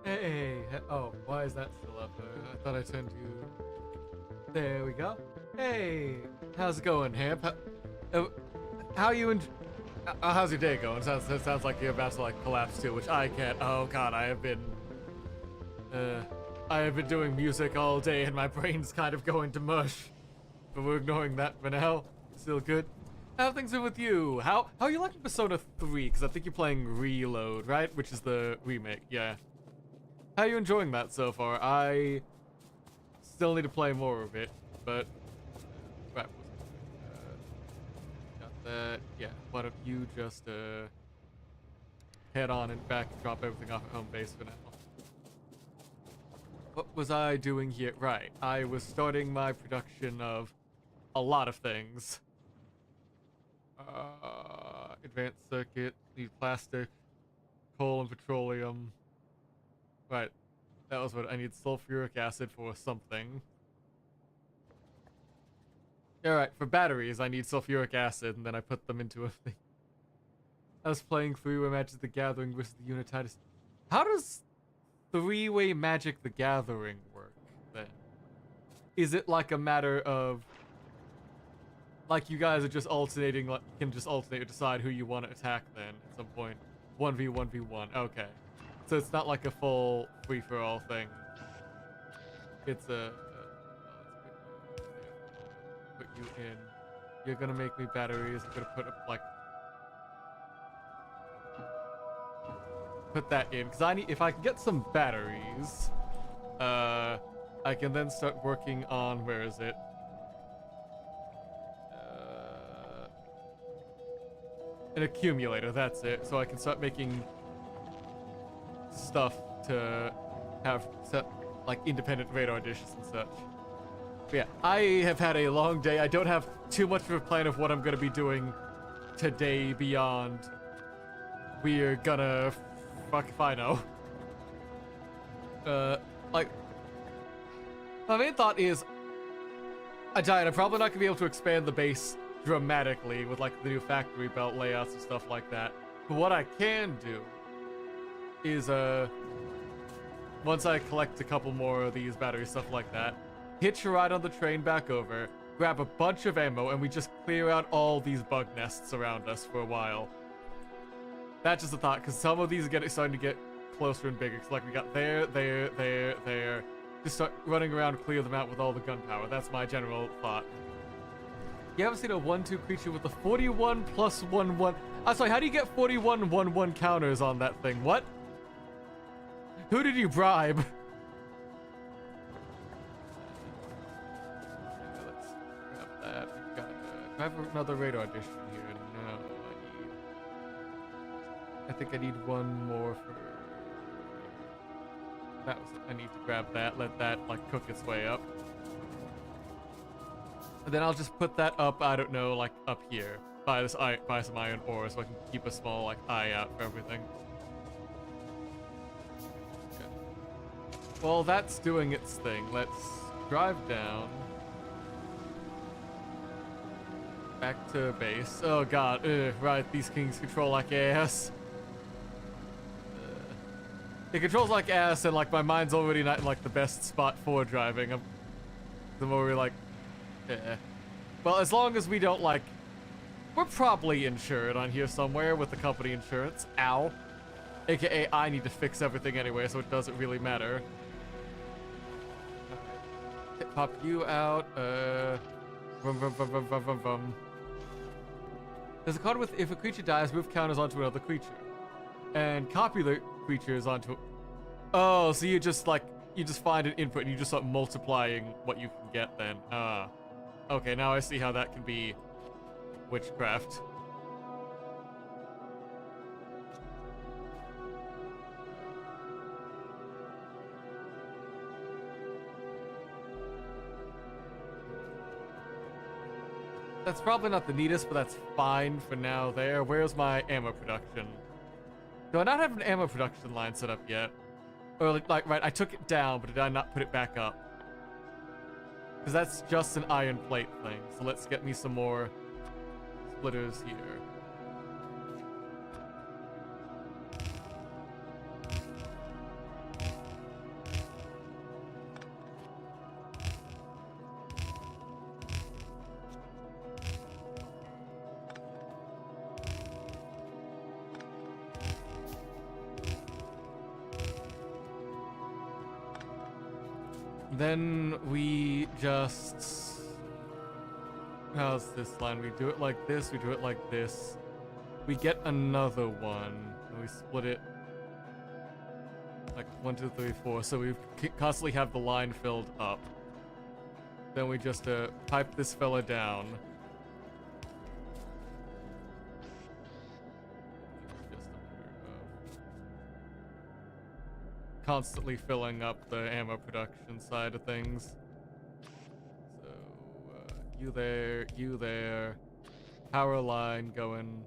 Hey, oh, why is that still up? I thought I turned you. There we go. Hey, how's it going, Hamp? How you how's your day going? Sounds like you're about to like collapse too, which I can't. Oh God, I have been doing music all day and my brain's kind of going to mush. But we're ignoring that for now. Still good. How things been with you? How are you liking Persona 3? Because I think you're playing Reload, right? Which is the remake, yeah. How are you enjoying that so far? I still need to play more of it, but right. Got that. Yeah. Why don't you just head on and back and drop everything off at home base for now? What was I doing here? Right. I was starting my production of a lot of things. Advanced circuit, need plastic, coal and petroleum. Right. That was what I need. Sulfuric acid for something. Alright, for batteries, I need sulfuric acid, and then I put them into a thing. I was playing three-way Magic the Gathering versus the Unititis. How does three-way Magic the Gathering work, then? Is it like a matter of... like you guys are just alternating, like, you can just alternate or decide who you want to attack then, at some point. 1v1v1, okay. So it's not like a full free-for-all thing. It's a... put you in. You're gonna make me batteries. I'm gonna put up, like... put that in. Because I need... if I can get some batteries... I can then start working on... where is it? An accumulator, that's it. So I can start making... stuff to have set, like independent radar dishes and such. But yeah, I have had a long day. I don't have too much of a plan of what I'm gonna be doing today beyond we're gonna fuck if I know. Like my main thought is I'm probably not gonna be able to expand the base dramatically with like the new factory belt layouts and stuff like that. But what I can do is once I collect a couple more of these batteries, stuff like that, hitch a ride on the train back over, grab a bunch of ammo, and we just clear out all these bug nests around us for a while. That's just a thought, because some of these are starting to get closer and bigger. Cause like we got there. Just start running around, clear them out with all the gunpowder. That's my general thought. You haven't seen a 1-2 creature with a 41 plus 1-1. I'm sorry, how do you get 41 1-1 counters on that thing? What? Who did you bribe? Let's grab that. We've got, do I have another radar addition here? No, I think I need one more for... that was it. I need to grab that, let that, like, cook its way up. And then I'll just put that up, I don't know, like, up here. Buy some iron ore so I can keep a small, like, eye out for everything. Well, that's doing its thing. Let's drive down. Back to base. Oh god, right, these things control like ass. It controls like ass, and like my mind's already not in like the best spot for driving. The more we're like, well, as long as we don't like, we're probably insured on here somewhere with the company insurance. Ow. AKA I need to fix everything anyway, so it doesn't really matter. Pop you out. Vum. There's a card with if a creature dies, move counters onto another creature, and copy the creatures onto. Oh, so you just like find an input and you just start multiplying what you can get. Then, okay, now I see how that can be witchcraft. That's probably not the neatest, but that's fine for now there. Where's my ammo production? Do I not have an ammo production line set up yet? Or like right, I took it down, but did I not put it back up? Because that's just an iron plate thing. So let's get me some more splitters here. Then we just... How's this line? We do it like this, we do it like this. We get another one, and we split it like 1, 2, 3, 4, so we constantly have the line filled up. Then we just pipe this fella down. Just constantly filling up the ammo production side of things. So, you there. Power line going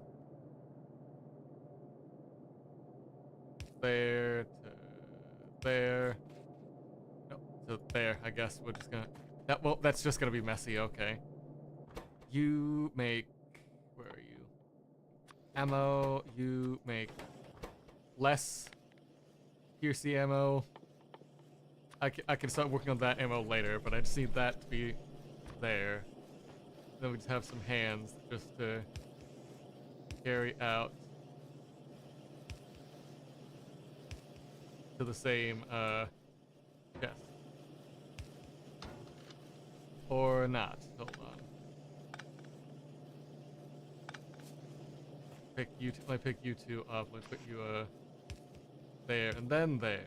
there to there. No, to there. I guess we're just gonna... well, that's just gonna be messy, okay. You make... Where are you? Ammo. You make less piercy ammo. I can start working on that ammo later, but I just need that to be there. Then we just have some hands just to carry out to the same chest. Or not. Hold on. Pick you two, I pick you two up. Let's put you there and then there.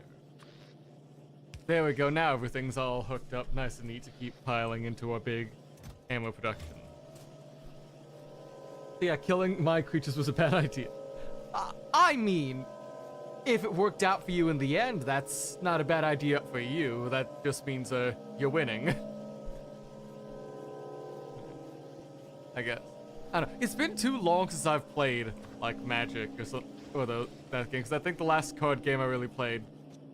There we go. Now everything's all hooked up nice and neat to keep piling into our big ammo production. Yeah, killing my creatures was a bad idea. I mean, if it worked out for you in the end, that's not a bad idea for you. That just means you're winning. I guess. I don't know. It's been too long since I've played like Magic or so, or that game. Because I think the last card game I really played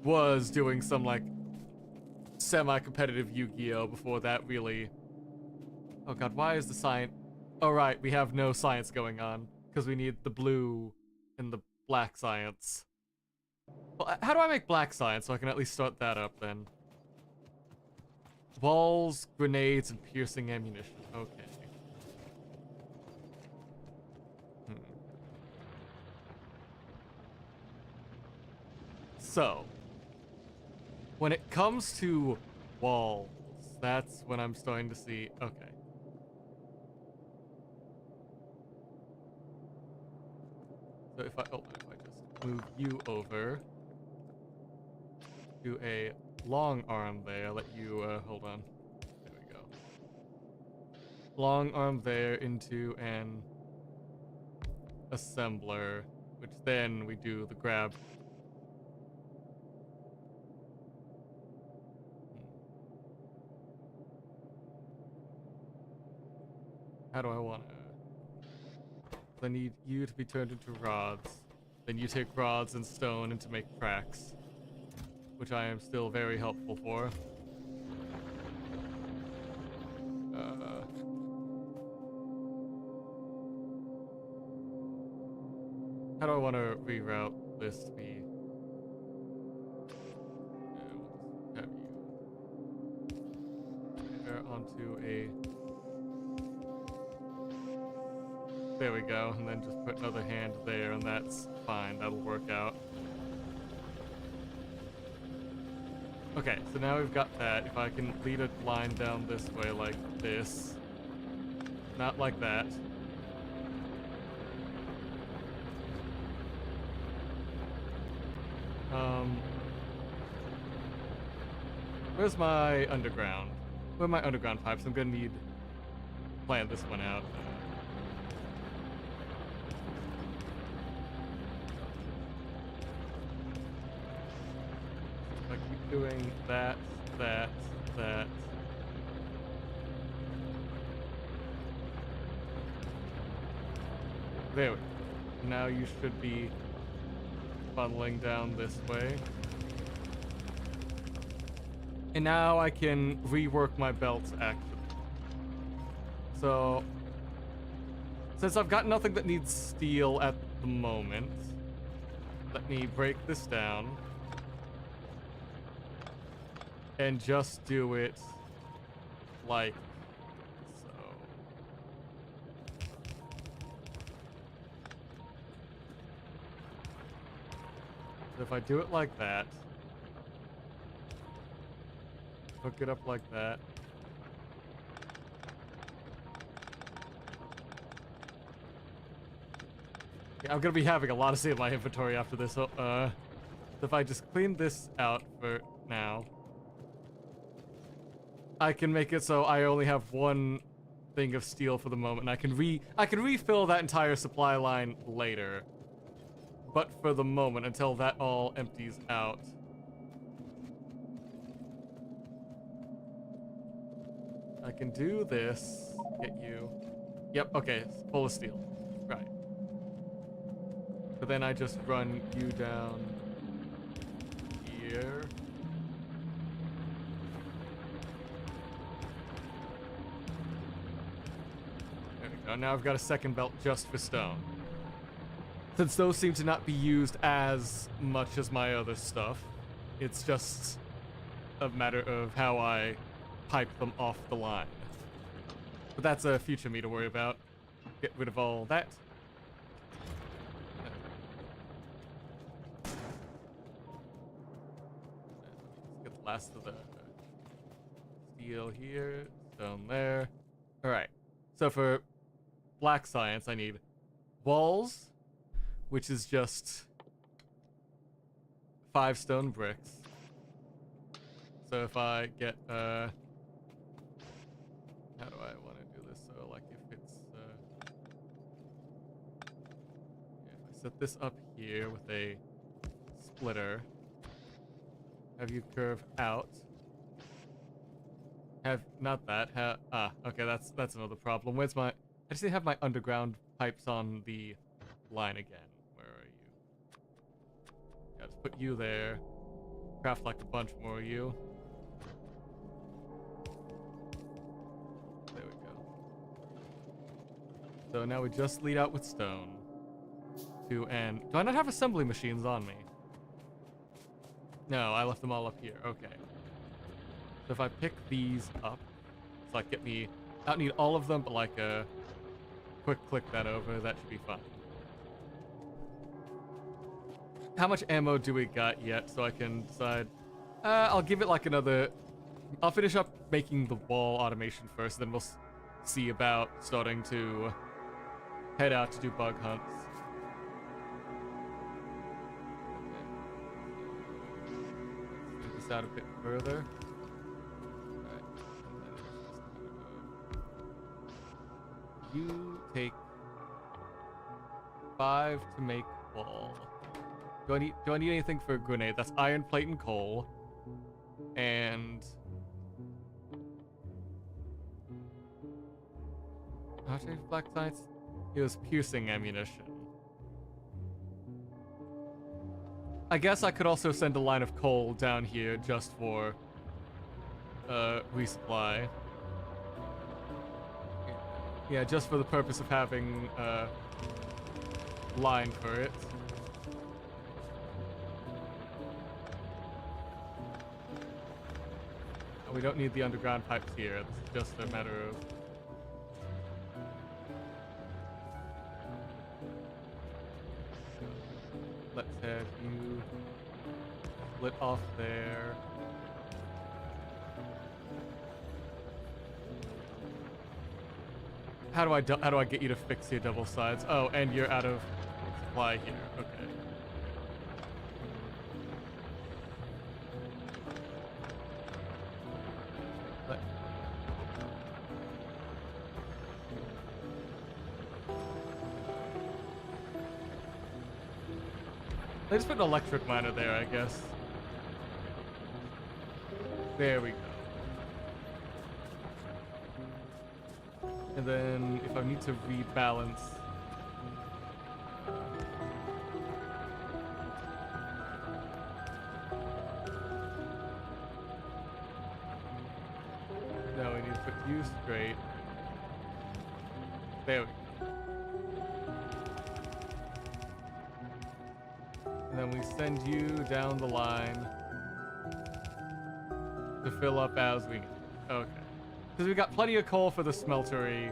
was doing some like semi-competitive Yu-Gi-Oh! Before that really. Oh god, why is the science? Oh right, we have no science going on because we need the blue and the black science. Well, how do I make black science so I can at least start that up then? Balls, grenades, and piercing ammunition. Okay. So, when it comes to walls, that's when I'm starting to see, okay. So if I just move you over to a long arm there, let you, hold on. There we go. Long arm there into an assembler, which then we do the grab. How do I want to? I need you to be turned into rods. Then you take rods and stone and to make tracks, which I am still very helpful for. How do I want to reroute this to be? We'll just have you there onto a... There we go, and then just put another hand there, and that's fine. That'll work out. Okay, so now we've got that. If I can lead a line down this way like this. Not like that. Where's my underground? Where are my underground pipes? I'm gonna need to plan this one out. I keep doing that. There we go. Now you should be funneling down this way. And now I can rework my belts actually. So, since I've got nothing that needs steel at the moment, let me break this down and just do it like so. So if I do it like that, Hook it up like that. Yeah, I'm gonna be having a lot of C in my inventory after this. So if I just clean this out for now, I can make it so I only have one thing of steel for the moment, and I can refill that entire supply line later. But for the moment, until that all empties out, I can do this. Get you. Yep. Okay. Full of steel. Right. But then I just run you down here. There we go. Now I've got a second belt just for stone. Since those seem to not be used as much as my other stuff, it's just a matter of how I pipe them off the line. But that's a future me to worry about. Get rid of all that. Let's get the last of the steel here, stone there. Alright, so for black science, I need walls, which is just 5 stone bricks. So if I get, how do I want to do this? So like if it's, if I set this up here with a splitter, have you curve out. Have, not that, okay, that's another problem. Where's my, I just have my underground pipes on the line again. Where are you? Yeah, just put you there. Craft like a bunch more of you. There we go. So now we just lead out with stone. Do I not have assembly machines on me? No, I left them all up here. Okay. So if I pick these up, it's like get me, I don't need all of them, but like a quick click that over, that should be fine. How much ammo do we got yet so I can decide? I'll give it like another, I'll finish up making the wall automation first, then we'll see about starting to head out to do bug hunts. Let's do this out a bit further. You take 5 to make wall. Do I need anything for a grenade? That's iron plate and coal. And how much black science? It was piercing ammunition. I guess I could also send a line of coal down here just for resupply. Yeah, just for the purpose of having a line for it. We don't need the underground pipes here. This is just a matter of... Let's have you split off there. How do I get you to fix your double sides? Oh, and you're out of supply here. Okay. Let's put an electric miner there, I guess. There we go. And then if I need to rebalance... No, we need to put you straight. There we go. And then we send you down the line to fill up as we need. Okay. Because we've got plenty of coal for the smeltery,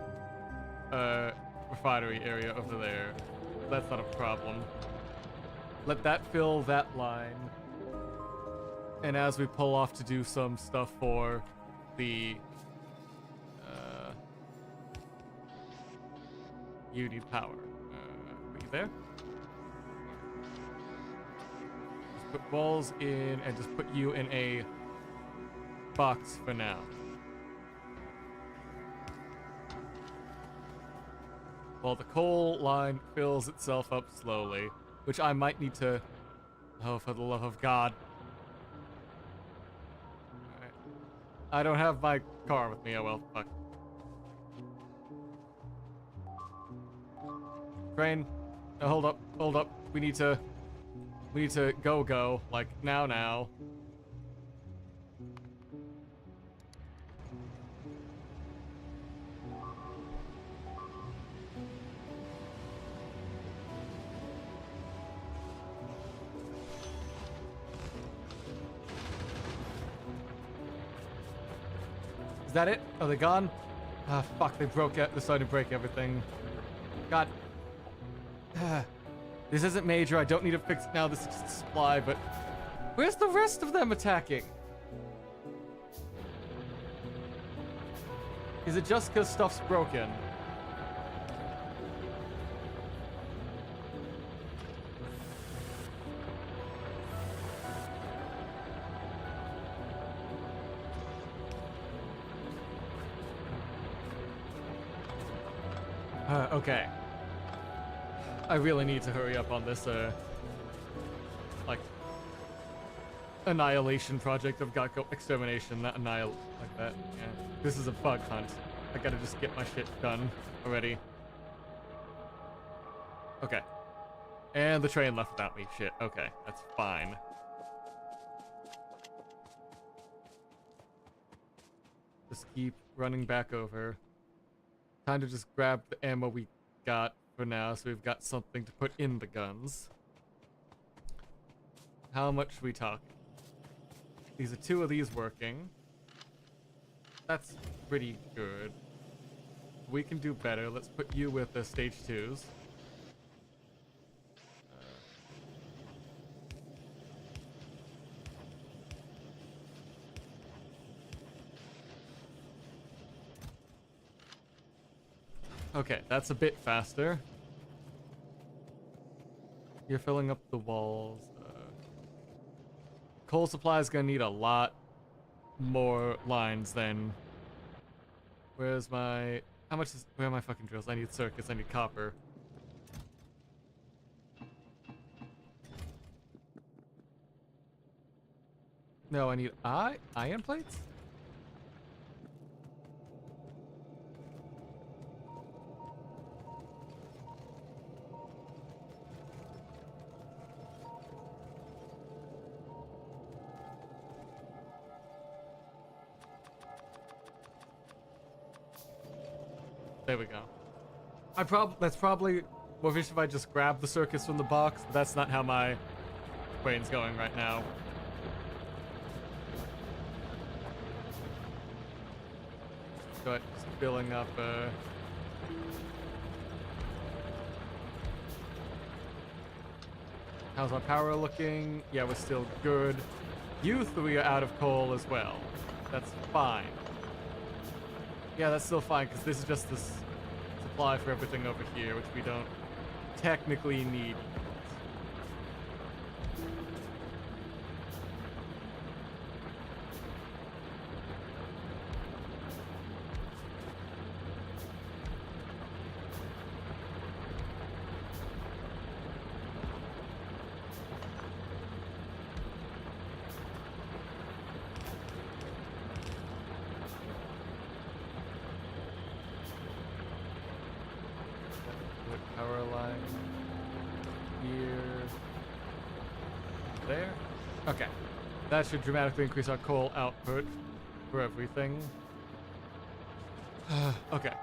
refinery area over there. That's not a problem. Let that fill that line. And as we pull off to do some stuff for the you need power. Put you there. Just put walls in and just put you in a box for now. While the coal line fills itself up slowly, which I might need to... Oh, for the love of God. Alright. I don't have my car with me. Oh well, fuck. Train. No, hold up, hold up. We need to go, like, now. Is that it? Are they gone? Ah, fuck, they broke it. They started to break everything. God. This isn't major. I don't need to fix it now. This is just a supply, but... Where's the rest of them attacking? Is it just because stuff's broken? Okay. I really need to hurry up on this, like, annihilation project of Gakko extermination, not annihil like that. Yeah. This is a bug hunt. I gotta just get my shit done already. Okay. And the train left without me. Shit. Okay. That's fine. Just keep running back over. Time to just grab the ammo we got for now, so we've got something to put in the guns. How much are we talking? These are 2 of these working. That's pretty good. We can do better. Let's put you with the stage 2s. Okay, that's a bit faster. You're filling up the walls. Coal supply is gonna need a lot more lines than... Where's my... How much is... Where are my fucking drills? I need circuits, I need copper. No, I need iron plates? There we go. That's probably more efficient if I just grab the circuits from the box, but that's not how my brain's going right now. But just filling up, how's my power looking? Yeah, we're still good. Youth, we are out of coal as well. That's fine. Yeah, that's still fine, because this is just this supply for everything over here, which we don't technically need. Power line here, there. Okay, that should dramatically increase our coal output for everything. Okay,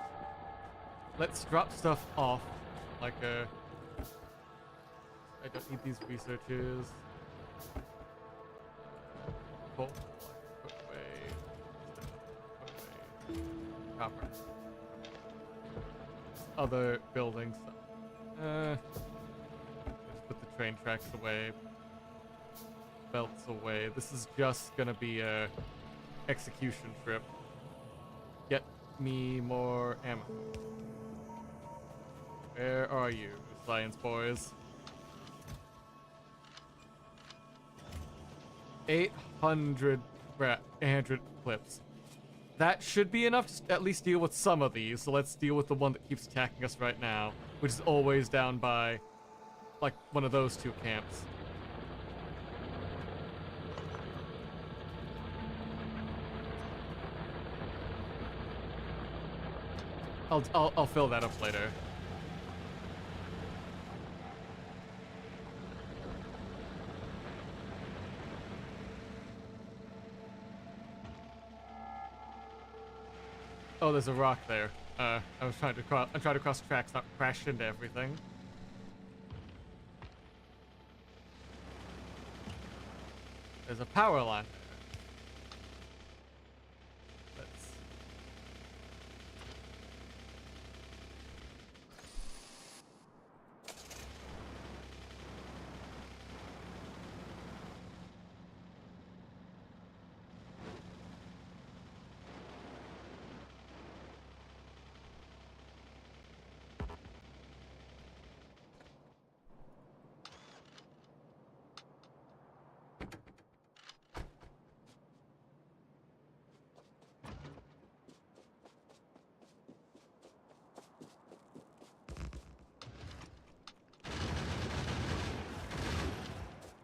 let's drop stuff off. Like I don't need these researchers. Coal, put away. Copper. Other buildings. Just put the train tracks away. belts away. This is just gonna be a execution trip. Get me more ammo. Where are you, science boys? 800 clips. That should be enough to at least deal with some of these. So let's deal with the one that keeps attacking us right now, which is always down by, like, one of those two camps. I'll fill that up later. Oh, there's a rock there. I was trying to cross tracks, not crash into everything. There's a power line. Let's...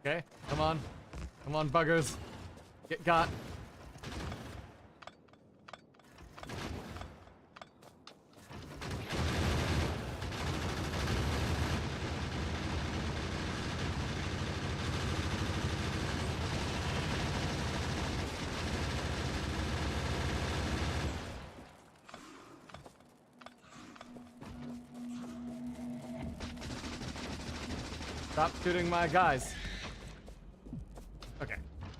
Okay, come on. Come on, buggers. Get got. Stop shooting my guys. Okay,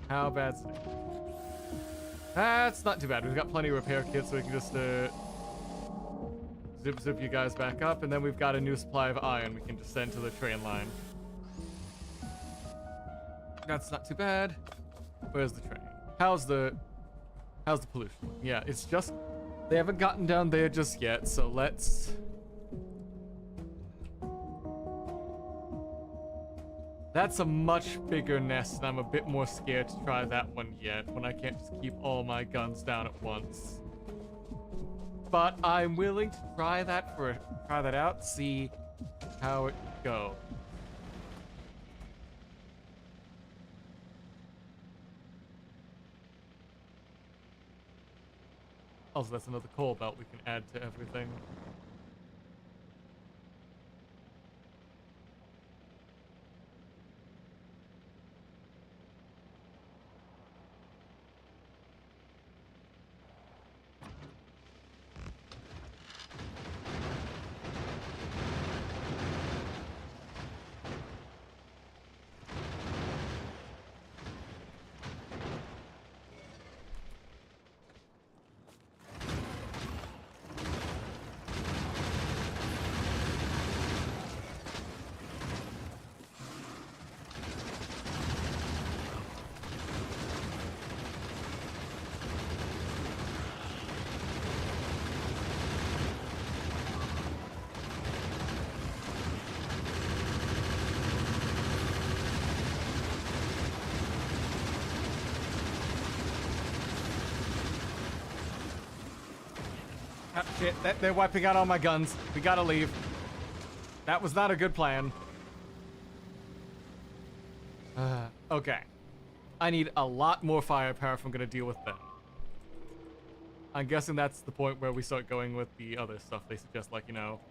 how bad's it? That's not too bad. We've got plenty of repair kits, so we can just zip you guys back up, and then we've got a new supply of iron we can just send to the train line. That's not too bad. Where's the train? How's the pollution? Yeah, it's just they haven't gotten down there just yet, so let's... That's a much bigger nest, and I'm a bit more scared to try that one yet, when I can't just keep all my guns down at once. But I'm willing to try that out, see how it goes. Also, that's another coal belt we can add to everything. Ah, shit, they're wiping out all my guns. We gotta leave. That was not a good plan. Okay. I need a lot more firepower if I'm gonna deal with them. I'm guessing that's the point where we start going with the other stuff they suggest, like, you know,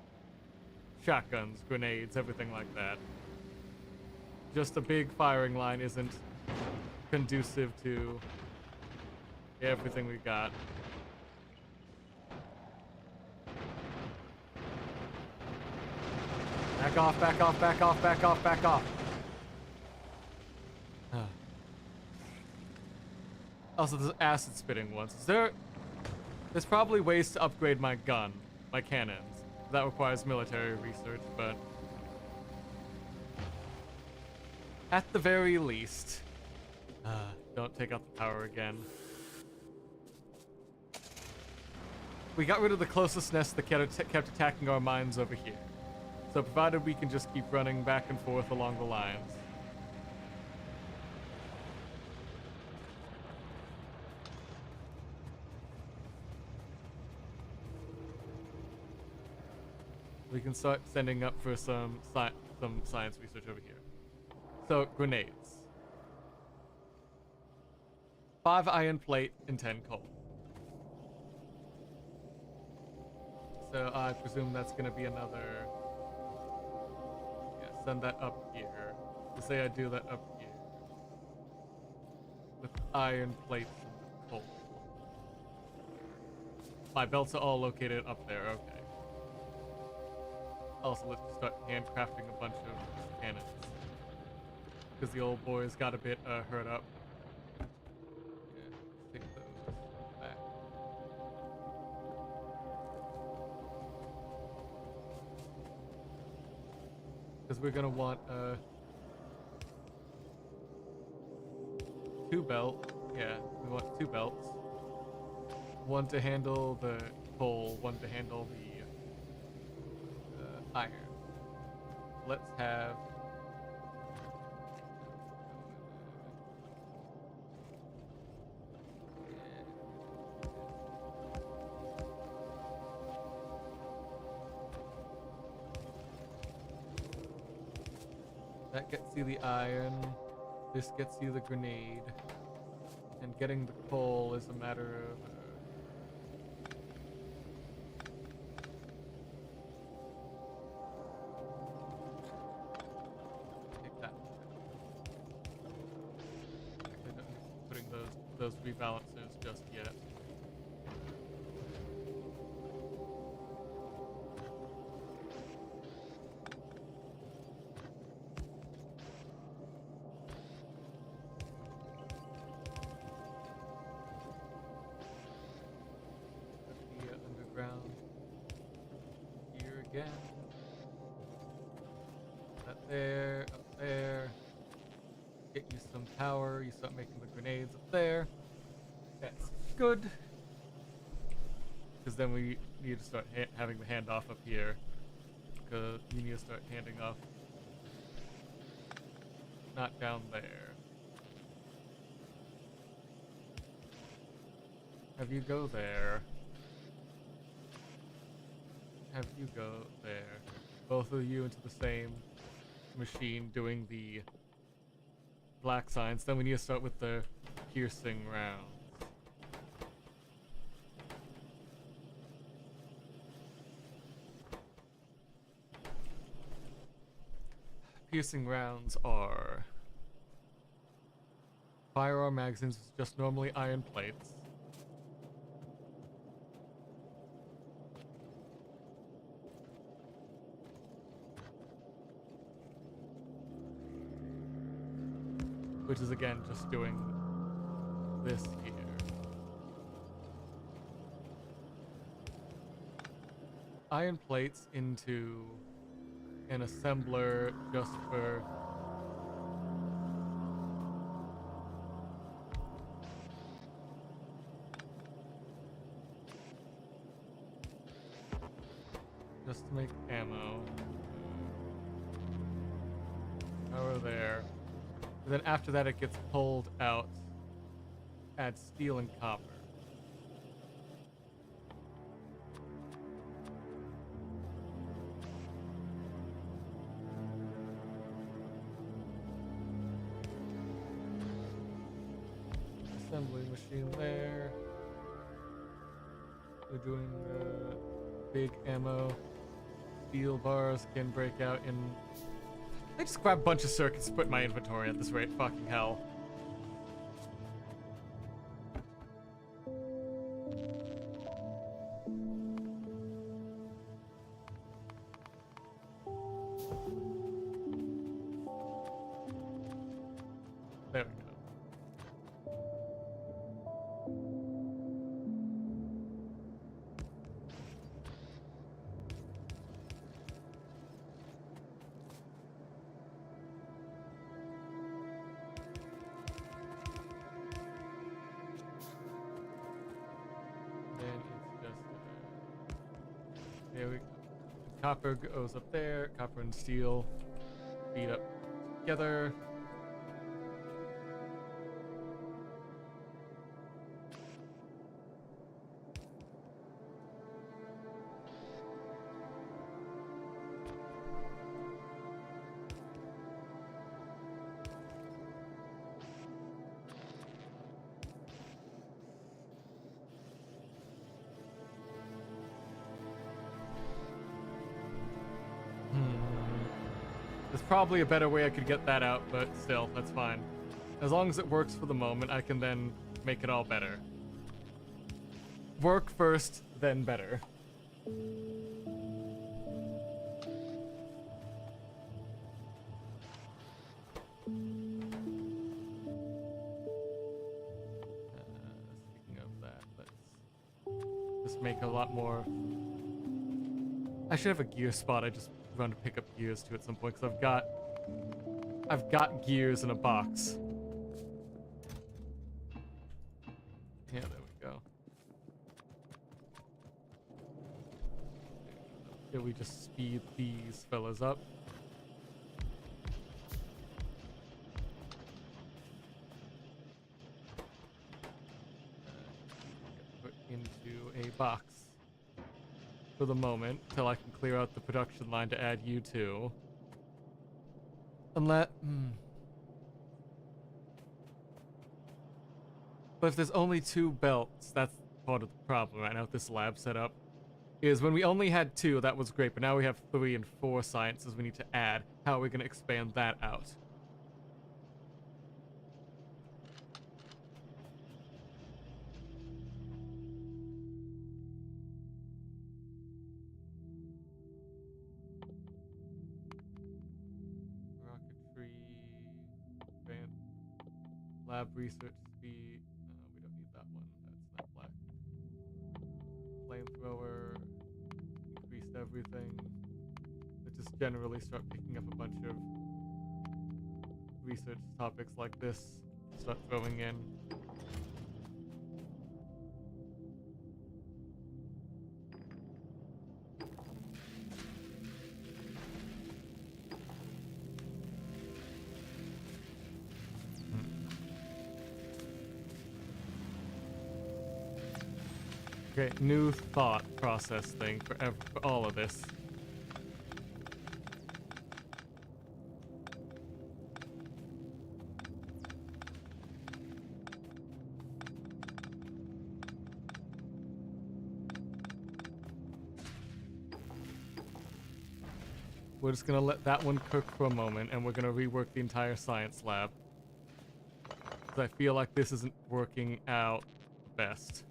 shotguns, grenades, everything like that. Just a big firing line isn't conducive to everything we got. Back off, back off, back off, back off, back off. Also, there's acid spitting ones. There's probably ways to upgrade my gun, my cannons. That requires military research, but at the very least, Don't take out the power again. We got rid of the closest nest that kept attacking our mines over here. So provided we can just keep running back and forth along the lines. We can start sending up for some science research over here. So, grenades. 5 iron plate and 10 coal. So I presume that's gonna be another... Yeah, send that up here. To say I do that up here. With iron plates and coal. My belts are all located up there, okay. Also, let's just start handcrafting a bunch of cannons. Because the old boys got a bit hurt up. Yeah, let's take those back. Because we're gonna want 2 belts. Yeah, we want 2 belts. One to handle the coal, one to handle the iron. Let's have that gets you the iron, this gets you the grenade, and getting the coal is a matter of those rebalancers just yet. The underground here again. That there, up there. Get you some power, you start making the grenades up there. That's good. Because then we need to start having the handoff up here. Because you need to start handing off. Not down there. Have you go there. Have you go there. Both of you into the same machine doing the black signs. Then we need to start with the piercing rounds. Piercing rounds are firearm magazines with just normally iron plates. Which is again just doing this here. Iron plates into an assembler just for just to make ammo. Power there. And then after that it gets pulled out. Add steel and copper. Assembly machine there. We're doing big ammo. Steel bars can break out in... I just grab a bunch of circuits and put in my inventory at this rate. Fucking hell. There we go. Then it's just there we go. Copper goes up there. Copper and steel feed up together. There's probably a better way I could get that out, but still, that's fine. As long as it works for the moment, I can then make it all better. Work first, then better. Speaking of that, let's just make a lot more. I should have a gear spot. I just run to pick up gears to at some point because I've got gears in a box. Yeah, there we go. Here we just speed these fellas up. Put into a box for the moment till I can clear out the production line to add you to. Unless, But if there's only 2 belts, that's part of the problem right now with this lab setup. Is when we only had 2, that was great, but now we have 3 and 4 sciences we need to add. How are we going to expand that out? Rocketry, lab research speed. We don't need that one. That's not black. Flamethrower. Increased everything. Let's just generally start picking up a bunch of research topics like this. Start throwing in. Okay, new thought process thing for all of this. We're just gonna let that one cook for a moment, and we're gonna rework the entire science lab. Because I feel like this isn't working out the best.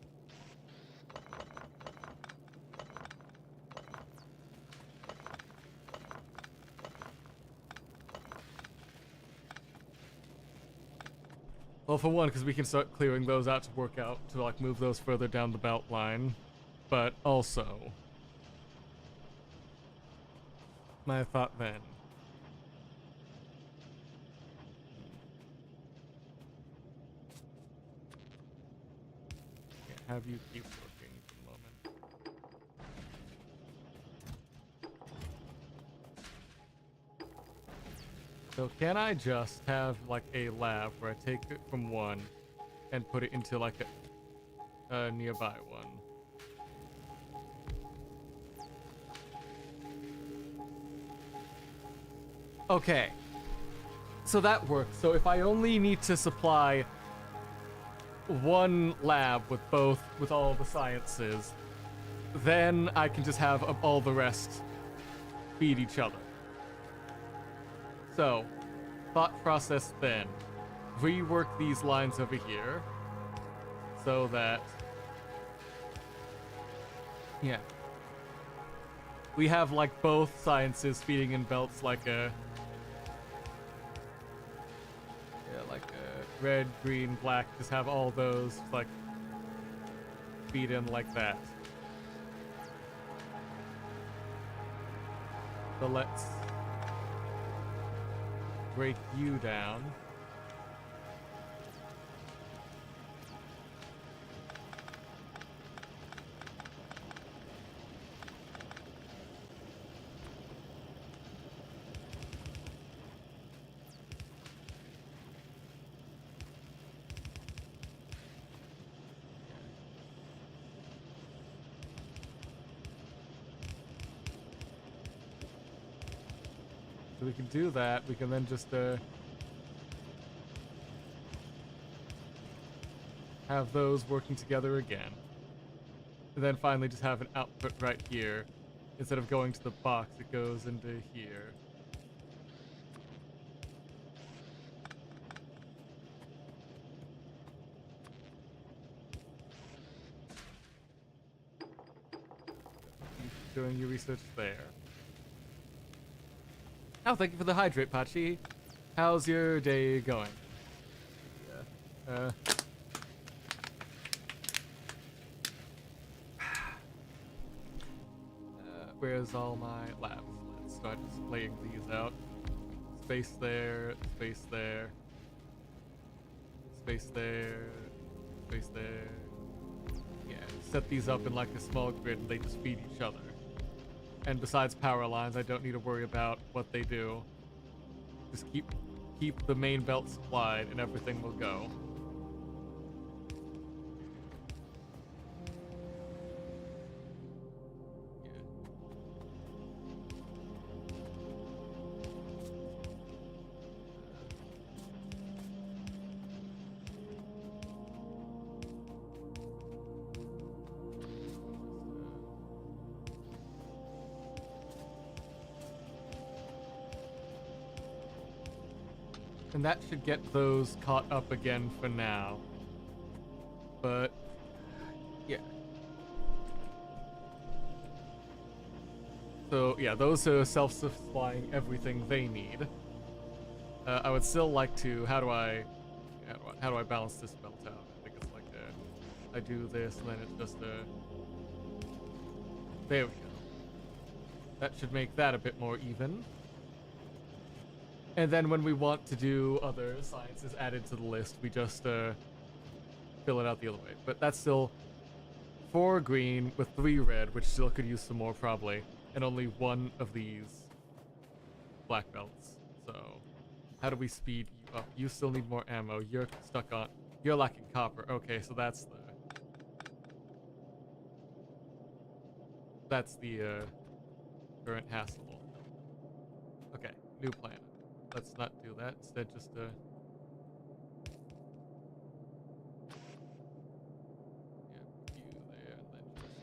Well, for one, because we can start clearing those out to work out, to like move those further down the belt line. But also, my thought then. Can't have you keep working for the moment. So can I just have like a lab where I take it from one and put it into like a nearby one? Okay. So that works. So if I only need to supply one lab with all the sciences, then I can just have all the rest feed each other. So, thought process then. Rework these lines over here so that, yeah, we have like both sciences feeding in belts like a, like a red, green, black. Just have all those like feed in like that. So let's break you down. So we can do that. We can then just have those working together again. And then finally just have an output right here. Instead of going to the box, it goes into here. Keep doing your research there. Oh, thank you for the hydrate, Pachi. How's your day going? Yeah. Where's all my labs? Let's start just laying these out. Space there, space there. Space there, space there. Yeah, set these up in like a small grid and they just feed each other. And besides power lines, I don't need to worry about what they do. Just keep the main belt supplied and everything will go. And that should get those caught up again for now. But, yeah. So, yeah, those are self-supplying everything they need. I would still like to, how do I balance this belt out? I think it's like I do this and then it's just there we go. That should make that a bit more even. And then when we want to do other sciences added to the list, we just fill it out the other way. But that's still 4 green with 3 red, which still could use some more probably, and only 1 of these black belts. So how do we speed you up? You still need more ammo. You're stuck on, you're lacking copper. Okay, so that's the current hassle. Okay, new plan. Let's not do that. Instead, just yeah, you there, and then just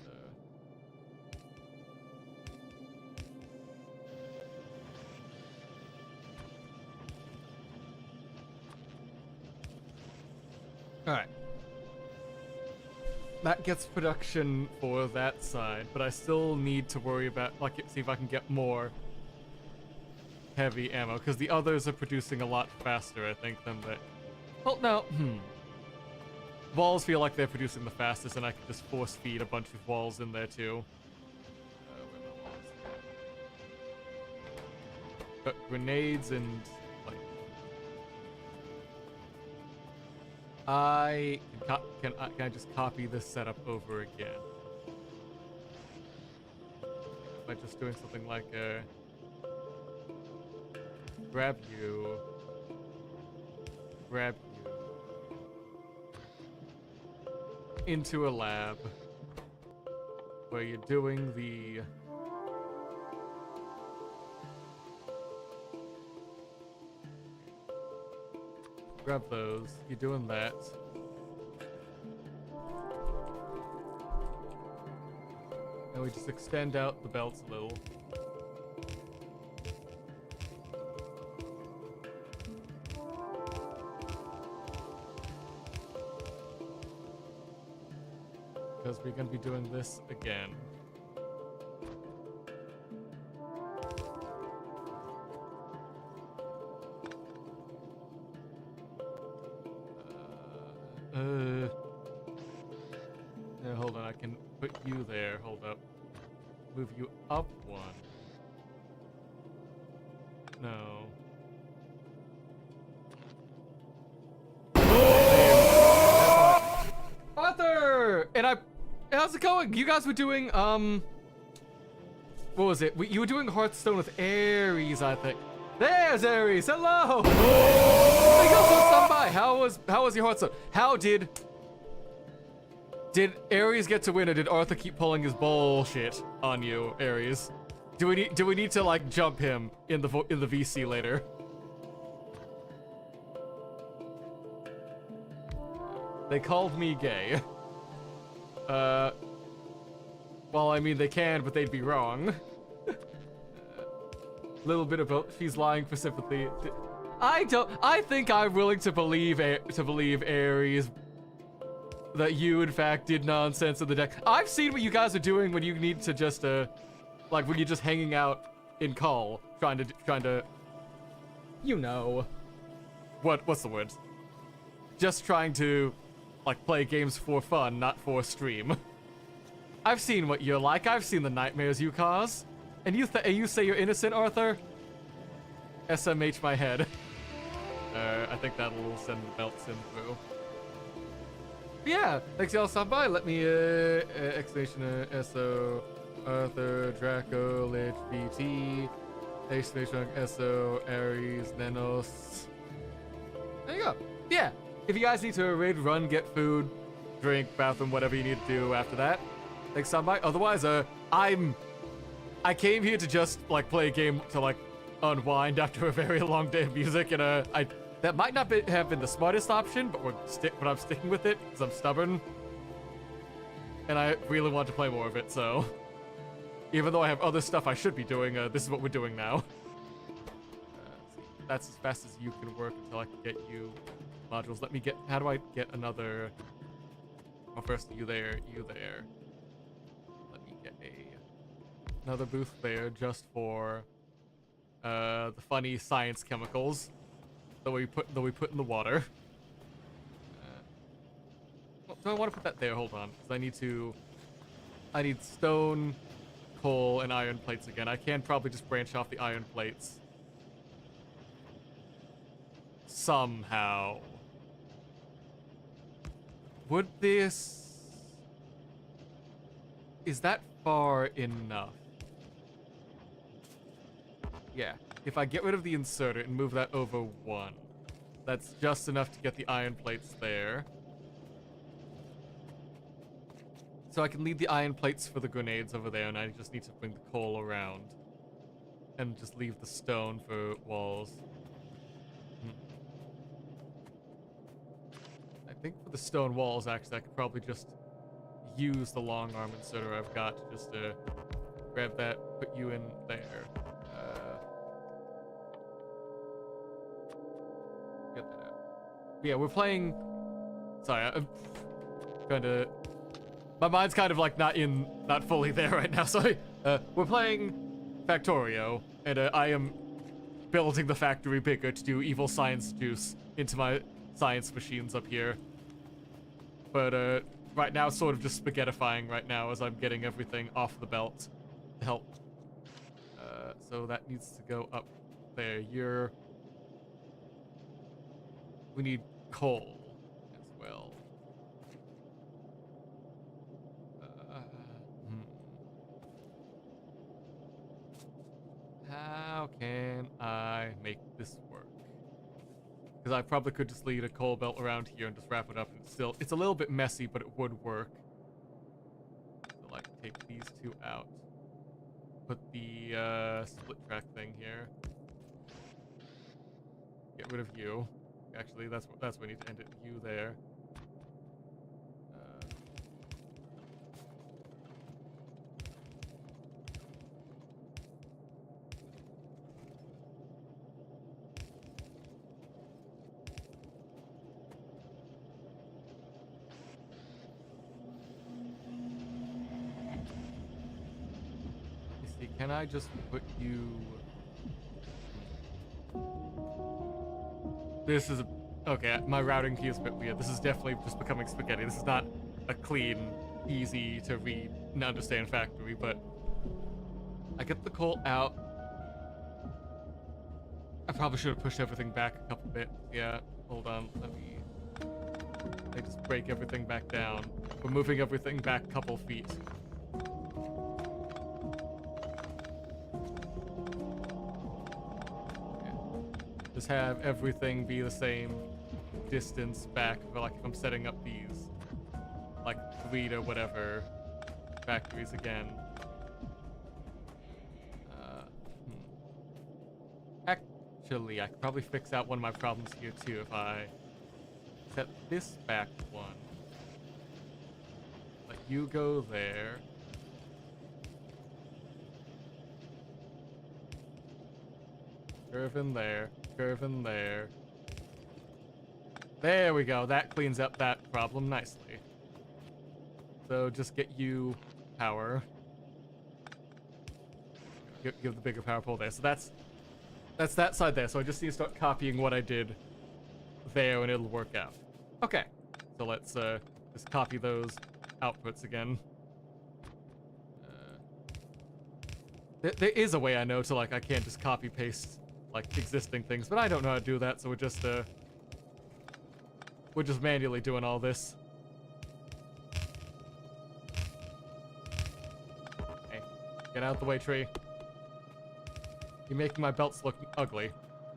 all right. That gets production for that side, but I still need to worry about, like, see if I can get more heavy ammo, because the others are producing a lot faster, I think, than that. Well, no, walls feel like they're producing the fastest, and I can just force feed a bunch of walls in there too. Where are the walls? But grenades and like, can I just copy this setup over again? By just doing something like grab you, into a lab where you're doing the grab those, you're doing that. And we just extend out the belts a little. Because we're going to be doing this again. No, hold on, I can put you there. Hold up. Move you up 1. No. Arthur! And how's it going? You guys were doing, what was it? You were doing Hearthstone with Ares, I think. There's Ares! Hello! Thank you for stopping by. How was your Hearthstone? How did Ares get to win, or did Arthur keep pulling his bullshit on you, Ares? Do we need to like jump him in the VC later? They called me gay. Well, I mean they can, but they'd be wrong. Little bit about she's lying for sympathy. I think I'm willing to believe Aries that you in fact did nonsense in the deck. I've seen what you guys are doing when you need to just like when you're just hanging out in call, trying to you know what's the word? Just trying to like play games for fun, not for stream. I've seen what you're like. I've seen the nightmares you cause. And you say you're innocent, Arthur? SMH my head. I think that'll send the belts in through. But yeah, thanks y'all stopping by. Let me exclamation SO Arthur Draco Lich BT exclamation SO Aries Nenos. There you go. Yeah. If you guys need to raid, run, get food, drink, bathroom, whatever you need to do after that, thanks stopping by. Otherwise, I came here to just like play a game to like unwind after a very long day of music, and that might not have been the smartest option, but I'm sticking with it because I'm stubborn, and I really want to play more of it. So, even though I have other stuff I should be doing, this is what we're doing now. That's as fast as you can work until I can get you modules. Let me get. How do I get another? Oh, first you there, you there. Let me get another booth there just for the funny science chemicals that we put in the water. Well, do I want to put that there? Hold on, because I need stone, coal, and iron plates again. I can probably just branch off the iron plates somehow. Would this... Is that far enough? Yeah. If I get rid of the inserter and move that over one, that's just enough to get the iron plates there. So I can leave the iron plates for the grenades over there, and I just need to bring the coal around. And just leave the stone for walls. I think for the stone walls, actually, I could probably just use the long arm inserter I've got to just grab that, put you in there. Get that out. Yeah, we're playing... Sorry, I'm trying to... My mind's kind of like not fully there right now, sorry. We're playing Factorio, and I am building the factory bigger to do evil science juice into my science machines up here. But right now it's sort of just spaghettifying right now as I'm getting everything off the belt to help. So that needs to go up there. We need coal as well. How can I make this work? Because I probably could just lead a coal belt around here and just wrap it up, and it's a little bit messy, but it would work. So like take these two out. Put the split track thing here. Get rid of you. Actually, that's where we need to end it. You there. Can I just put you... This is... Okay, my routing key is a bit weird. This is definitely just becoming spaghetti. This is not a clean, easy to read and understand factory, but... I get the coal out. I probably should have pushed everything back a couple bit. Yeah, hold on. Let me just break everything back down. We're moving everything back a couple feet. Just have everything be the same distance back for like if I'm setting up these like 3 to whatever factories again. Actually, I could probably fix out one of my problems here too if I set this back one. Let you go there. Curve in there. Curve in there. There we go. That cleans up that problem nicely. So just get you power. Give the bigger power pole there. So that's that side there. So I just need to start copying what I did there and it'll work out. Okay. So let's just copy those outputs again. There is a way I know to, like, I can't just copy paste like existing things, but I don't know how to do that, so we're just manually doing all this. Hey, get out the way, tree. You're making my belts look ugly,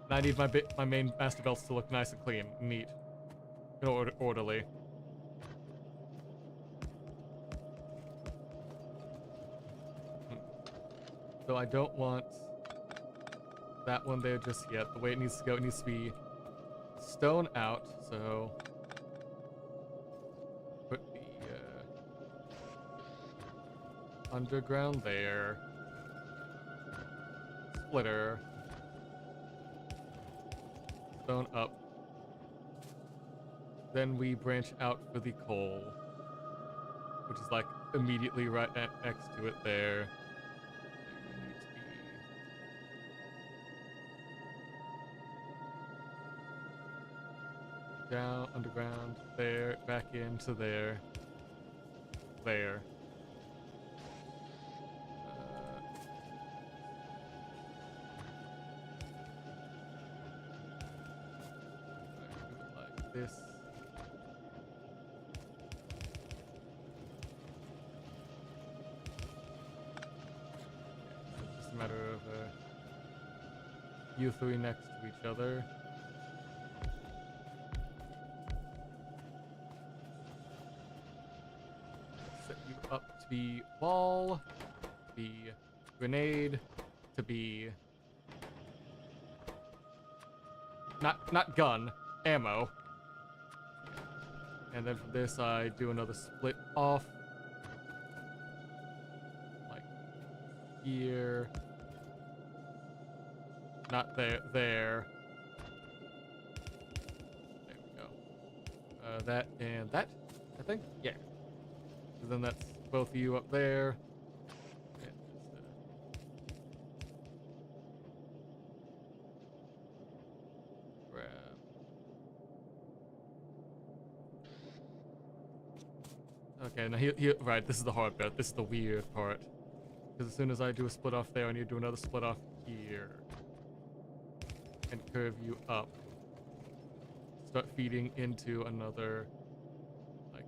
and I need my main master belts to look nice and clean, and neat, and orderly. So I don't want that one there just yet. The way it needs to go, it needs to be stone out, so put the underground there. Splitter. Stone up. Then we branch out for the coal, which is like immediately right next to it there. Down, underground, there, back into there, there. Like this. It's just a matter of you three next to each other. Up to be wall, to be grenade, to be not gun, ammo. And then for this I do another split off. Like here. Not there, there. There we go. That and that, I think? Yeah. So then that's both of you up there. And just, grab. Okay, now here, right, this is the hard bit. This is the weird part. Because as soon as I do a split off there, I need to do another split off here. And curve you up. Start feeding into another, like,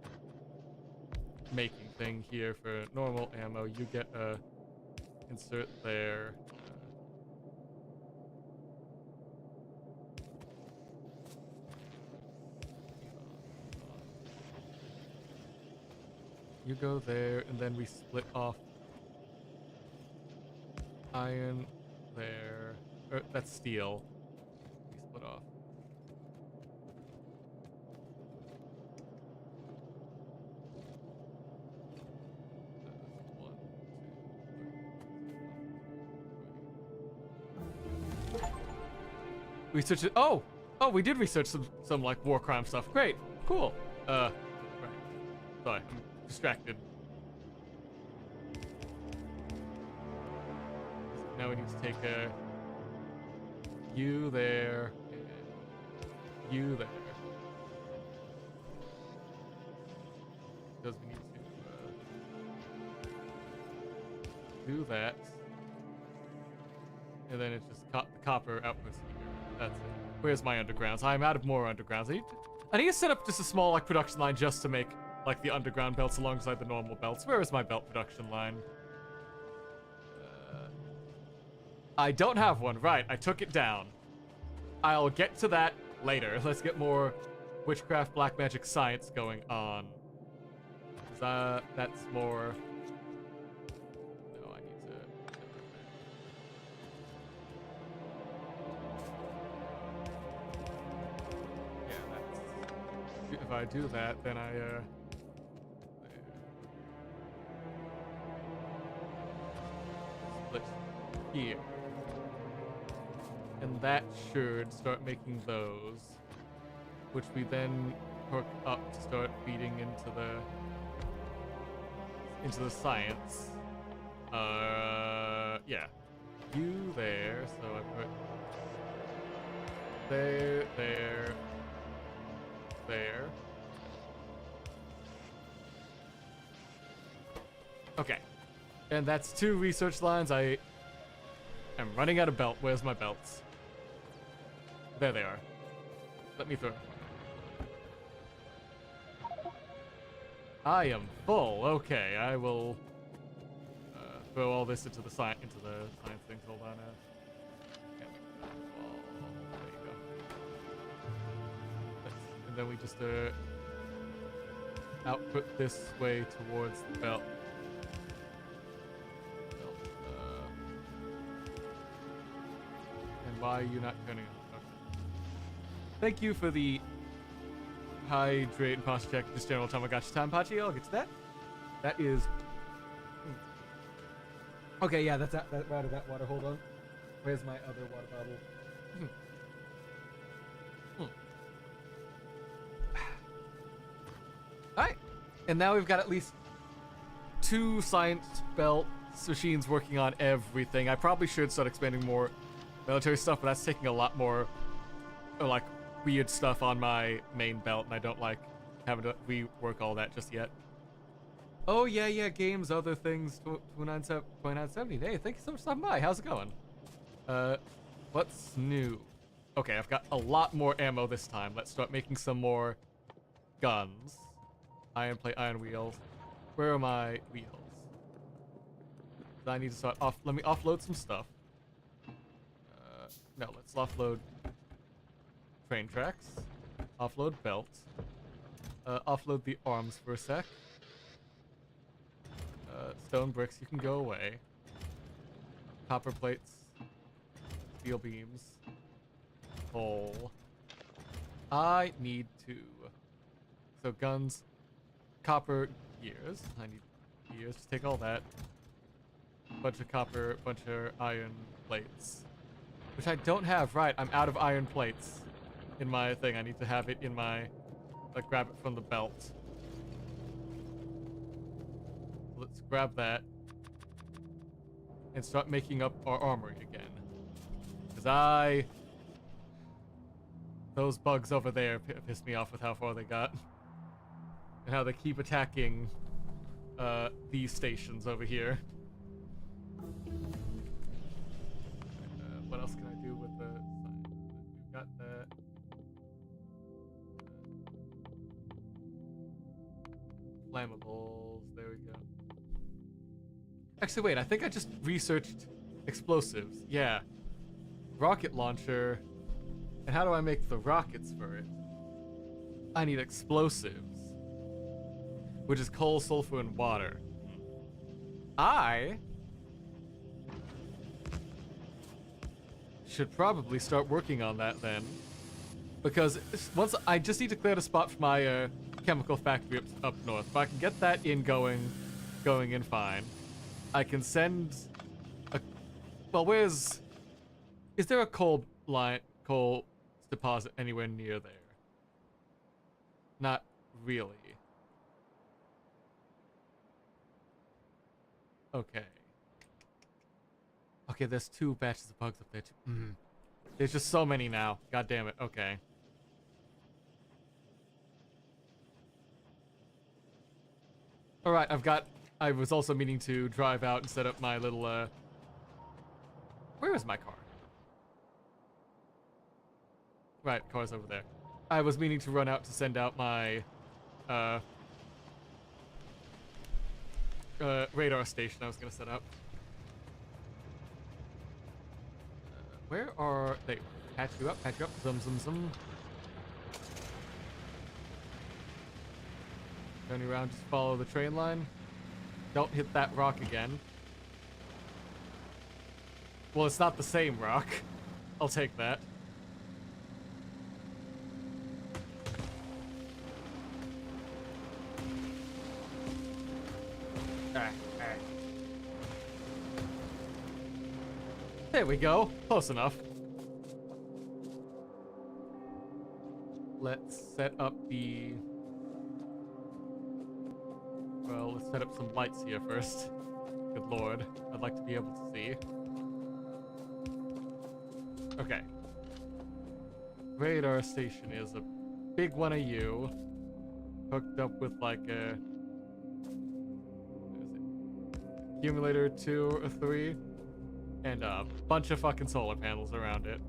making thing here for normal ammo. You get a insert there. You go there, and then we split off iron there. Or that's steel. We split off. Research it. Oh, we did research some like war crime stuff. Great, cool. Right. Sorry, I'm distracted. Now we need to take you there, and you there. Because we need to do that, and then it's just the copper outputs here. That's it. Where's my undergrounds? I'm out of more undergrounds. I need to set up just a small like production line just to make like the underground belts alongside the normal belts. Where is my belt production line? I don't have one. Right, I took it down. I'll get to that later. Let's get more witchcraft, black magic science going on. That's more... No, I need to... if I do that, then I split here. And that should start making those, which we then hook up to start feeding into the science. Yeah. You there, so I put there. Okay. And that's 2 research lines. I am running out of belt. Where's my belts? There they are. Let me throw. I am full. Okay, I will throw all this into the science things. Hold on. There you go. And then we just output this way towards the belt. And why are you not turning on? Okay. Thank you for the hydrate and posture check. Just general Tamagotchi time, Pachi. I'll get to that. That is. Okay, yeah, that's that right out of that water. Hold on. Where's my other water bottle? Alright. And now we've got at least 2 science belt machines working on everything. I probably should start expanding more military stuff, but that's taking a lot more like weird stuff on my main belt, and I don't like having to rework all that just yet. Oh yeah, games, other things, 2970. Hey, thank you so much for stopping by. How's it going? What's new? Okay, I've got a lot more ammo this time. Let's start making some more guns. Iron plate, iron wheels. Where are my wheels? I need to start off. Let me offload some stuff. No, let's offload train tracks. Offload belts. Offload the arms for a sec. Stone bricks, you can go away. Copper plates. Steel beams. Coal. I need to. So guns. Copper gears. I need gears to take all that. Bunch of copper, bunch of iron plates. Which I don't have. Right, I'm out of iron plates in my thing. I need to have it in my, like, grab it from the belt. Let's grab that and start making up our armory again. Because those bugs over there piss me off with how far they got. And how they keep attacking these stations over here. What else can I do with the sign? We've got that. Flammables. There we go. Actually, wait. I think I just researched explosives. Yeah. Rocket launcher. And how do I make the rockets for it? I need explosives. Which is coal, sulfur, and water. I should probably start working on that then. Because once I just need to clear the spot for my chemical factory up north. If I can get that in going in fine, I can send a. Well, is there a coal deposit anywhere near there? Not really. Okay. Okay, there's 2 batches of bugs up there too. There's just so many now. God damn it. Okay. Alright, I was also meaning to drive out and set up my little, where is my car? Right, car's over there. I was meaning to run out to send out my, radar station I was gonna set up. Where are they? Patch you up, zum. Turn around, just follow the train line. Don't hit that rock again. Well, it's not the same rock. I'll take that. There we go. Close enough. Let's set up the... Well, let's set up some lights here first. Good lord. I'd like to be able to see. Okay. Radar station is a big one of you. Hooked up with like a... What is it? Accumulator 2 or 3. And a bunch of fucking solar panels around it.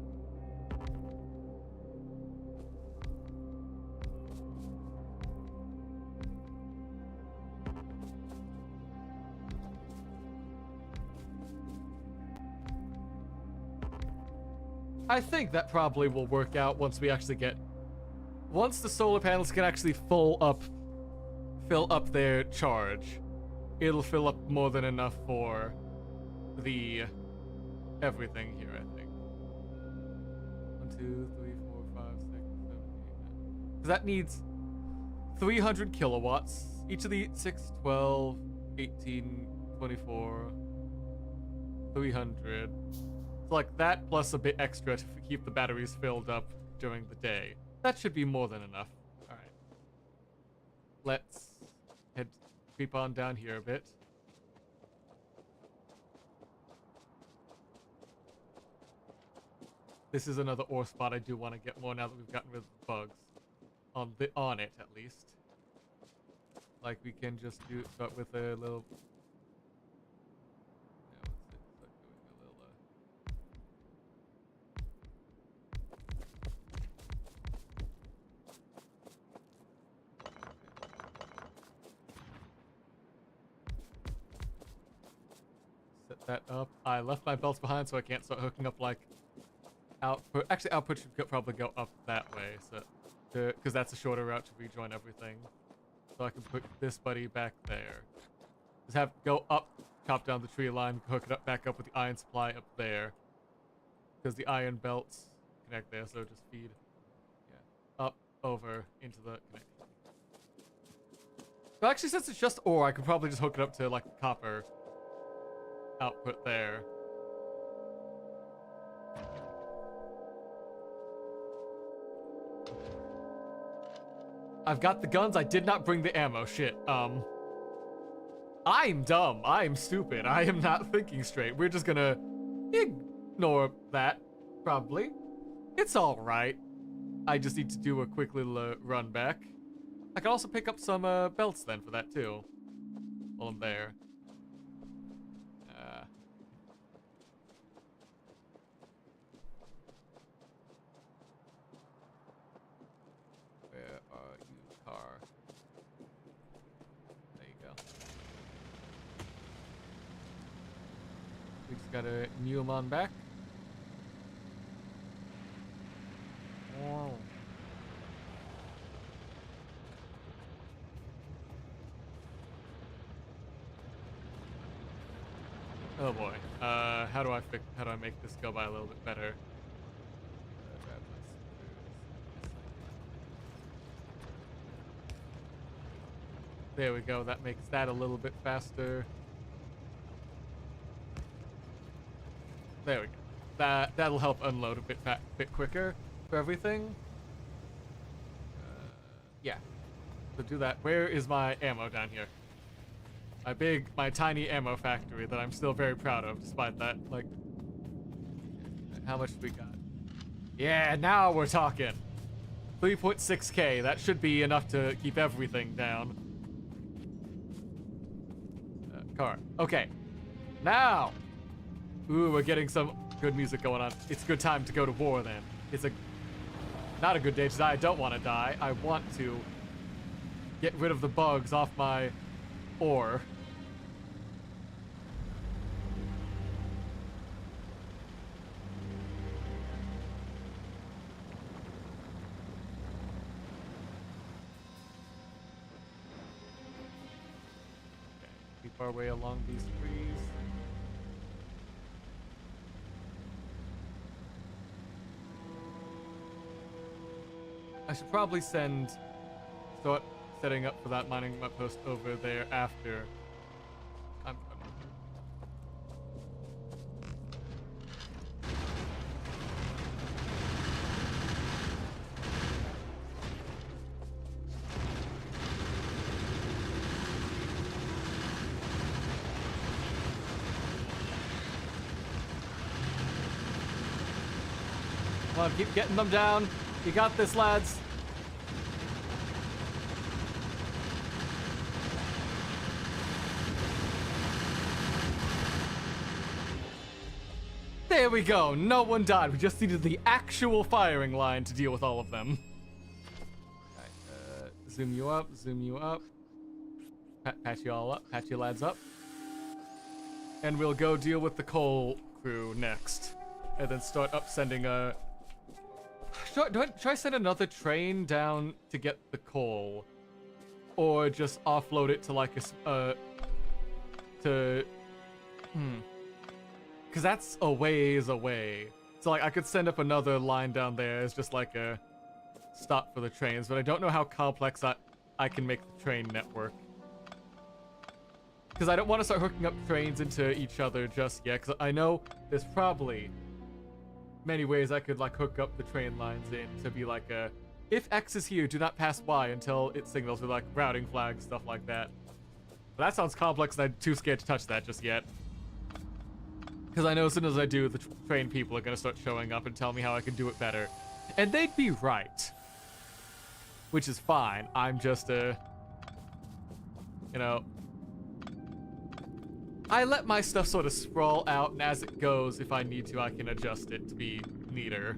I think that probably will work out once we actually get... Once the solar panels can actually fill up their charge, it'll fill up more than enough for the everything here, I think. 1, 2, 3, 4, 5, 6, 7, 8, 9. Because that needs 300 kilowatts. Each of the 6, 12, 18, 24, 300. So like that plus a bit extra to keep the batteries filled up during the day. That should be more than enough. All right. Let's creep on down here a bit. This is another ore spot I do want to get more now that we've gotten rid of the bugs. On it, at least. Like, we can just start with a little... Set that up. I left my belts behind so I can't start hooking up, like, output. Actually, output should probably go up that way, so because that's a shorter route to rejoin everything. So I can put this buddy back there. Just have go up, chop down the tree line, hook it up back up with the iron supply up there. Because the iron belts connect there, so just feed up, over, into the connection. But actually, since it's just ore, I could probably just hook it up to, like, copper output there. I've got the guns. I did not bring the ammo. Shit. I'm dumb. I'm stupid. I am not thinking straight. We're just gonna ignore that, probably. It's all right. I just need to do a quick little run back. I can also pick up some belts then for that too, while I'm there. Where are you, car? There you go. We just gotta new them on back. Wow. Oh boy. How do I make this go by a little bit better? There we go. That makes that a little bit faster. There we go. That'll help unload a bit quicker for everything. Yeah. So do that. Where is my ammo down here? My tiny ammo factory that I'm still very proud of, despite that. Like, how much do we got? Yeah, now we're talking. 3.6K. That should be enough to keep everything down. Car. Okay. Now. Ooh, we're getting some good music going on. It's a good time to go to war then. It's not a good day to die. I don't want to die. I want to get rid of the bugs off my ore. Keep our way along these trees. I should probably start setting up for that mining post over there after I'm Come on, keep getting them down. You got this, lads. There we go. No one died. We just needed the actual firing line to deal with all of them. Alright, zoom you up, zoom you up. Patch you all up, patch you lads up. And we'll go deal with the coal crew next. And then start up sending a... Should I send another train down to get the coal? Or just offload it to like a... Because that's a ways away. So like I could send up another line down there as just like a stop for the trains, but I don't know how complex I can make the train network. Because I don't want to start hooking up trains into each other just yet, because I know there's probably many ways I could like hook up the train lines in to be like a, if X is here, do not pass Y until it signals with like routing flags, stuff like that. But that sounds complex and I'm too scared to touch that just yet. Because I know as soon as I do, the train people are going to start showing up and tell me how I can do it better. And they'd be right. Which is fine. I'm just you know... I let my stuff sort of sprawl out, and as it goes, if I need to, I can adjust it to be neater.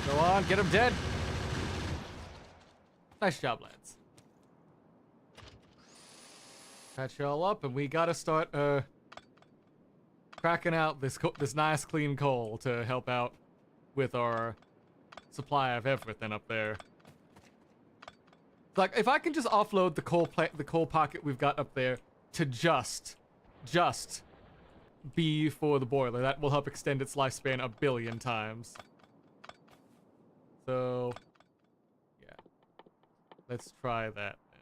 Go on, get him dead. Nice job, lads. Patch y'all up, and we gotta start cracking out this nice clean coal to help out with our supply of everything up there. Like, if I can just offload the coal pocket we've got up there to just be for the boiler, that will help extend its lifespan a billion times. So, yeah. Let's try that then.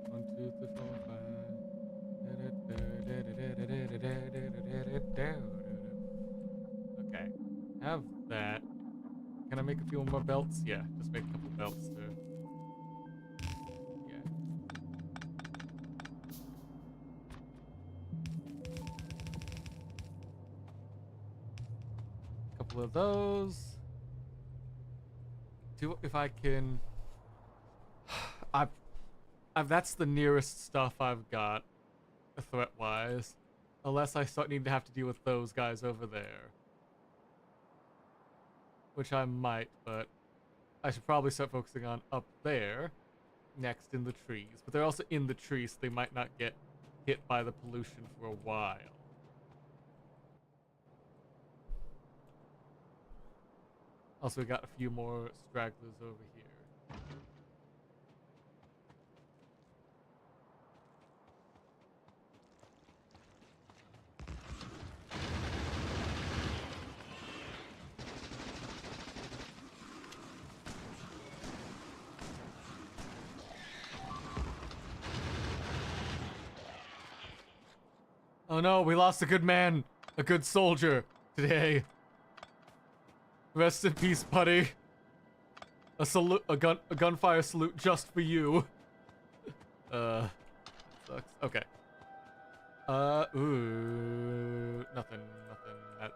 One, two, three, four, five. Okay. Have that. Can I make a few more belts? Yeah, just make a couple belts to... of those. Do if I can. That's the nearest stuff I've got, threat-wise. Unless I start needing to have to deal with those guys over there, which I might, but I should probably start focusing on up there, next in the trees. But they're also in the trees, so they might not get hit by the pollution for a while. Also, we got a few more stragglers over here. Oh no, we lost a good man, a good soldier today. Rest in peace, buddy. A salute, a gunfire salute just for you. Sucks. Okay. Nothing. That's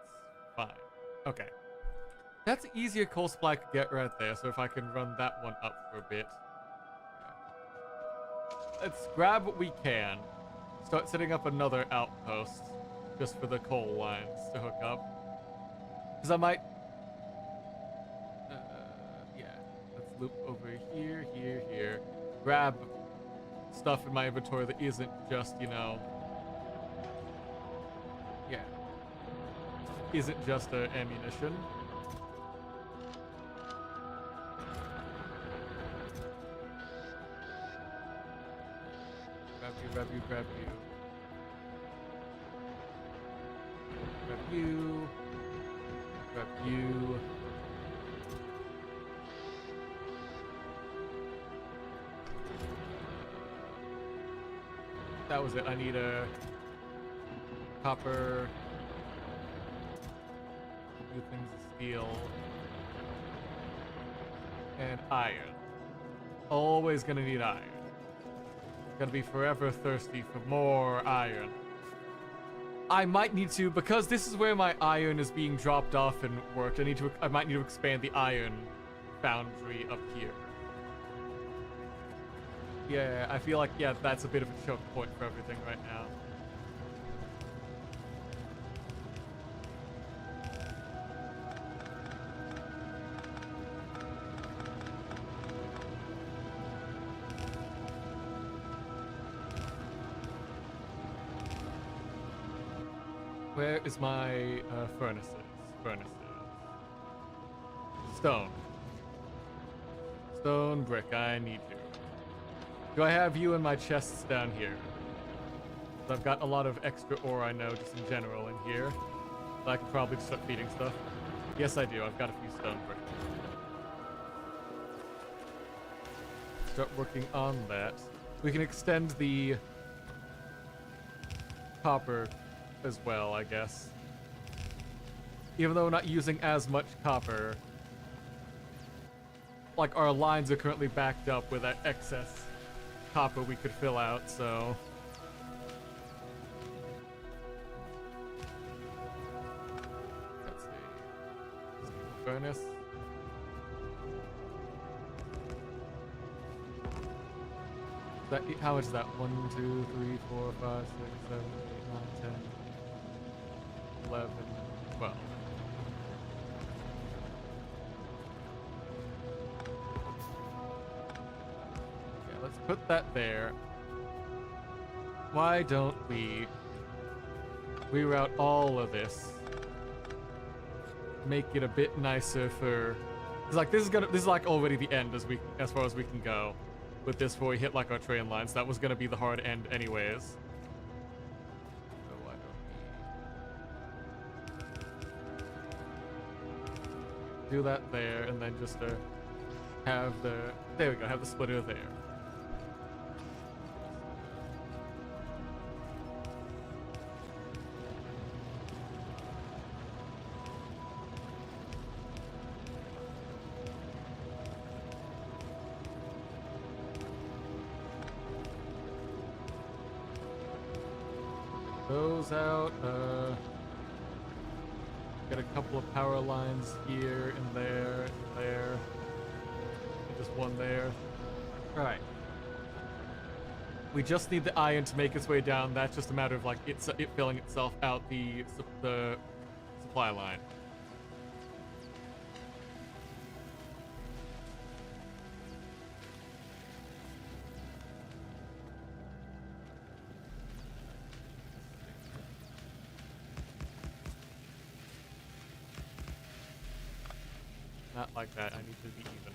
fine. Okay. That's an easier coal supply I could get right there, so if I can run that one up for a bit. Okay. Let's grab what we can. Start setting up another outpost just for the coal lines to hook up. Because I might... loop over here, here. Grab stuff in my inventory that isn't just, you know... Yeah. Isn't just ammunition. Grab you, grab you. Grab you. Grab you. That was it. I need a copper. A few things of steel. And iron. Always gonna need iron. Gonna be forever thirsty for more iron. I might need to, because this is where my iron is being dropped off and worked, I might need to expand the iron foundry up here. Yeah, I feel like, yeah, that's a bit of a choke point for everything right now. Where is my furnaces? Furnaces. Stone. Stone, brick, I need to. Do I have you in my chests down here? I've got a lot of extra ore, I know, just in general in here. So I could probably just start feeding stuff. Yes, I do. I've got a few stone bricks. Start working on that. We can extend the copper as well, I guess. Even though we're not using as much copper, like our lines are currently backed up with that excess copper we could fill out, so let's see. Furnace. That, how much is that? 1, 2, 3, 4, 5, 6, 7, 8, 9, 10, 11, 12. Okay, let's put that there. Why don't we reroute all of this? Make it a bit nicer for, cause like this is like already the end as far as we can go with this before we hit like our train lines. That was gonna be the hard end anyways. So why don't we do that there, and then just have there we go, have the splitter there. Those out, get a couple of power lines here and there, and just one there. Alright. We just need the iron to make its way down. That's just a matter of like it filling itself out the supply line. Not like that. I need to be even.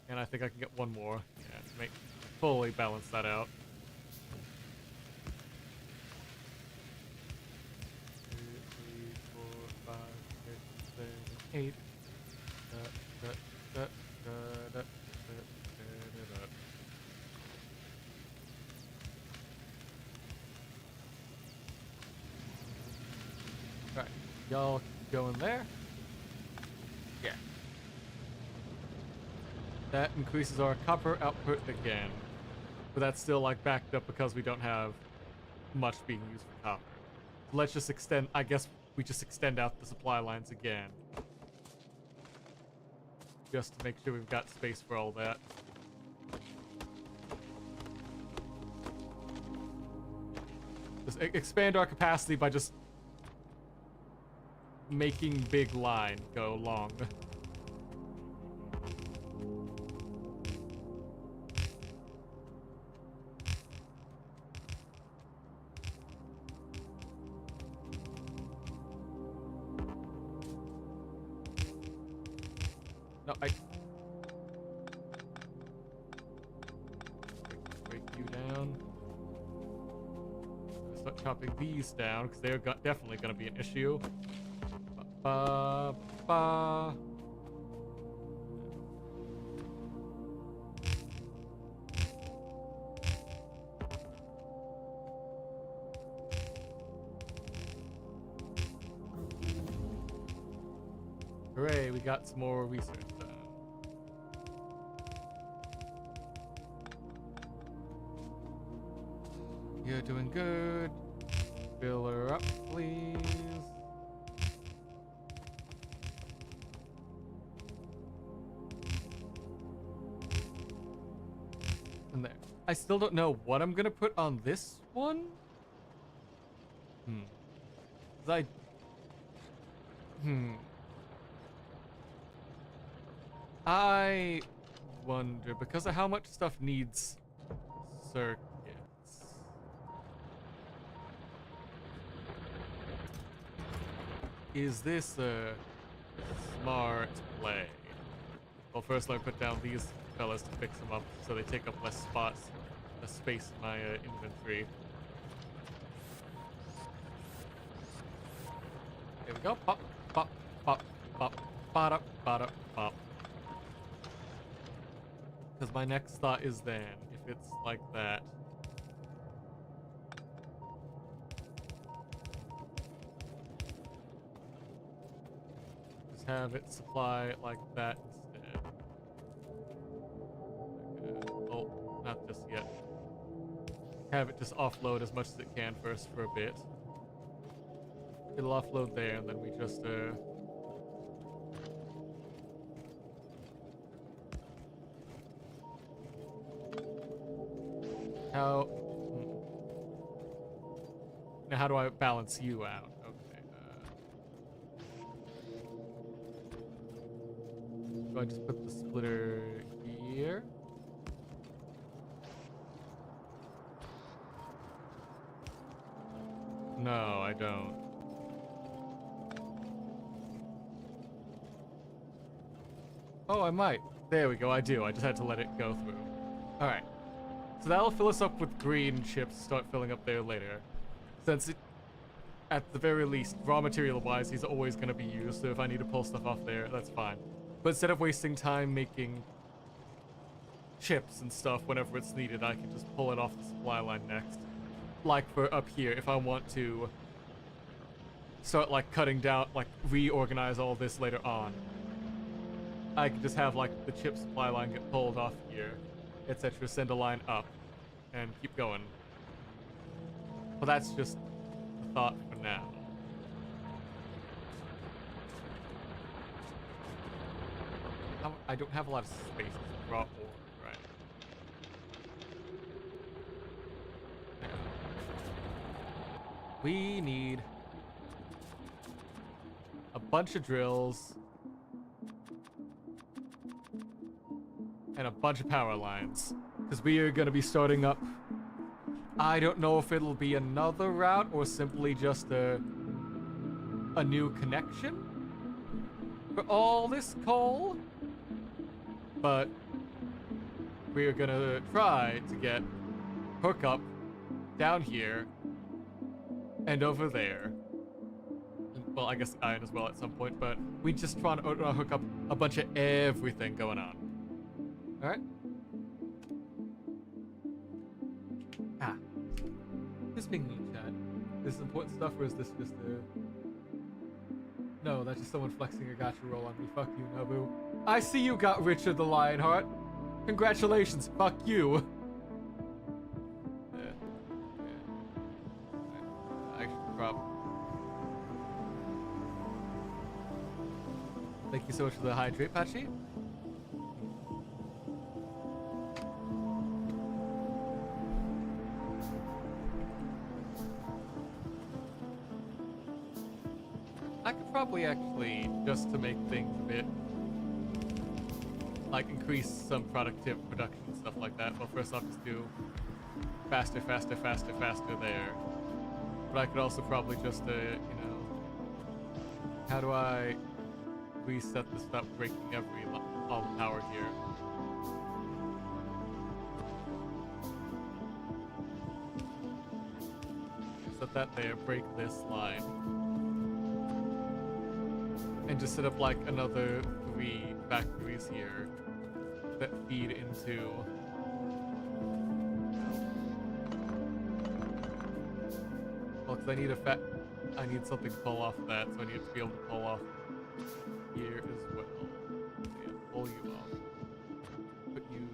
And I think I can get one more. Yeah, to fully balance that out. 2, 3, 4, 5, 6, 7, 8. Right, y'all keep going there. Yeah. That increases our copper output again. But that's still like backed up because we don't have much being used for copper. So let's just extend, I guess we just extend out the supply lines again. Just to make sure we've got space for all that. Just expand our capacity by just making big line go long. No, break you down. chopping these down because they're definitely going to be an issue. Ba, ba. Hooray, we got some more research done. You're doing good. Fill her up, please. And there. I still don't know what I'm gonna put on this one. I wonder, because of how much stuff needs circuits. Is this a smart play? Well, first let me put down these fellas to fix them up so they take up less space in my inventory. There we go. Pop, pop, pop, pop, pop, pop, pop. Because my next thought is then, if it's like that. Just have it supply like that instead. Oh, not just yet. Have it just offload as much as it can first for a bit. It'll offload there, and then we just now how do I balance you out? Okay. Do I just put the splitter here? No, I don't. Oh, I might. There we go, I do. I just had to let it go through. Alright. So that'll fill us up with green chips, start filling up there later. Since it, at the very least, raw material-wise, he's always going to be used, so if I need to pull stuff off there, that's fine. But instead of wasting time making chips and stuff whenever it's needed, I can just pull it off the supply line next. Like for up here, if I want to start like cutting down, like reorganize all this later on, I can just have like the chip supply line get pulled off here, etc. Send a line up and keep going. But that's just a thought for now. I don't have a lot of space to draw ore, right? Yeah. We need a bunch of drills and a bunch of power lines, because we are going to be starting up. I don't know if it'll be another route or simply just a new connection for all this coal, but we're gonna try to get hookup down here and over there. Well, I guess iron as well at some point, but we just trying to hook up a bunch of everything going on. All right. Ah. This being me, Chad. This is important stuff, or is this just a... No, that's just someone flexing a gotcha roll on me. Fuck you, Nabu. I see you got Richard the Lionheart. Congratulations. Fuck you. I should probably... Thank you so much for the hydrate, Patchy. I could probably actually, just to make things a bit, like increase some production and stuff like that. Well, first off, just do faster there. But I could also probably just, you know, how do I reset this without breaking all the power here? Set put that there, break this line. And just set up like another 3 factories here that feed into... Well, because I need something to pull off that, so I need to be able to pull off here as well. Yeah, pull you off. Put you there.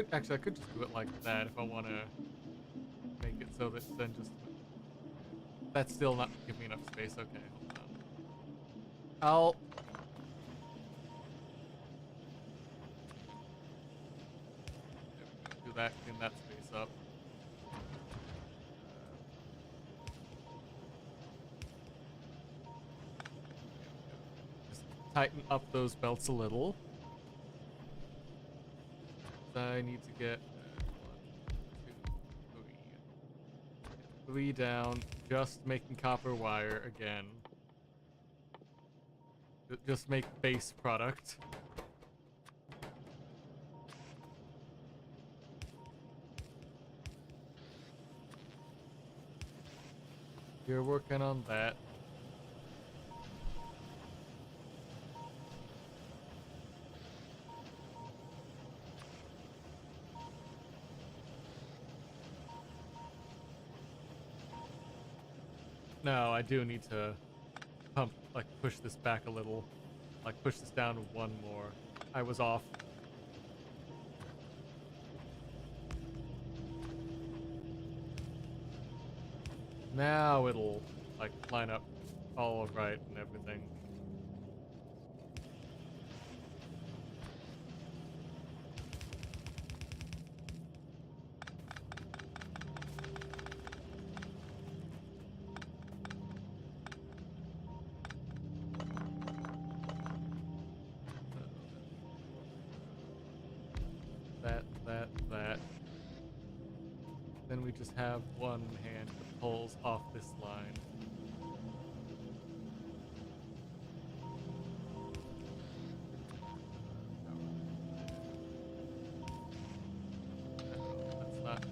I could just do it like that if I want to make it so that then just... That's still not giving me enough space. Okay, hold on. I'll... do that, clean that space up. Just tighten up those belts a little. I need to get 1, 2, 3 down, just making copper wire again. Just make base product. You're working on that. No, I do need to pump, like, push this back a little. Like, push this down 1 more. I was off. Now it'll, like, line up all right and everything. That. Then we just have one hand that pulls off this line. No, that's not.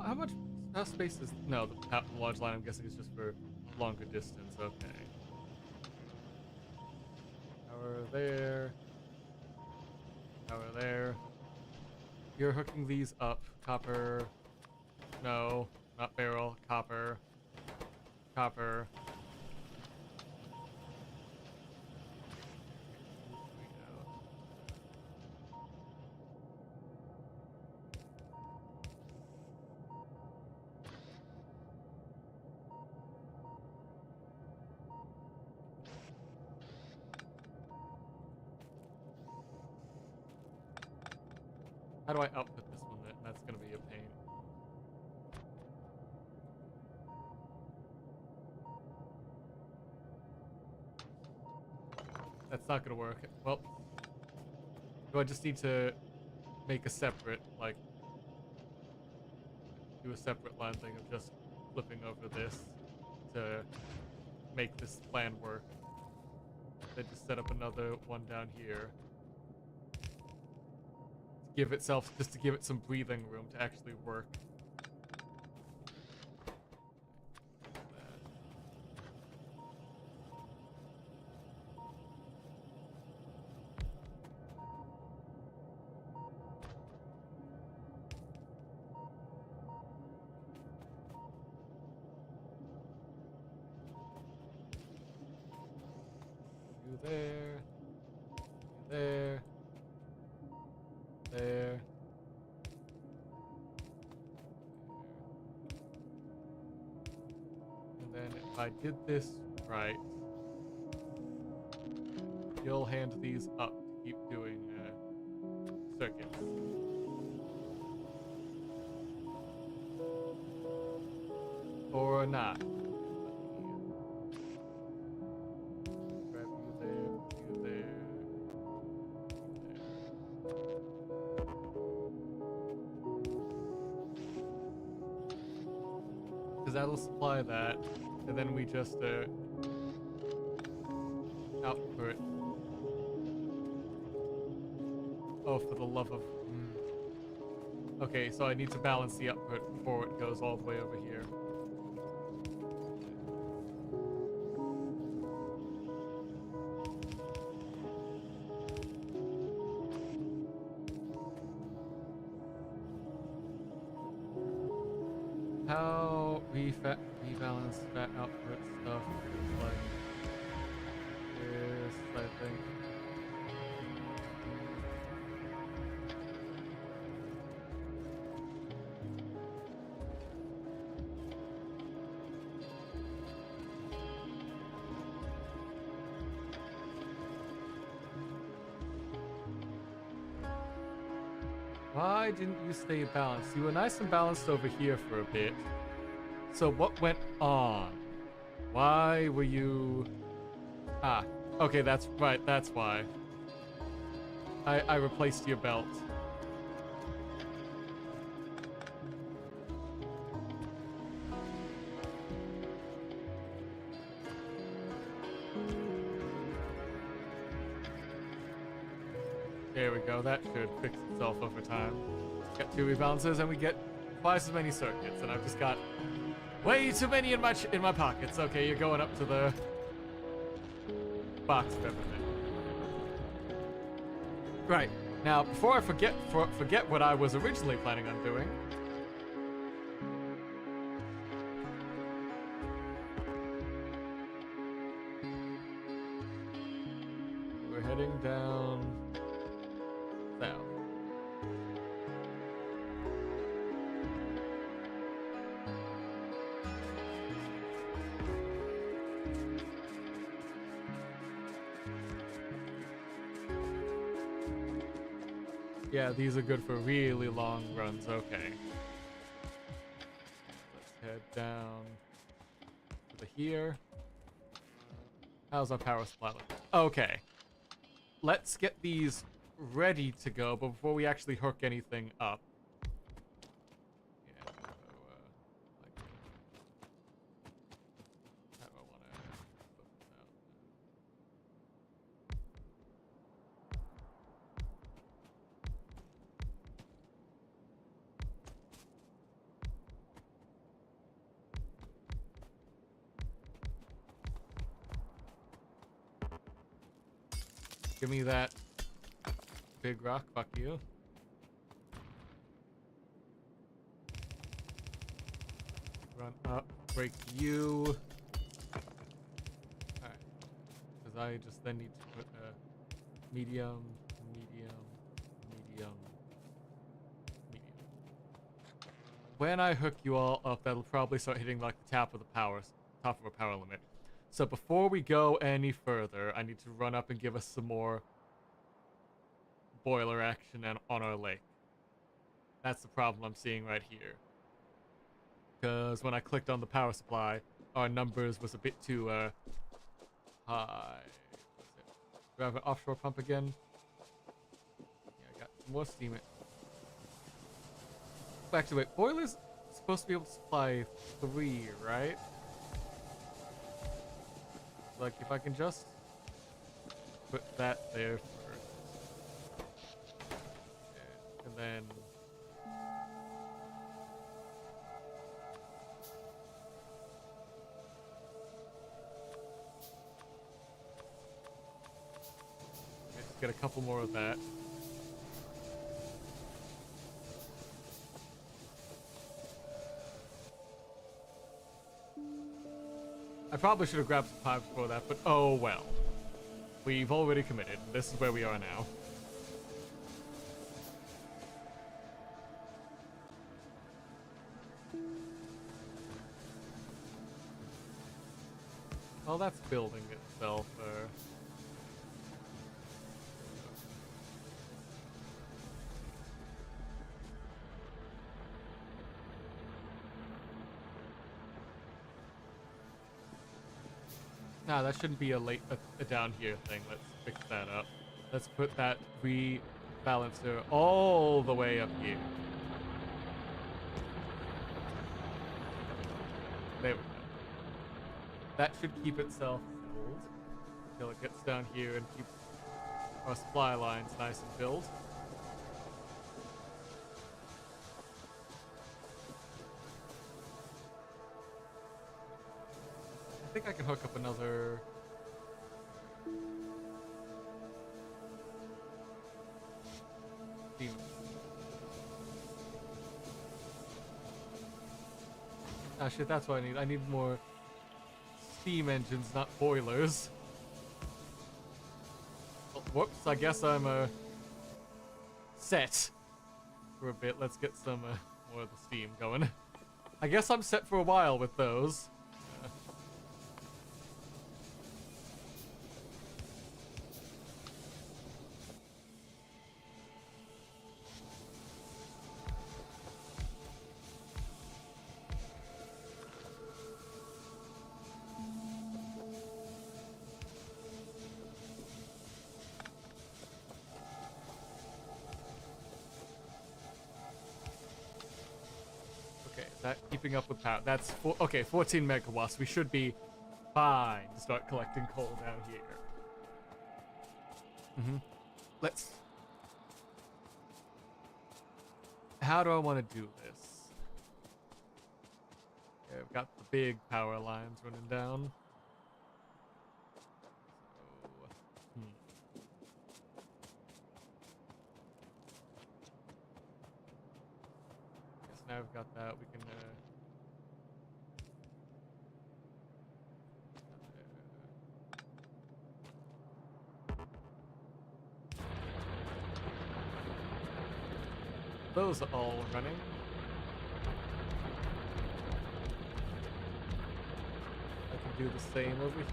How much space is... No, the large line I'm guessing is just for longer distance. Okay. Power there. Power there. You're hooking these up. Copper. No, not barrel. Copper. Copper. How do I output this one? That's going to be a pain. That's not going to work. Well, do I just need to make a separate, like, do a separate line thing of just flipping over this to make this plan work? Then just set up another one down here. Give itself, just to give it some breathing room to actually work. You there. You there. There. And then if I did this right, you'll hand these up to keep doing circuits. Or not. because that'll supply that, and then we just output. Oh, for the love of. Okay, so I need to balance the output before it goes all the way over here. How rebalance that output stuff is like this, I think. Why didn't you stay balanced? You were nice and balanced over here for a bit. So what went on? Why were you... Ah, okay, that's right, that's why. I replaced your belt. There we go, that should fix itself over time. Get 2 rebalances and we get twice as many circuits, and I've just got way too many in my pockets. Okay, you're going up to the box of everything. Right, now before I forget what I was originally planning on doing. We're heading down south. Yeah, these are good for really long runs. Okay. Let's head down to here. How's our power supply look? Okay. Let's get these ready to go, but before we actually hook anything up. Yeah, so, like, how do I want to put this out? Give me that big rock, fuck you. Run up, break you. Alright. Because I just then need to put a medium, medium, medium, medium. When I hook you all up, that'll probably start hitting like the top of a power limit. So before we go any further, I need to run up and give us some more boiler action on our lake. That's the problem I'm seeing right here. Because when I clicked on the power supply, our numbers was a bit too high. Do I have an offshore pump again? Yeah, I got some more steam. Actually, wait, boiler's supposed to be able to supply 3, right? Like, if I can just put that there first. Yeah, and then... Let's get a couple more of that. I probably should have grabbed some pipes before that, but oh well. We've already committed. This is where we are now. Well, that's building itself. Nah, that shouldn't be a down here thing. Let's fix that up. Let's put that rebalancer all the way up here. That should keep itself filled until it gets down here and keep our supply lines nice and filled. I think I can hook up another... steam. Ah shit, that's what I need. I need more steam engines, not boilers. Oh, whoops, I guess I'm set for a bit. Let's get some more of the steam going. I guess I'm set for a while with those. That keeping up with power. That's okay. 14 megawatts. We should be fine to start collecting coal down here. Let's. How do I want to do this? Okay, I've got the big power lines running down. So, Now we've got that, we can those are all running. I can do the same over here.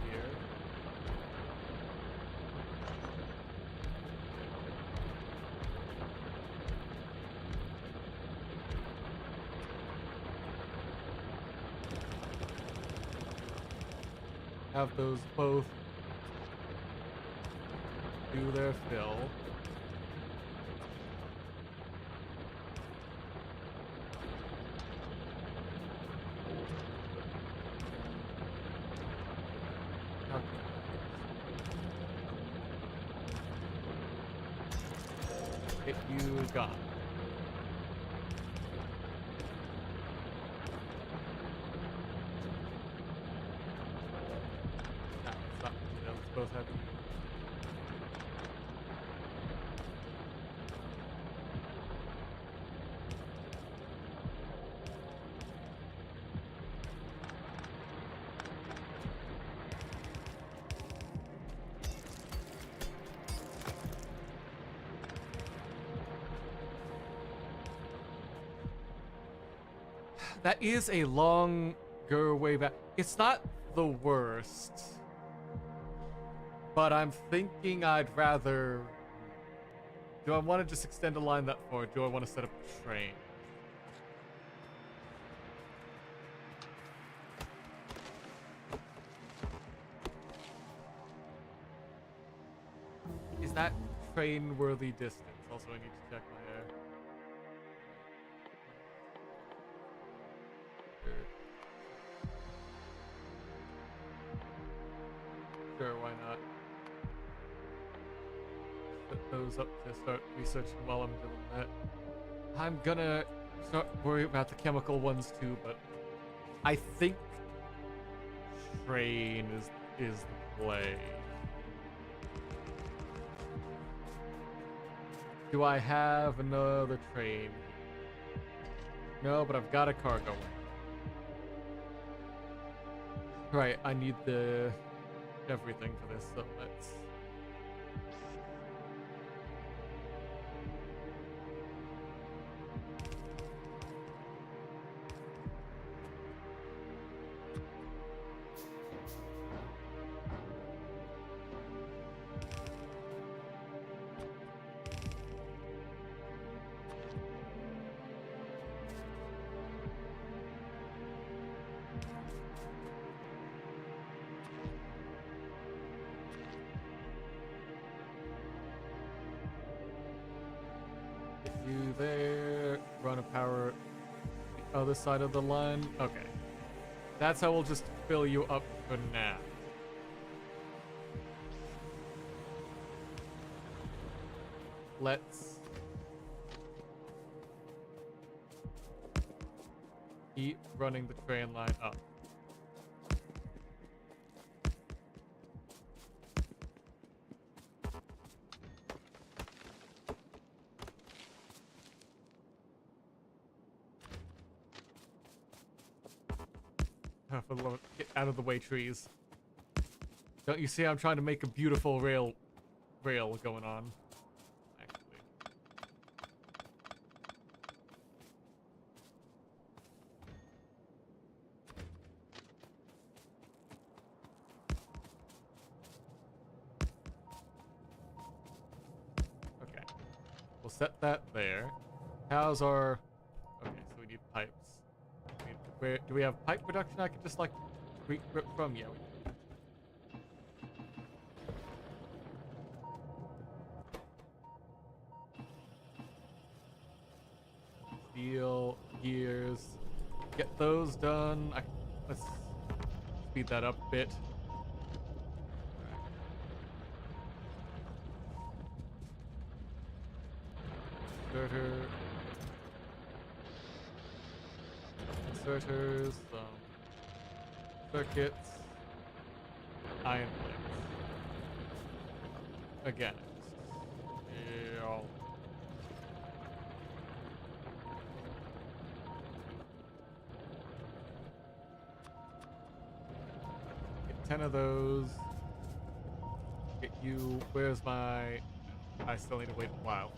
Have those both do their fill. Get you gone. Both have to. That is a longer way back. It's not the worst. But I'm thinking I'd rather... Do I want to just extend a line that far, or do I want to set up a train? Is that train-worthy distance? Also, I need to check my air. Sure, why not? Set those up to start researching while I'm doing that. I'm gonna start worrying about the chemical ones too, but I think train is the play. Do I have another train? No, but I've got a cargo one. Right, I need the everything for this, so let's... You there, run a power the other side of the line. Okay. That's how we'll just fill you up for now. Let's keep running the train line up. For the love, get out of the way, trees. Don't you see I'm trying to make a beautiful rail going on? Actually. Okay. We'll set that there. How's our... Okay, so we need pipes. Where do we have pipe production I could just like rip from? Yeah, we do. Steel, gears, get those done. Let's speed that up a bit. Inserters, circuits, iron plates. Again, yeah. Get 10 of those. Get you. Where's my? I still need to wait a while.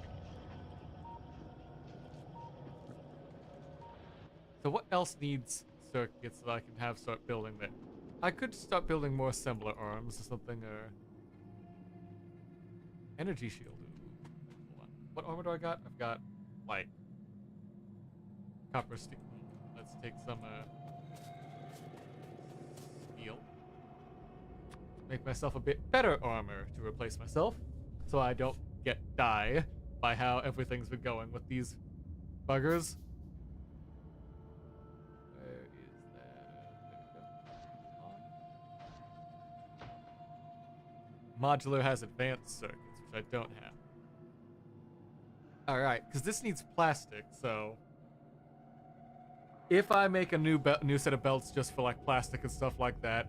So what else needs circuits that I can have start building there? I could start building more assembler arms or something, or energy shield. Hold on. What armor do I got? I've got light, copper, steel. Let's take some steel. Make myself a bit better armor to replace myself, so I don't die by how everything's been going with these buggers. Modular has advanced circuits, which I don't have. Alright, because this needs plastic, so... If I make a new set of belts just for, like, plastic and stuff like that,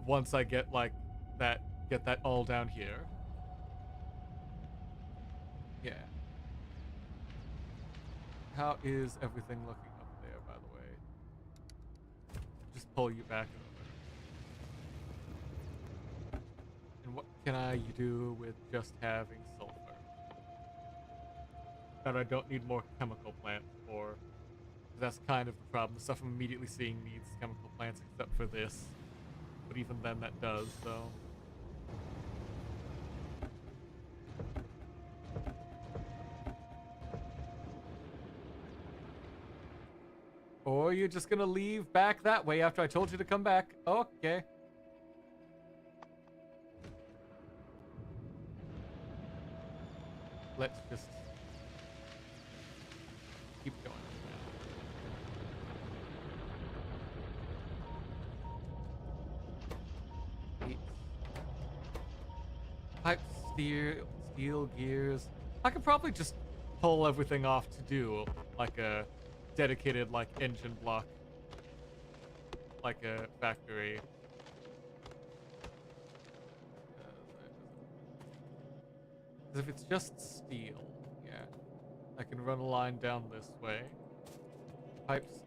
once I get, like, get that all down here. Yeah. How is everything looking up there, by the way? Just pull you back a little bit. And what can I do with just having sulfur? That I don't need more chemical plants for. That's kind of the problem. The stuff I'm immediately seeing needs chemical plants except for this. But even then that does, so... Or you're just gonna leave back that way after I told you to come back. Okay. Let's just keep going. Pipe, steel gears. I could probably just pull everything off to do like a dedicated like engine block, like a factory. If it's just steel, yeah, I can run a line down this way. Pipes,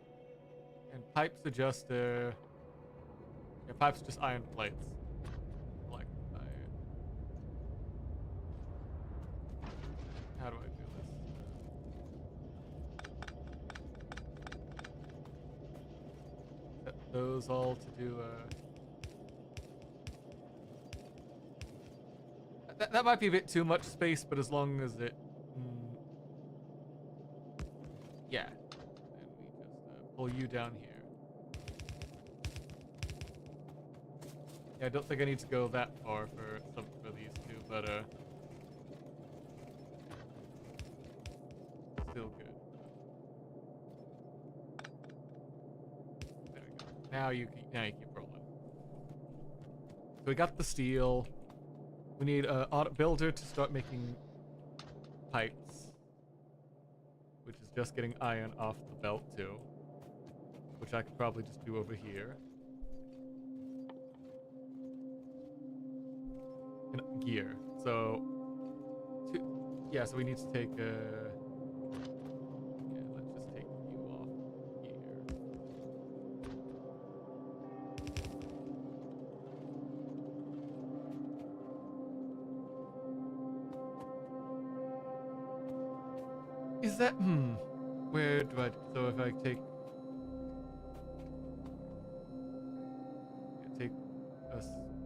and pipes are just yeah, pipes are just iron plates. Like iron. How do I do this? Set those all to do that might be a bit too much space, but as long as it... yeah. And we just pull you down here. Yeah, I don't think I need to go that far for these two, but still good. There we go. Now you keep rolling. we got the steel. We need an auto builder to start making pipes, which is just getting iron off the belt too, which I could probably just do over here. And gear. So, yeah, so we need to take a... Yeah, let's just take you off here. Is that... Where do I... So if I take... Take a...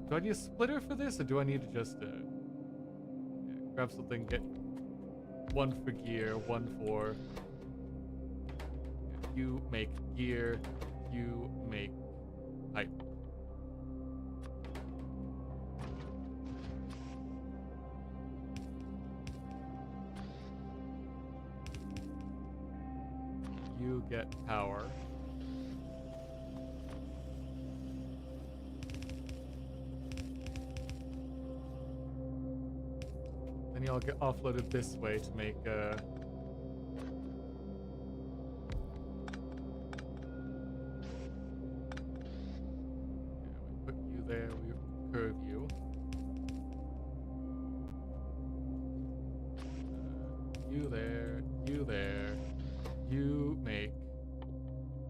Do I need a splitter for this, or do I need to just... yeah, grab something, get... One for gear, one for... You make gear, you make pipe. You get power. Then y'all get offloaded this way to make yeah, we put you there, we curve you. You there, you there. You make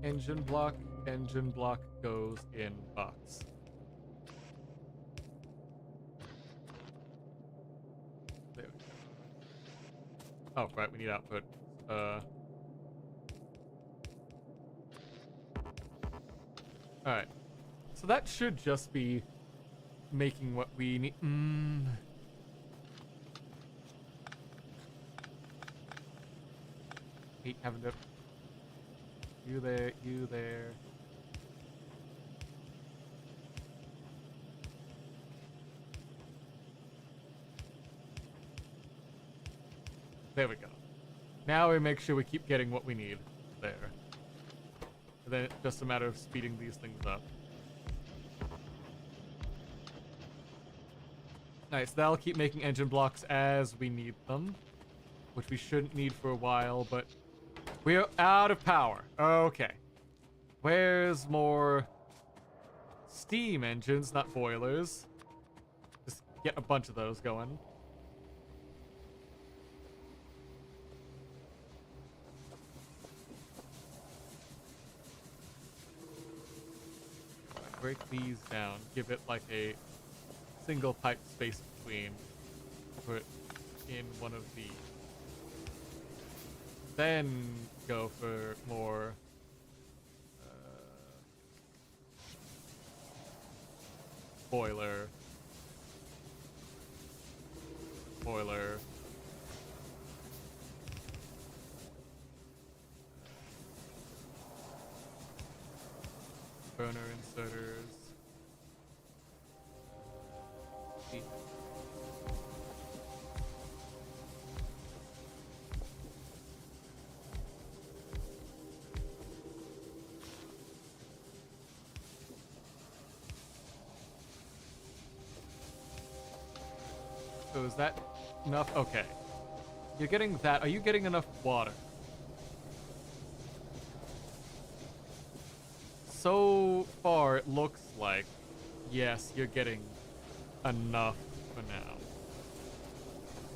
engine block goes in box. There we go. Oh, right, we need output. Alright. So that should just be making what we need. Hate having to... You there, you there. There we go. Now we make sure we keep getting what we need there. And then it's just a matter of speeding these things up. Nice, that'll keep making engine blocks as we need them, which we shouldn't need for a while, but we're out of power. Okay. Where's more steam engines, not boilers? Just get a bunch of those going. Break these down. Give it like a single pipe space between. Put in one of these. Then go for more boiler, burner inserters. So is that enough? Okay. You're getting that. Are you getting enough water? So far, it looks like, yes, you're getting enough for now.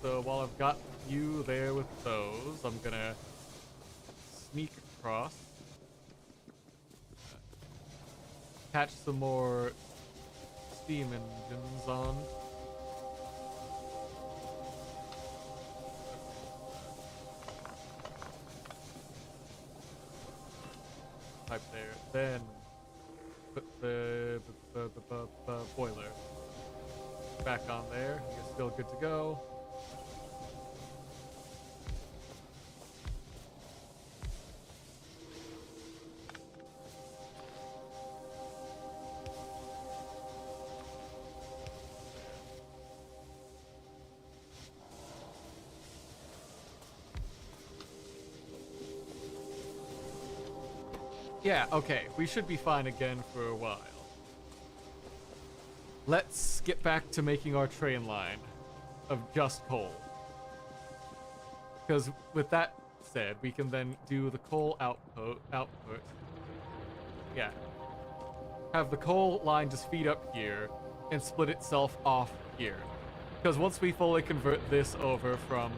So while I've got you there with those, I'm gonna sneak across. Catch some more steam engines on. Pipe there, then put the boiler back on there. You're still good to go. Yeah, okay. We should be fine again for a while. let's get back to making our train line of just coal. Because with that said, we can then do the coal output. Yeah. Have the coal line just feed up here and split itself off here. Because once we fully convert this over from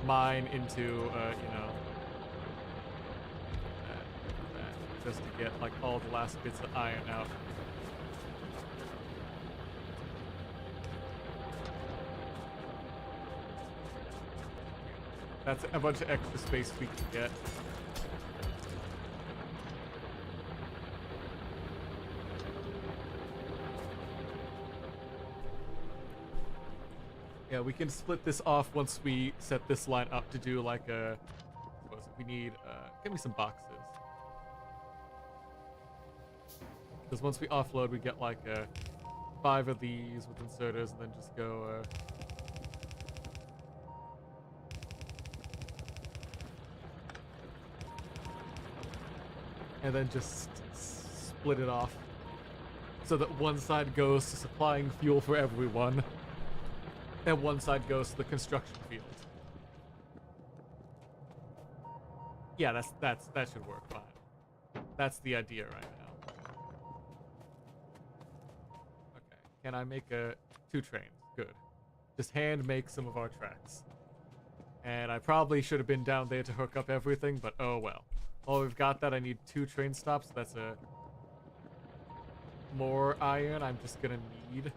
mine into, you know, just to get like all the last bits of iron out. That's a bunch of extra space we can get. Yeah, we can split this off once we set this line up to do like a... What was it? We need... give me some boxes. Because once we offload, we get like 5 of these with inserters and then just go... and then just split it off so that one side goes to supplying fuel for everyone and one side goes to the construction field. Yeah, that should work fine. That's the idea right now. Okay, can I make 2 trains? Good. Just hand make some of our tracks. And I probably should have been down there to hook up everything, but oh well. Oh, we've got that. I need 2 train stops. That's more iron I'm just gonna need.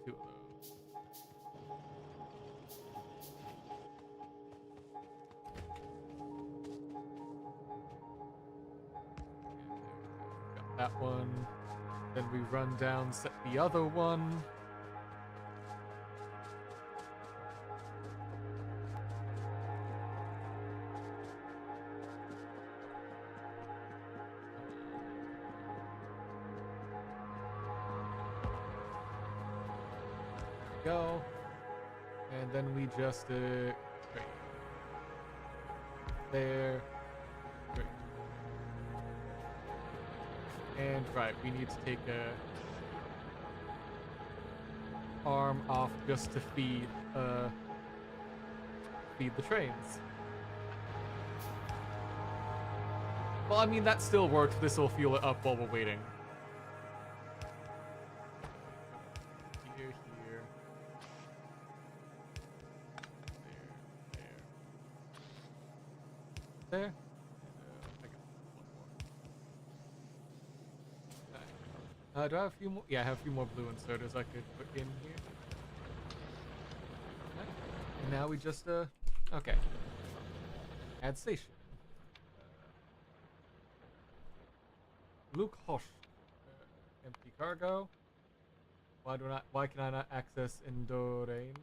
Two of those. Got that one. Then we run down, set the other one. Go, and then we just right there, great. And right, we need to take a arm off just to feed the trains. Well, I mean that still works. This will fuel it up while we're waiting. There. And, I got one more. Do I have a few more? Yeah, I have a few more blue inserters I could put in here. Okay. And now we just, okay. Add station. Luke Hosh. Empty cargo. Why can I not access Indorane?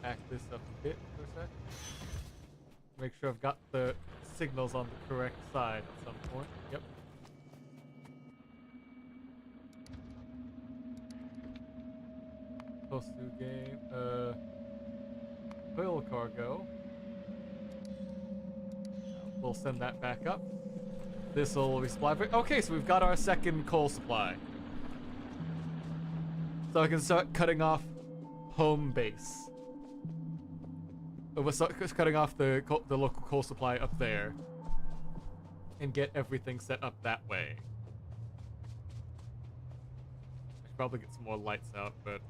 Back this up a bit for a sec. Make sure I've got the signals on the correct side at some point. Yep. Close to game. Oil cargo. We'll send that back up. This will be supplied. Okay, so we've got our second coal supply. So I can start cutting off home base. We'll start cutting off the local coal supply up there and get everything set up that way. I should probably get some more lights out, but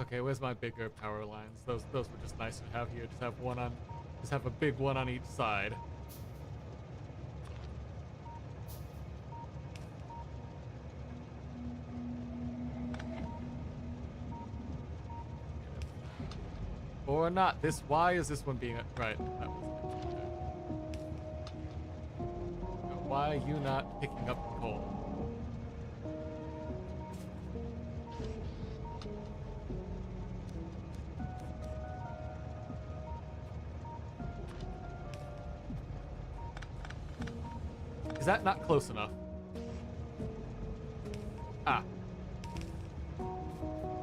Okay, where's my bigger power lines? Those were just nice to have here. Just have a big one on each side. Or not. Why is this one being right? That was why are you not picking up the coal? Is that not close enough? Ah.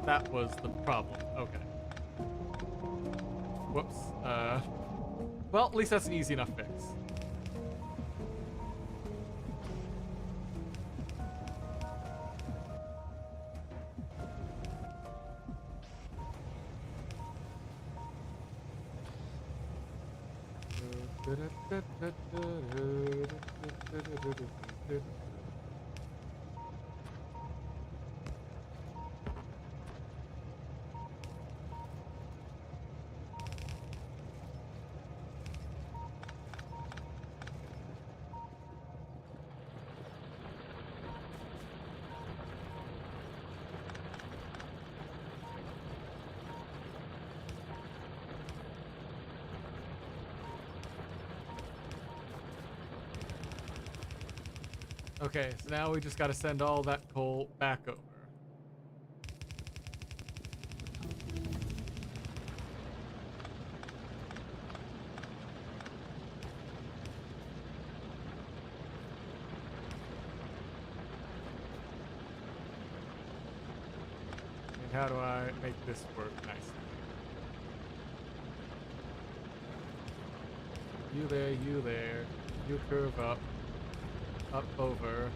That was the problem. Okay. Whoops. Well, at least that's an easy enough fix. Okay, so now we just gotta send all that coal back over. And how do I make this work nicely? You there, you there. You curve up. Up over.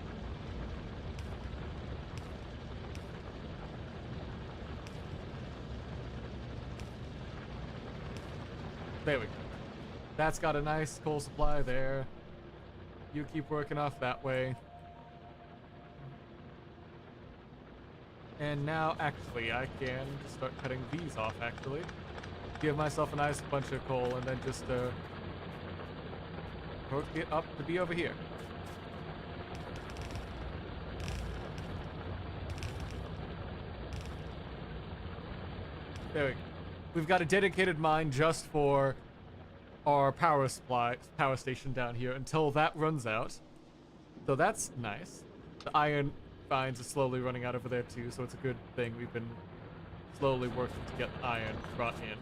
There we go. That's got a nice coal supply there. You keep working off that way. And now, actually, I can start cutting these off, actually. Give myself a nice bunch of coal and then just hook it up to be over here. There we go. We've got a dedicated mine just for our power station down here until that runs out. So that's nice. The iron finds are slowly running out over there too, so it's a good thing we've been slowly working to get the iron brought in.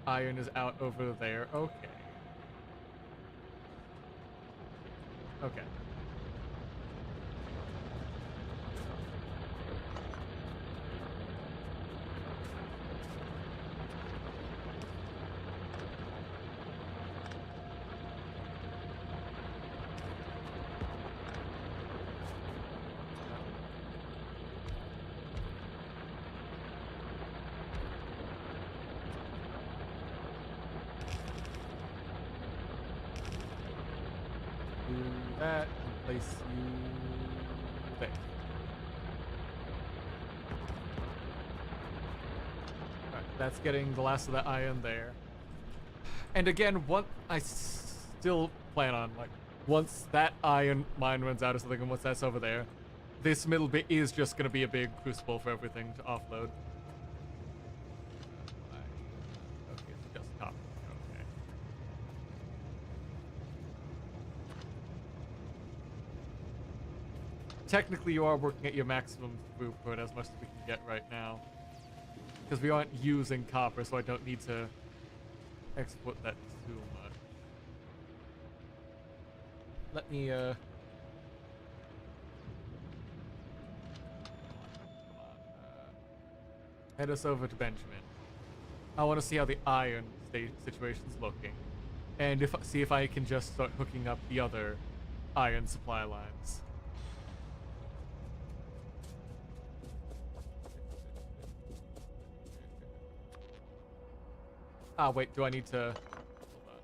Iron is out over there. Okay. Okay. That and place you there. Alright, that's getting the last of that iron there. And again, I still plan on, like, once that iron mine runs out or something, and once that's over there, this middle bit is just going to be a big crucible for everything to offload. Okay, it's just copper. Okay. Technically, you are working at your maximum throughput as much as we can get right now. Because we aren't using copper, so I don't need to export that too much. Let me, head us over to Benjamin. I want to see how the iron situation's looking. And see if I can just start hooking up the other iron supply lines. Ah, wait, do I need to... Hold on.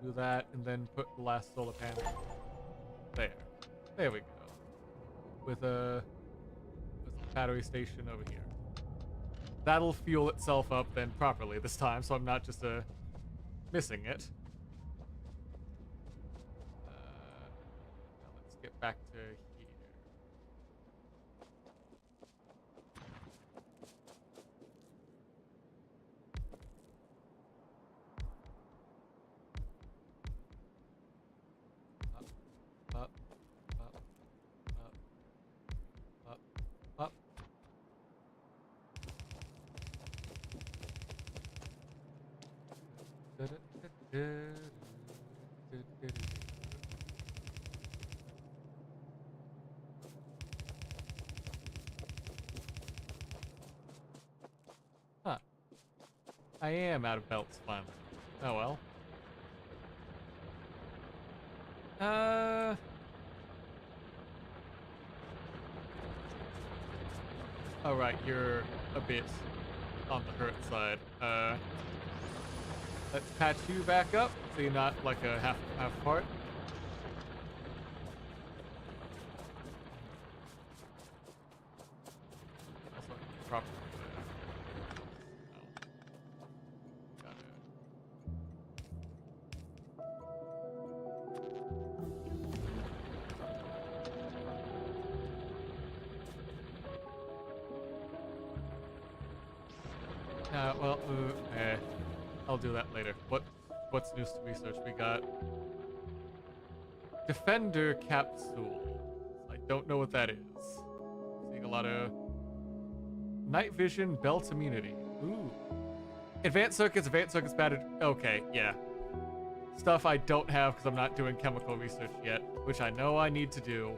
Do that, and then put the last solar panel there. There we go. With a battery station over here. That'll fuel itself up then properly this time, so I'm not just missing it. Now let's get back to here. Up, up, up, up, up. Huh. I am out of belts finally. Oh well. Oh right, you're a bit on the hurt side. Let's patch you back up so you're not like a half part. Also, proper. Well, I'll do that later. What's news to research? We got Defender Capsule. I don't know what that is. Seeing a lot of night vision, belt immunity. Ooh. Advanced circuits battered. Okay, yeah. Stuff I don't have because I'm not doing chemical research yet, which I know I need to do.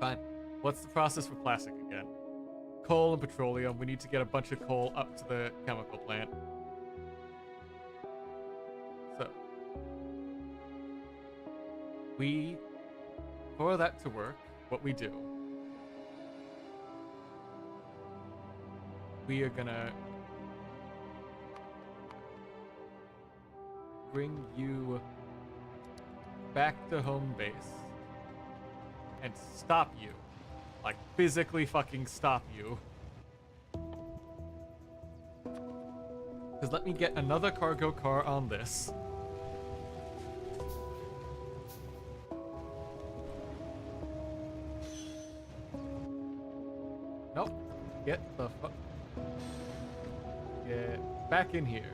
Fine. What's the process for plastic again? Coal and petroleum. We need to get a bunch of coal up to the chemical plant. So, for that to work, what we do, we are gonna bring you back to home base and stop you. Like, physically fucking stop you. Because let me get another cargo car on this. Nope. Get the fuck. Get back in here.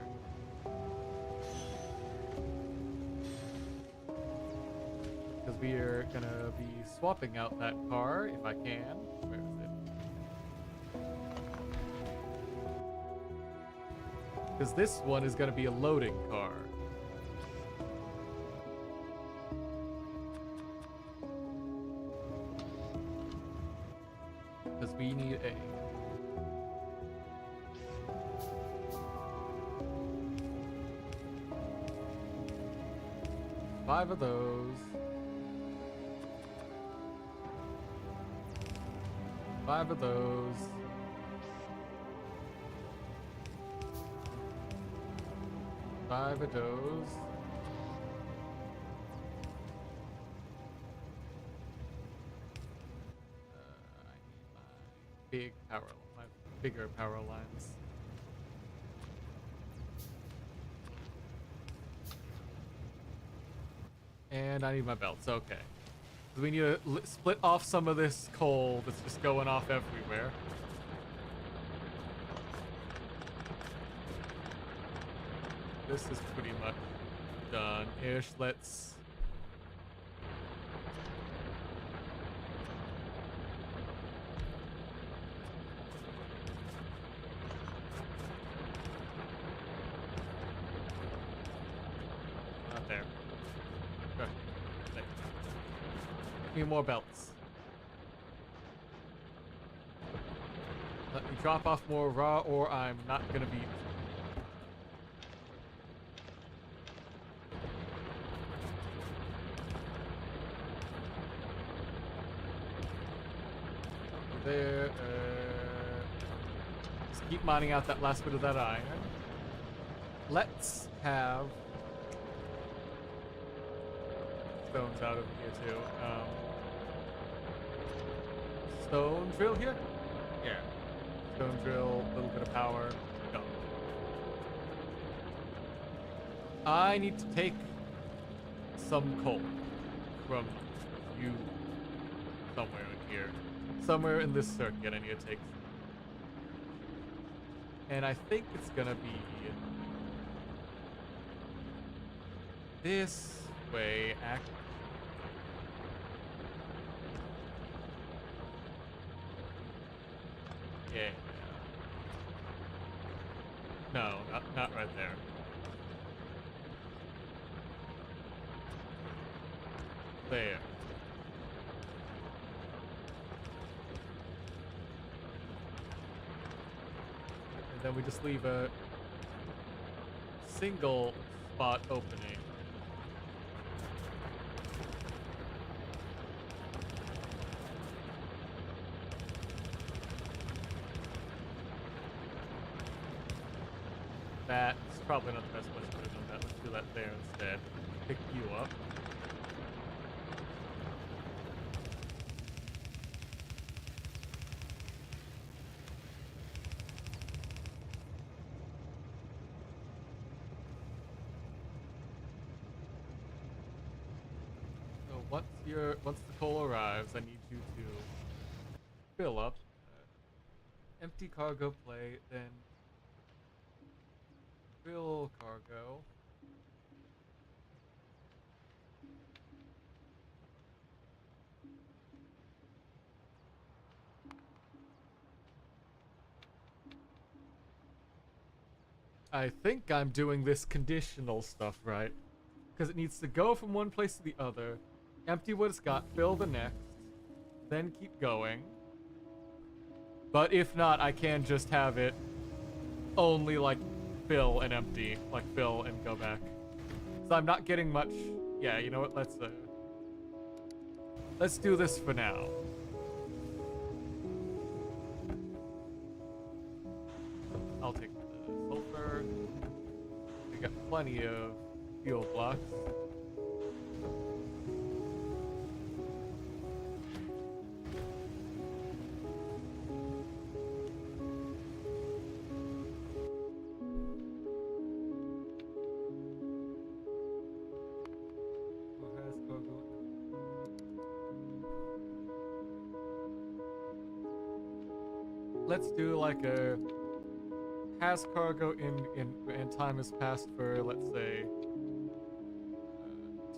Because we are gonna be swapping out that car if I can. Where is it? Because this one is gonna be a loading car. Because we need a 5 of those. 5 of those. 5 of those. I need my bigger power lines. And I need my belts, okay. We need to split off some of this coal that's just going off everywhere. This is pretty much done-ish. Let's... Not there. Okay. There. Give me more belts. Let me drop off more raw or I'm not gonna be... There, just keep mining out that last bit of that iron. let's have stones out of here too. Stone drill here? Yeah. Stone drill, a little bit of power. Go. I need to take some coal from you somewhere in here. Somewhere in this circuit I need to take some. And I think it's gonna be this way, yeah. No, not right there. There. And then we just leave a single spot opening. That's probably not the best place to put it on that. Let's do that there instead. Pick you up. So once the coal arrives, I need you to fill up. Empty cargo plate, then fill cargo. I think I'm doing this conditional stuff right. Because it needs to go from one place to the other, empty what it's got, fill the next, then keep going. But if not, I can just have it only, like, fill and empty. Like, fill and go back. So I'm not getting much... Yeah, you know what? Let's do this for now. I'll take the sulfur. We got plenty of fuel blocks. Let's do like a has cargo in and time has passed for, let's say,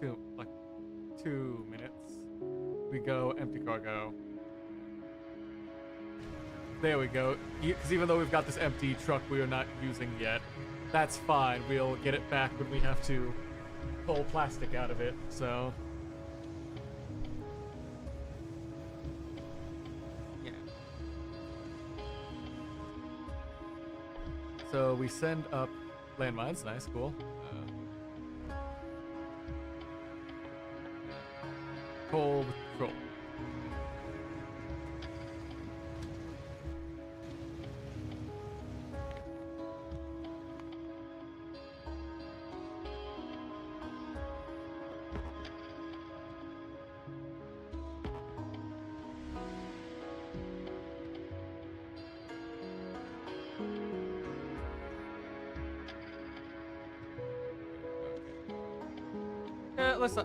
2 minutes. We go empty cargo. There we go. Because even though we've got this empty truck we are not using yet, that's fine. We'll get it back when we have to pull plastic out of it. So. So we send up landmines, nice, cool. Cold control.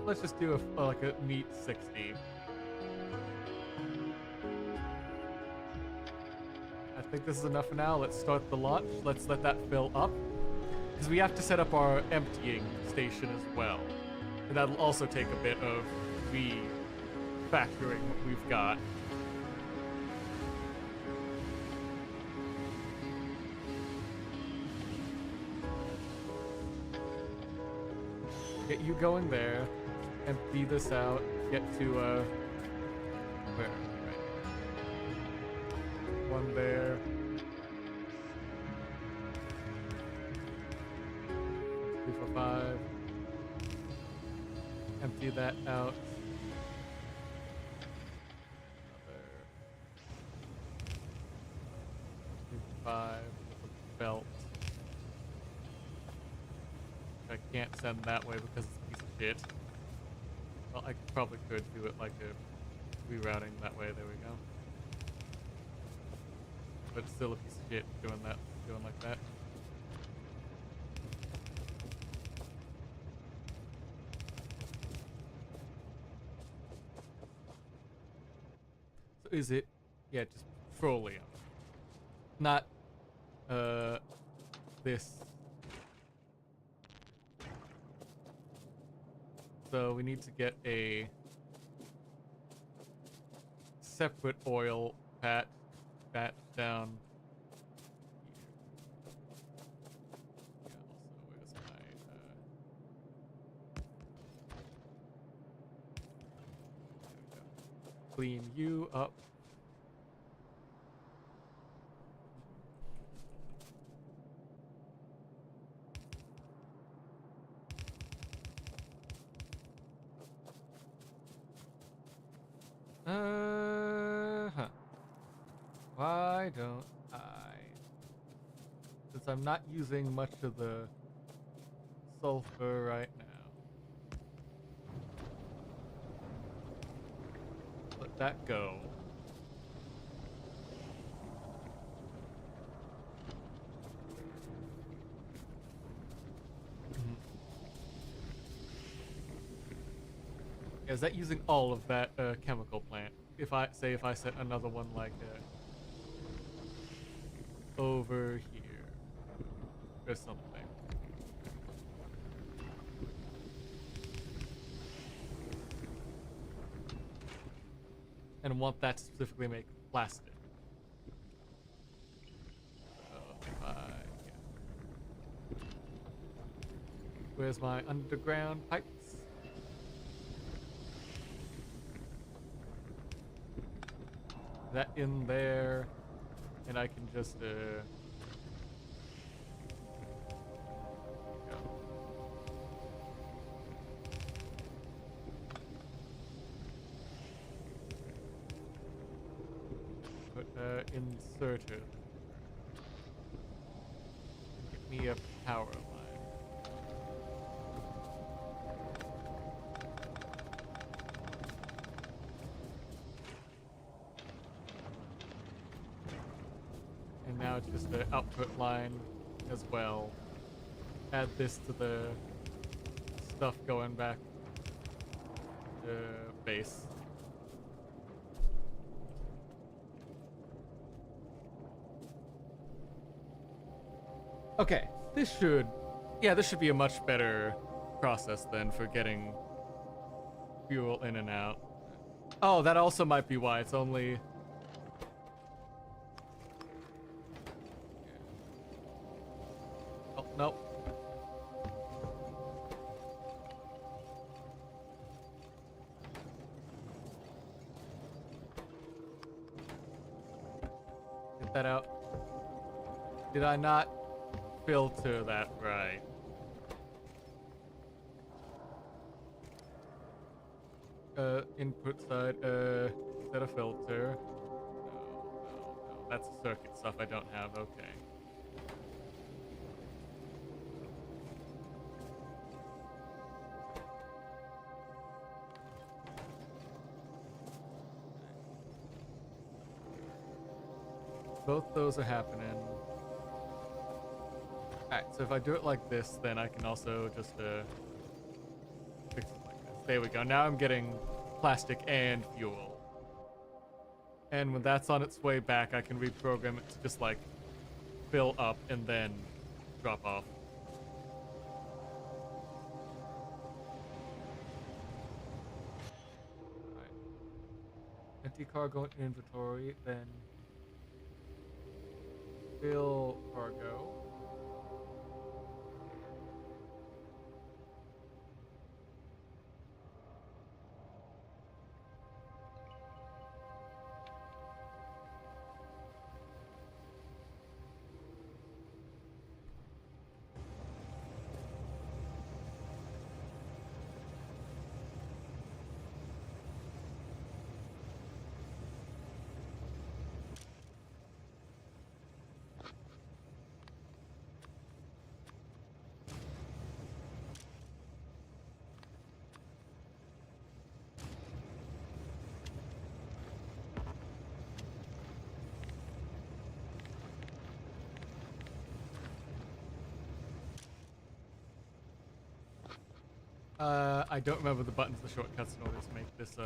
Let's just do like a meat 60. I think this is enough for now. Let's start the launch. Let's let that fill up, because we have to set up our emptying station as well, and that'll also take a bit of refactoring what we've got. Get you going there, empty this out, get to, where? Right. One there. 2, 4, 5. Empty that out. Another 2, 5. Belt. I can't send that way because it's a piece of shit. Well, I probably could do it like a rerouting that way. There we go. But it's still a piece of shit doing like that. So is it? Yeah, just petroleum, not this. So we need to get a separate oil patch down here. Yeah, also, where's my there we go. Clean you up. Why don't I? Since I'm not using much of the sulfur right now, let that go. Is that using all of that chemical plant? If I set another one like over here or something. And want that to specifically make plastic. Yeah. Where's my underground pipes? That in there, and I can just go. Put inserter. Get me a power line. And now it's just an output line as well. Add this to the stuff going back to base. Okay, this should be a much better process then for getting fuel in and out. Oh, that also might be why it's only... Oh, nope. Get that out. Did I not filter that right? Input side, is that a filter? No. That's circuit stuff I don't have, okay. Both those are happening. Alright, so if I do it like this, then I can also just fix it like this. There we go. Now I'm getting plastic and fuel. And when that's on its way back, I can reprogram it to just like fill up and then drop off. Alright. Empty cargo in inventory, then fill cargo. I don't remember the buttons, the shortcuts in order to make this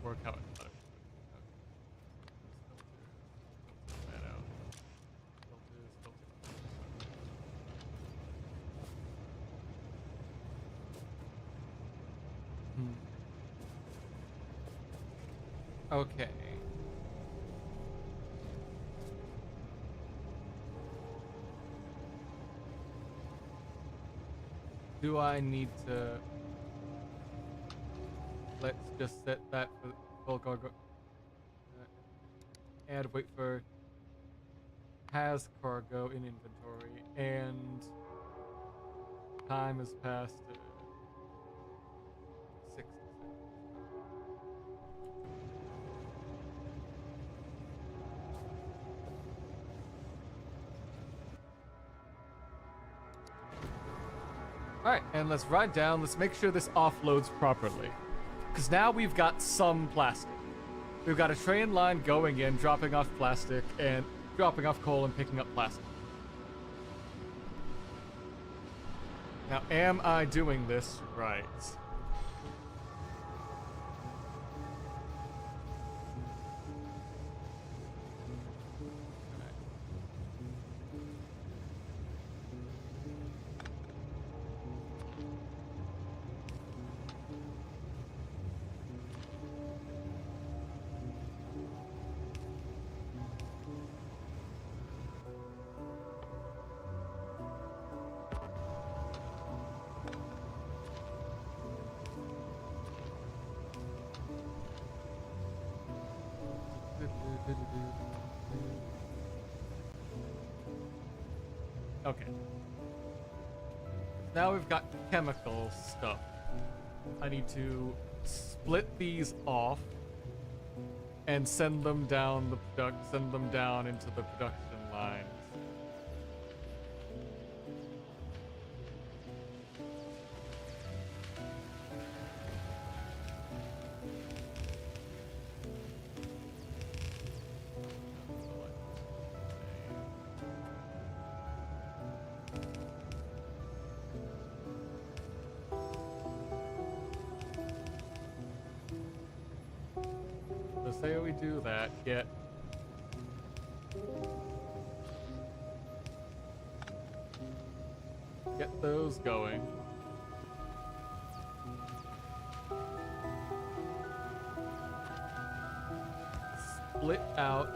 work out. That out. Filters, filters. Okay. Do I need to... Let's just set that for full cargo. And wait for has cargo in inventory, and time has passed 6 seconds. Alright, and let's ride down. Let's make sure this offloads properly. Because now we've got some plastic. We've got a train line going in, dropping off plastic, and dropping off coal and picking up plastic. Now, am I doing this right? Okay. Now we've got chemical stuff. I need to split these off and send them down into the production lines. Say we do that, get those going. Split out,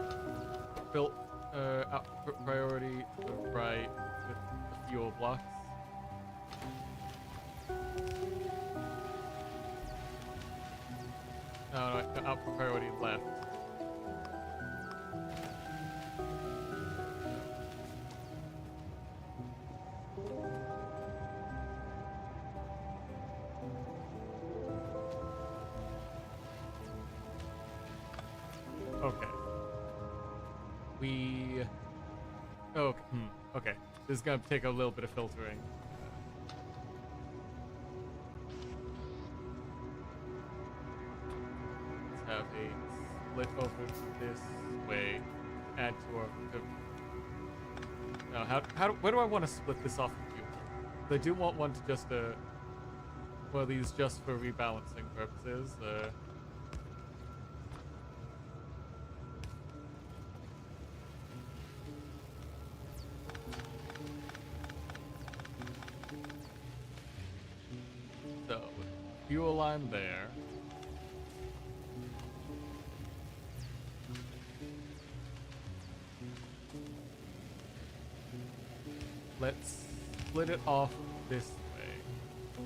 output priority to the right with the fuel blocks. No, output priority left. Okay. Okay. This is gonna take a little bit of filtering. Have a split over this way, add to our... Now, where do I want to split this off of fuel? I do want one to just, one of these just for rebalancing purposes. So, fuel line there. Let's split it off this way.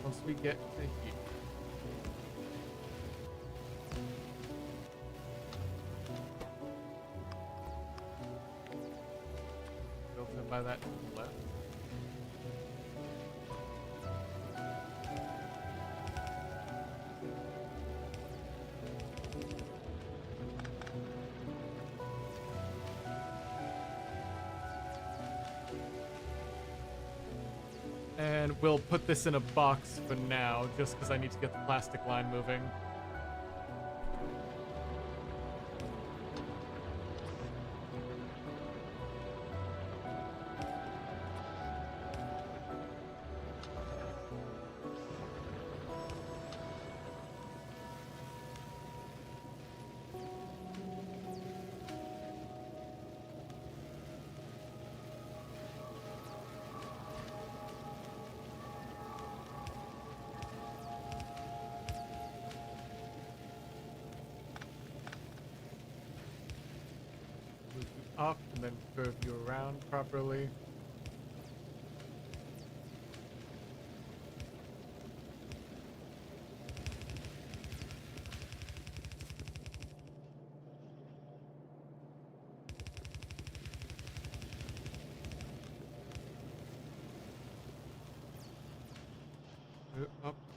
Once we get to here. Filter by that to the left. And we'll put this in a box for now, just because I need to get the plastic line moving. up and then curve you around properly.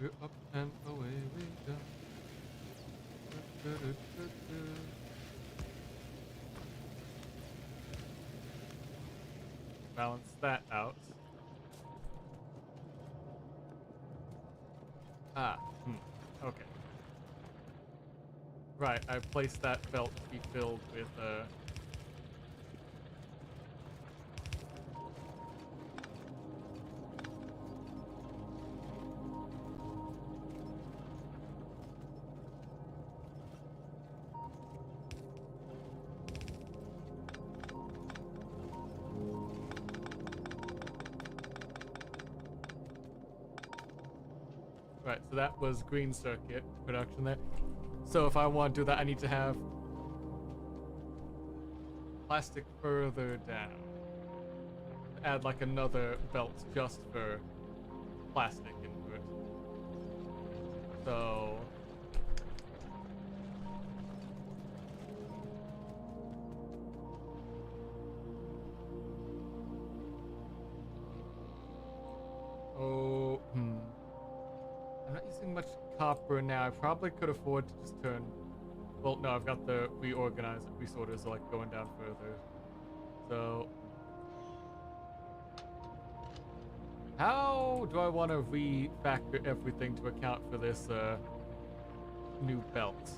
We're up, and away we go. Balance that out. Okay. Right, I placed that belt to be filled with, Right, so that was green circuit production there. So if I want to do that, I need to have plastic further down. Add like another belt just for plastic into it. So I'm not using much copper now. I probably could afford to just turn. Well, no, I've got the reorganize and resorter, so like going down further. So how do I want to refactor everything to account for this new belt?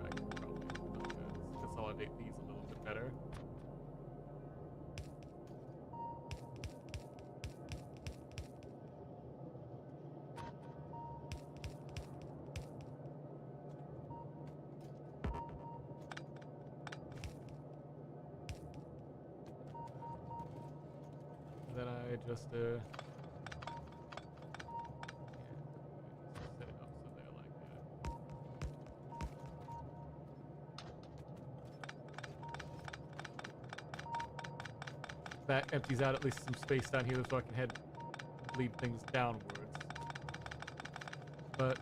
I can probably consolidate these a little bit better. Then I just set it up so they're like that. That empties out at least some space down here so I can lead things downwards. But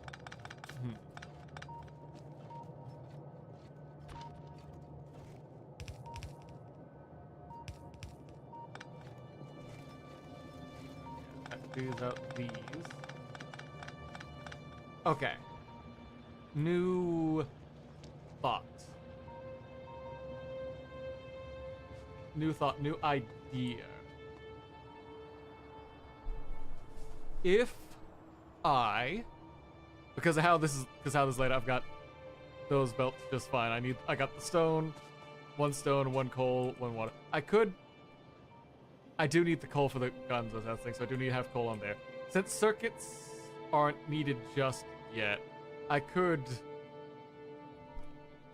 out these. Okay. New thought. New thought, new idea. If because of how this is laid out, I've got those belts just fine. I got the stone, one coal, one water. I do need the coal for the guns and that thing, so I do need to have coal on there. Since circuits aren't needed just yet, I could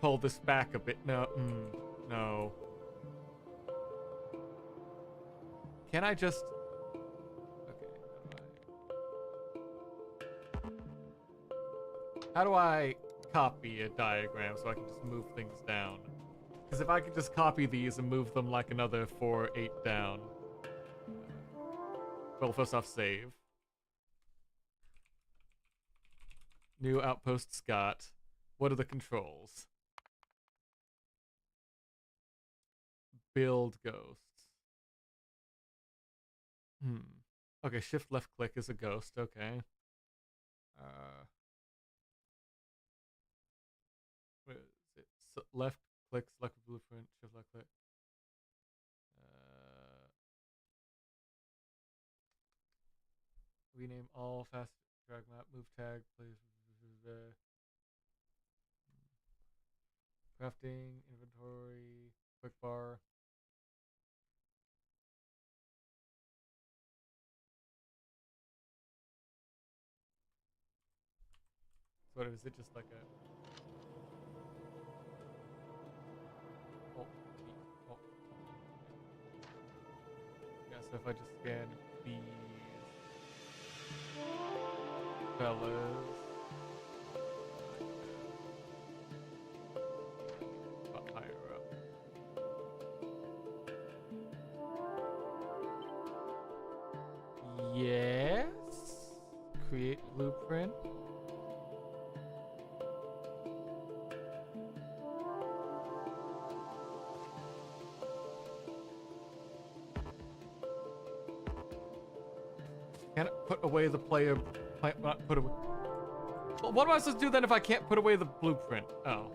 pull this back a bit. No, no. Can I just... Okay, how do I copy a diagram so I can just move things down? Because if I could just copy these and move them like another 4, 8 down... Well, first off, save. New outpost Scott. What are the controls? Build ghosts. Okay, shift left click is a ghost. Okay. Where is it? So left click, select blueprint, shift left click. Rename all, fast drag map, move tag, please. Crafting, inventory, quick bar. So what is it, just like a... Oh. Yeah, so if I just scan these fellas... Yes. Create blueprint. Can't put away the player. Not put away. Well, what am I supposed to do then if I can't put away the blueprint? Oh,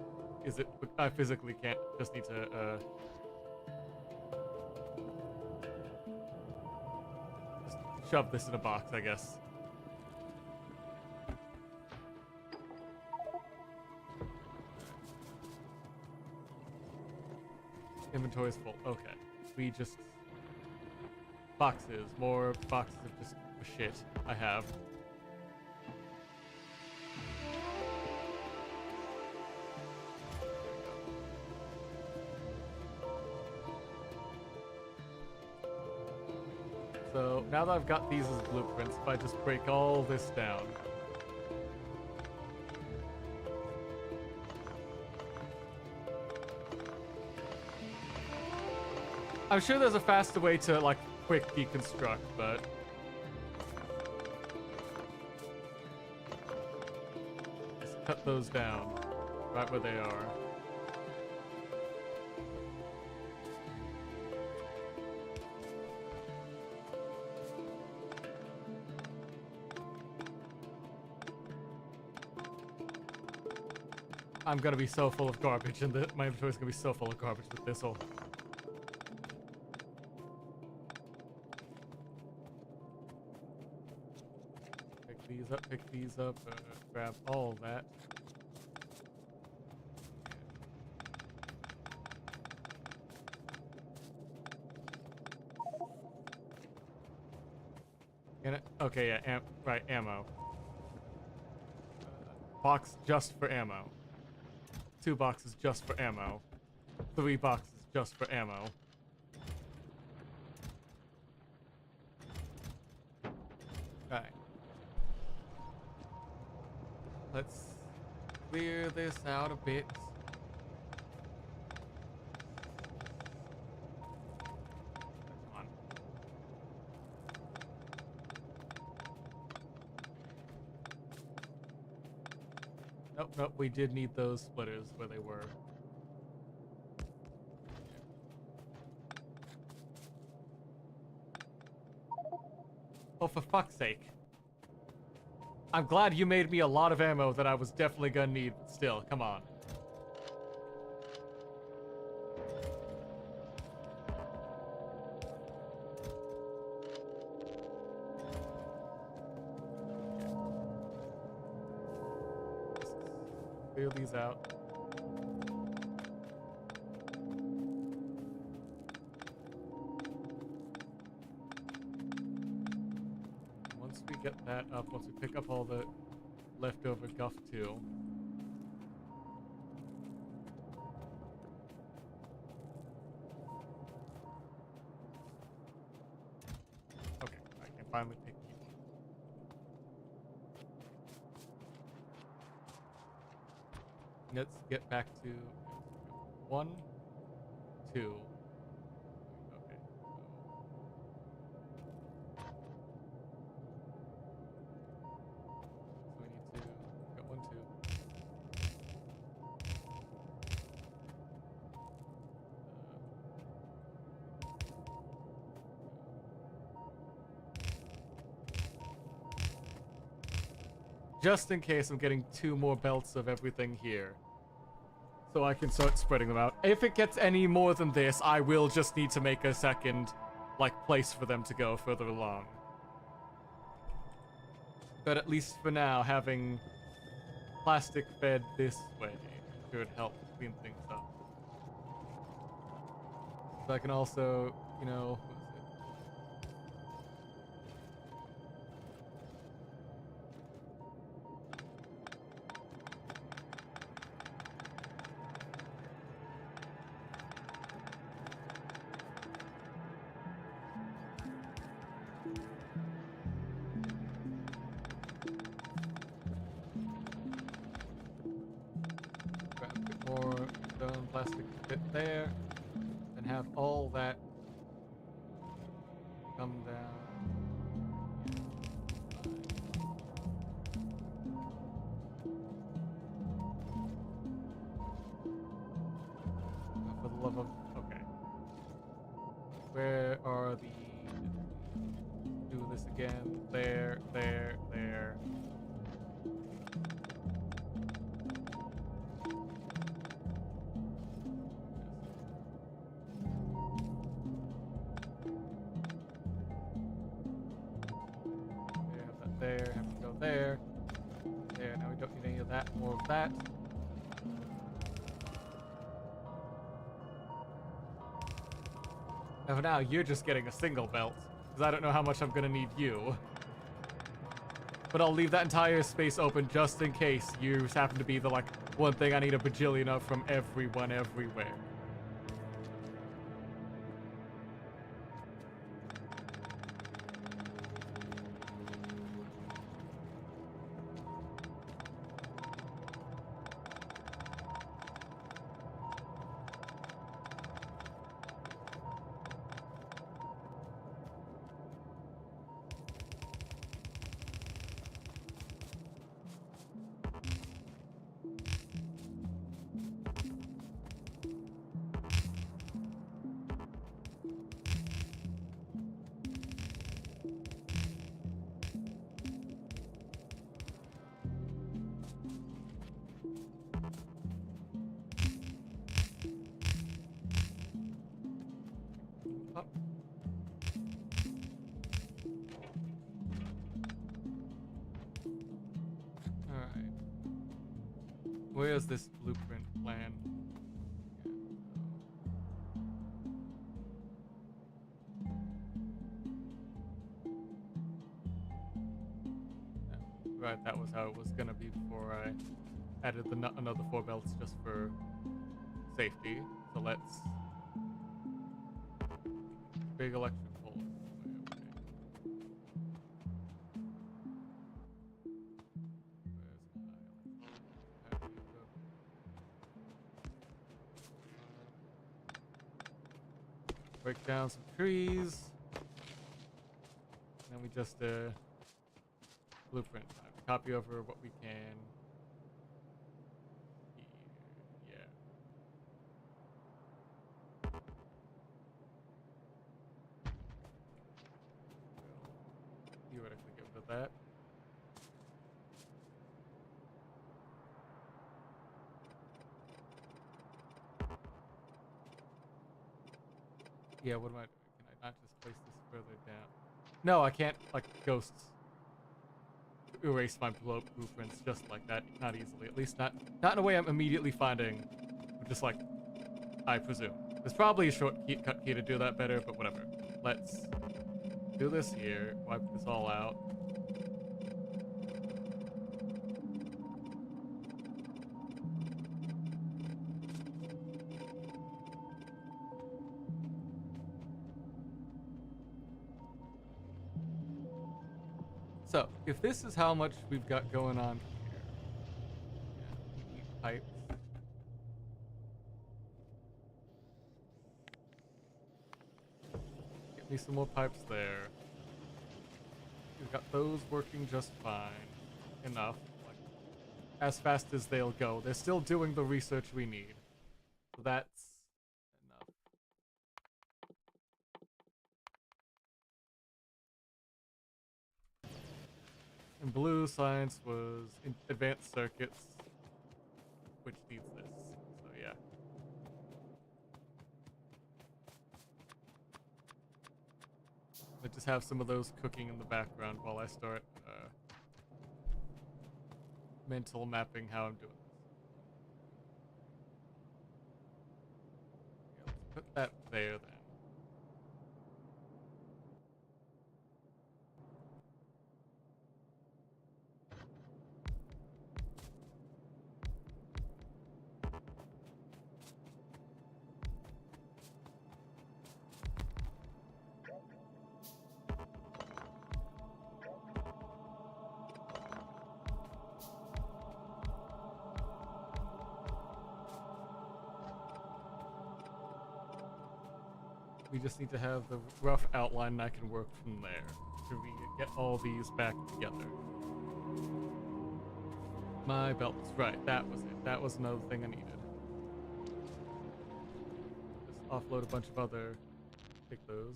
is it? I physically can't. Just need to. Just shove this in a box, I guess. Inventory's full. Okay. We just... Boxes. More boxes of just shit I have. So, now that I've got these as blueprints, if I just break all this down... I'm sure there's a faster way to, like, quick deconstruct, but... Just cut those down, right where they are. I'm gonna be so full of garbage, and my inventory's gonna be so full of garbage with this all. Pick these up, grab all that. Okay, yeah, right, ammo. Box just for ammo. 2 boxes just for ammo. 3 boxes just for ammo. Okay. Let's clear this out a bit. Come on. Nope, we did need those splitters where they were. Oh, for fuck's sake. I'm glad you made me a lot of ammo that I was definitely gonna need, but still, come on. Just clear these out. Once we get that up, once we pick up all the leftover guff too. Okay, I can finally pick you. Let's get back to 1, 2. Just in case I'm getting 2 more belts of everything here. So I can start spreading them out. If it gets any more than this, I will just need to make a second, like, place for them to go further along. But at least for now, having plastic fed this way should help clean things up. So I can also, you know... plastic bit there, and have all that come down. love of... Okay. Where are the... Do this again. There, there, there. There, have to go there. There, now we don't need any of that, more of that. And for now, you're just getting a single belt, because I don't know how much I'm gonna need you. But I'll leave that entire space open just in case you happen to be the, like, one thing I need a bajillion of from everyone everywhere. Where's this blueprint plan? Right, that was how it was gonna be before I added the another 4 belts just for safety. So let's... Big electric pole. Break down some trees. And then we just blueprint time. Copy over what we can. Yeah. Theoretically get rid of that. Yeah, what am I doing? Can I not just place this further down? No, I can't, like, ghosts erase my blueprints just like that. Not easily. At least not in a way I'm immediately finding. Just like, I presume. There's probably a shortcut key to do that better, but whatever. Let's do this here. Wipe this all out. So, if this is how much we've got going on here, yeah, we need pipes. Get me some more pipes there. We've got those working just fine. Enough. Like, as fast as they'll go. They're still doing the research we need. So that's enough. And blue science was in advanced circuits, which needs this. So yeah. Let's just have some of those cooking in the background while I start mental mapping how I'm doing this. Yeah, let's put that there then. We just need to have the rough outline and I can work from there. So we get all these back together. My belts, right, that was it. That was another thing I needed. offload a bunch of other. Take those.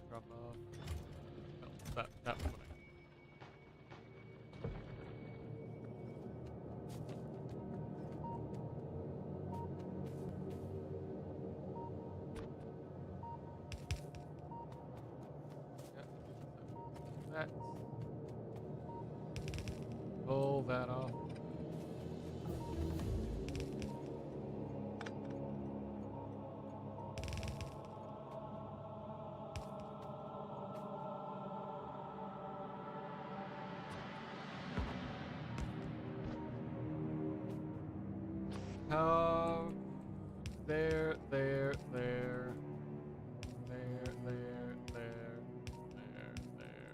Drop off. No, that was what I need. That. Pull that off. There, there, there. There, there, there. There, there, there.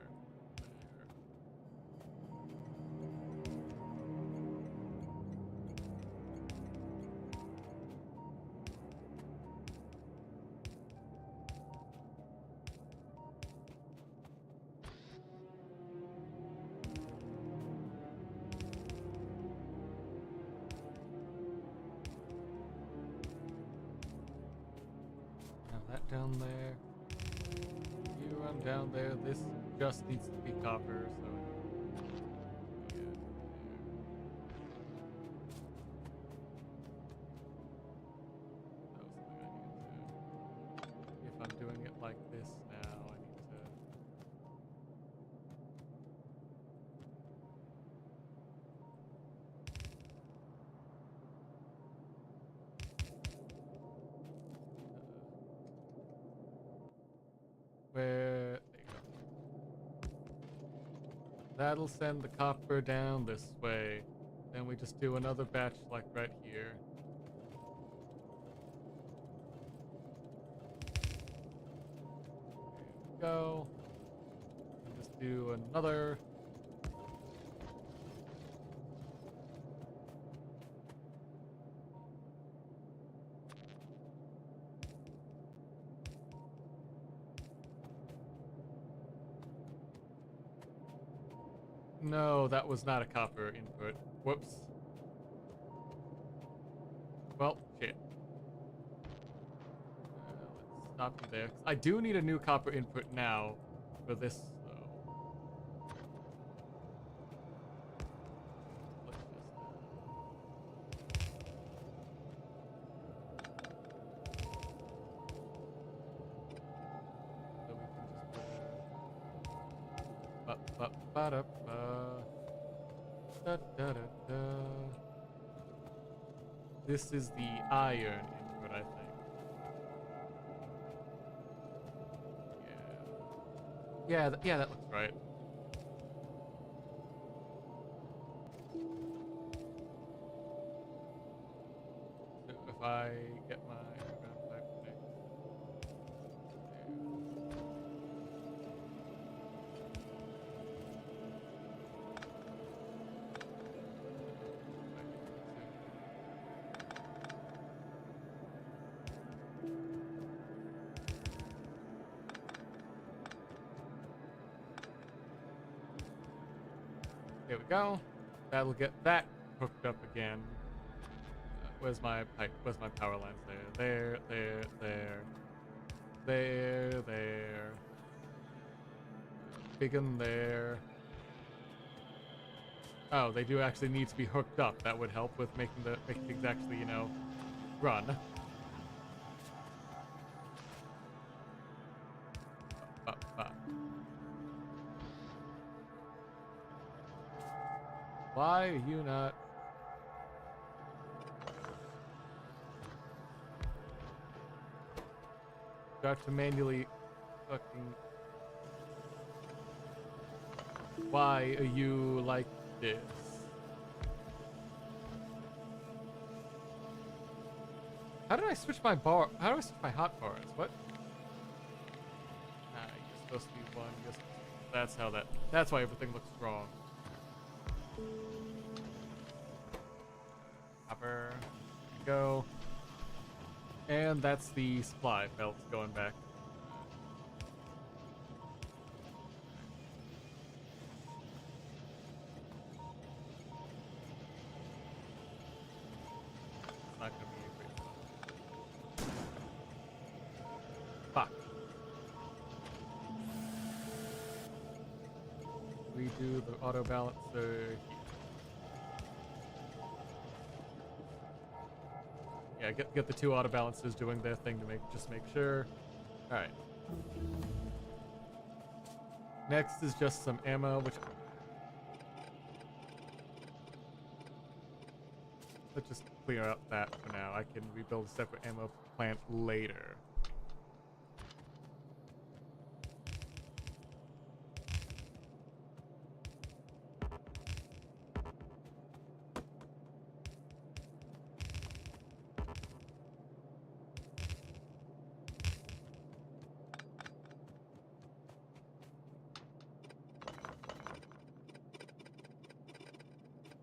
Now that down there. You run down there. This just needs to be copper, so. Yeah, there. That was something I need to. If I'm doing it like this now, I need to. Where? There you go. That'll send the copper down this way. Then we just do another batch like right here. There we go. And just do another. No, that was not a copper input. Whoops. Well, shit. Let's stop you there. I do need a new copper input now for this, though. Let's just... So we can just put... This is the iron input, I think. Yeah. Yeah, that looks right. So if I get my underground pipe fixed. There we go. That'll get that hooked up again. Where's my pipe? Where's my power lines? There. There. Big in there. Oh, they do actually need to be hooked up. That would help with making things actually, run. Why are you not? You have to manually fucking... Why are you like this? How did I switch my bar? How do I switch my hot bars? What? Ah, you're supposed to be one. That's why everything looks wrong. Copper. Go. And that's the supply belt going back. redo the auto balancer here. Yeah, get the two auto balancers doing their thing to make sure. All right. Next is just some ammo, which let's just clear up that for now. I can rebuild a separate ammo plant later.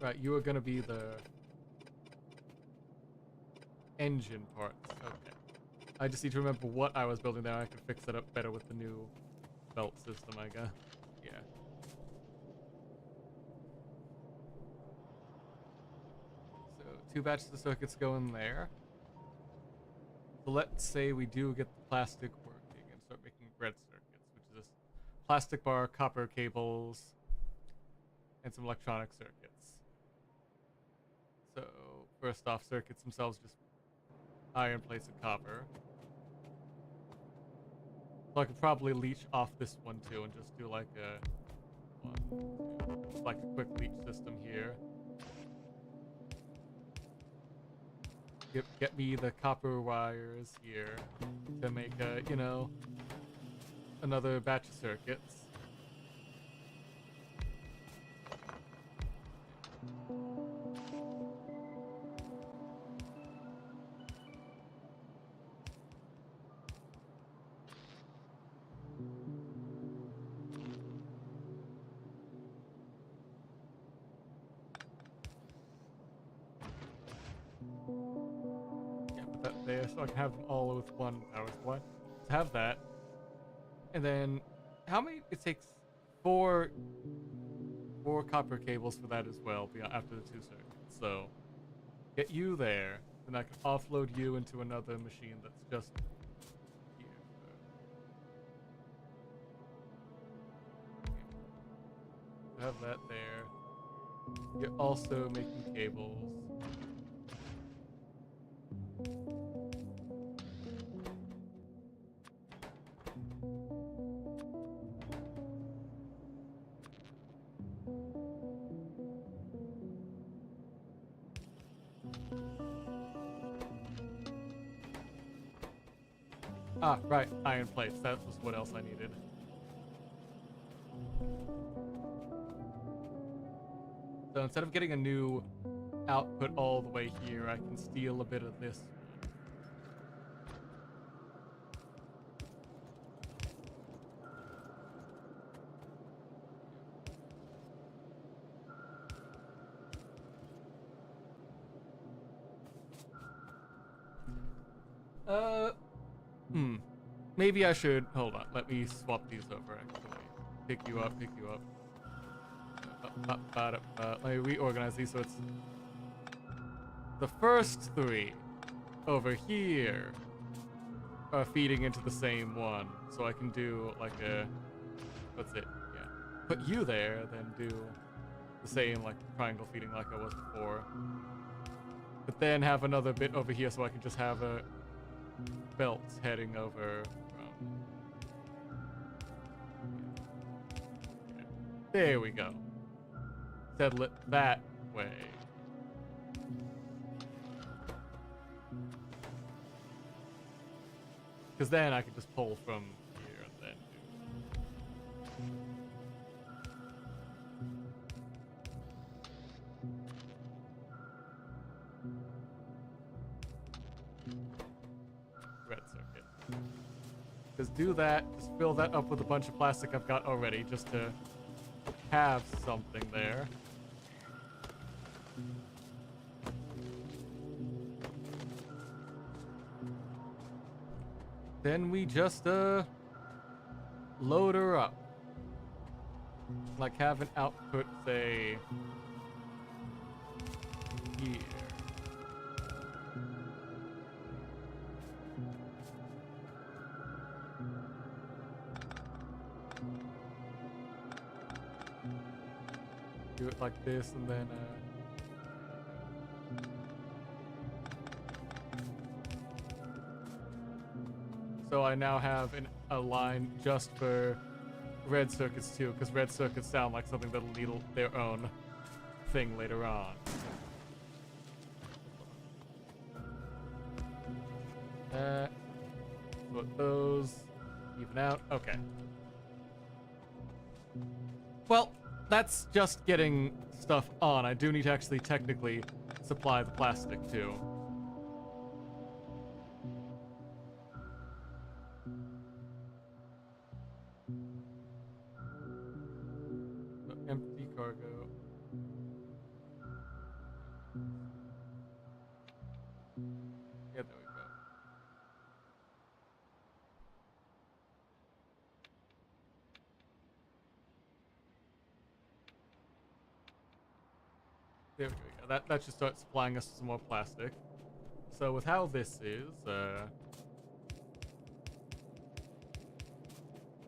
Right, you are gonna be the engine parts. Okay. I just need to remember what I was building there. I can fix it up better with the new belt system, I guess. Yeah. So 2 batches of circuits go in there. So let's say we do get the plastic working and start making red circuits, which is just plastic bar, copper cables, and some electronic circuits. So first off, circuits themselves just iron plates and copper. So I could probably leech off this one too and just do like a quick leech system here. Get me the copper wires here to make another batch of circuits. There, so I can have them all with one power supply. So have that, and then how many? It takes four copper cables for that as well. After the 2 circuits, so get you there, then I can offload you into another machine that's just here. Have that there. You're also making cables. Ah, right, iron plates. That was what else I needed. So instead of getting a new output all the way here, I can steal a bit of this. Maybe I should, hold on, let me swap these over actually. Pick you up. Let me reorganize these so it's the first 3 over here are feeding into the same one. So I can do like what's it? Yeah. Put you there, then do the same like triangle feeding like I was before. But then have another bit over here so I can just have a belt heading over from... Yeah. There we go. Settle it that way. Because then I can just pull from here and then do red circuit. Because do that, just fill that up with a bunch of plastic I've got already, just to have something there. Then we just load her up. Like have an output, say, here. do it like this, and then so I now have a line just for red circuits too, because red circuits sound like something that'll need their own thing later on. Put those even out. Okay. Well, that's just getting stuff on. I do need to actually technically supply the plastic too. So empty cargo. Yeah, there we go. There we go. That should start supplying us some more plastic. So with how this is,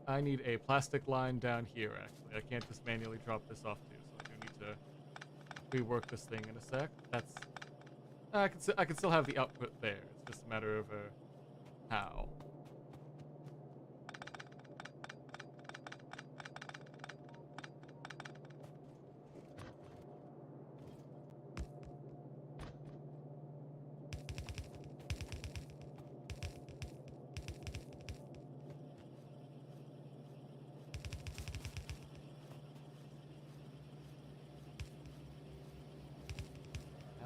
I need a plastic line down here, actually. I can't just manually drop this off too, so I do need to rework this thing in a sec. That's... I can still have the output there. It's just a matter of how.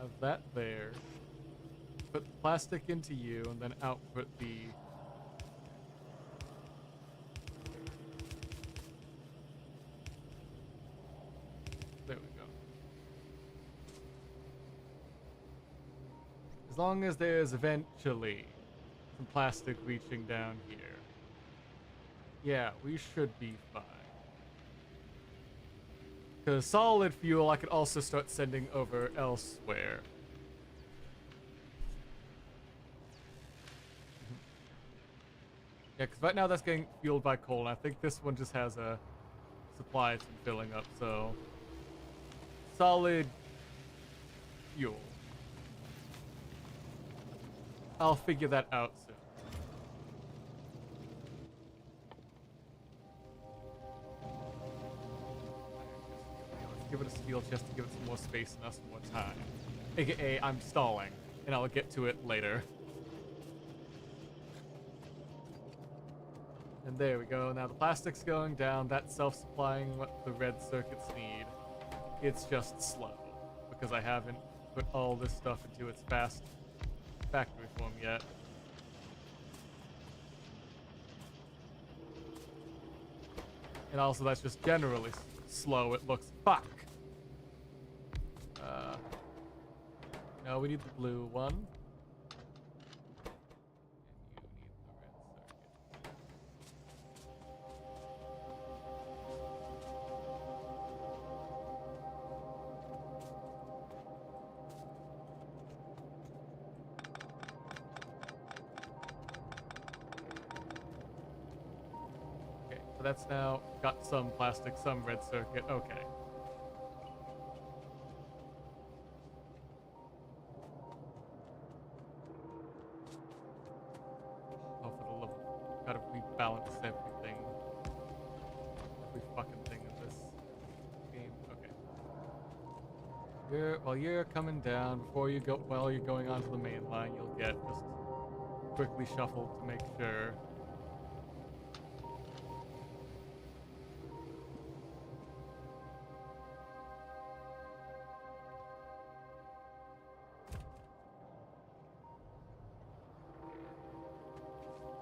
Have that there. Put the plastic into you, and then output the... There we go. As long as there's eventually some plastic reaching down here. Yeah, we should be fine. Because solid fuel I could also start sending over elsewhere. Yeah, because right now that's getting fueled by coal, and I think this one just has a supply it's been filling up, so... Solid fuel. I'll figure that out soon. Let's give it a steel chest to give it some more space and us more time. AKA, I'm stalling, and I'll get to it later. And there we go. Now the plastic's going down. That's self-supplying what the red circuits need. It's just slow because I haven't put all this stuff into its fast factory form yet. And also that's just generally slow. It looks... Fuck! No, we need the blue one. So that's now got some plastic, some red circuit. Okay. Oh, for the love of... Gotta rebalance everything. Every fucking thing in this game. Okay. While you're coming down, before you go, while you're going onto the main line, you'll get just quickly shuffled to make sure.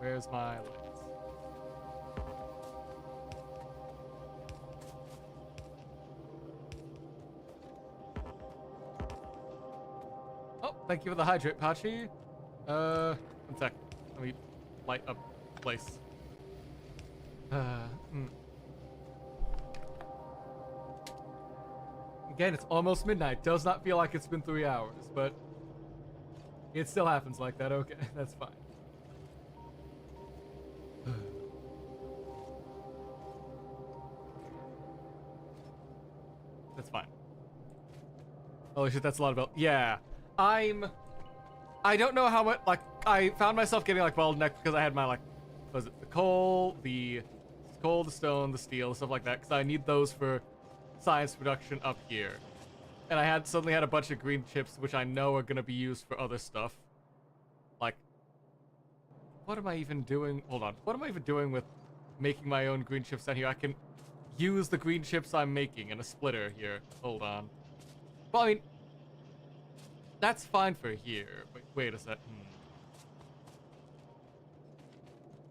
Where's my lights? Oh, thank you for the hydrate, Pachi. 1 sec. Let me light up place. Again, it's almost midnight. Does not feel like it's been 3 hours, but it still happens like that. Okay, that's fine. That's fine. Holy shit, that's a lot of belt. Yeah, I don't know how much, like, I found myself getting, like, bottlenecked because I had my, like, was it the coal, the stone, the steel, stuff like that, because I need those for science production up here. And I suddenly had a bunch of green chips, which I know are going to be used for other stuff. Like, what am I even doing? Hold on. What am I even doing with making my own green chips down here? I can use the green chips I'm making in a splitter here. Hold on. Well, I mean, that's fine for here. Wait a sec.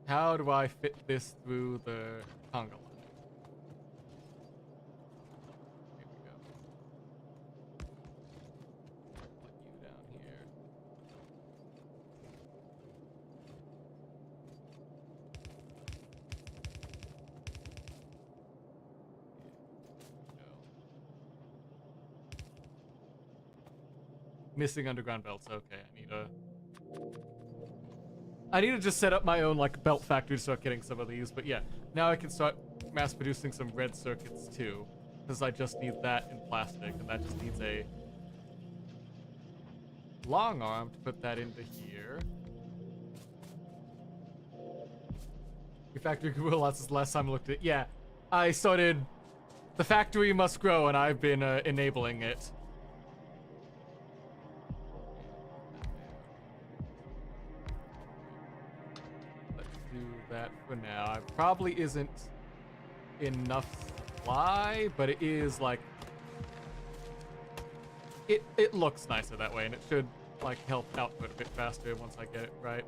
How do I fit this through the conga line? Here we go. Put you down here. Missing underground belts. Okay, I need to just set up my own, like, belt factory to start getting some of these. But yeah, now I can start mass producing some red circuits too, because I just need that in plastic, and that just needs a long arm to put that into here. Your factory grew a lot since the last time I looked at it. Yeah, I started. The factory must grow, and I've been enabling it. That for now. It probably isn't enough supply, but it is like it looks nicer that way, and it should like help output a bit faster once I get it right.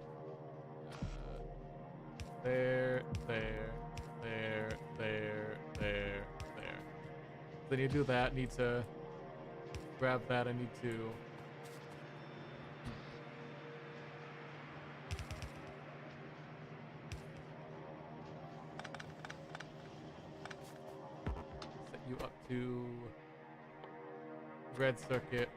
There. Then you do that. Need to grab that. I need to. You up to red circuit,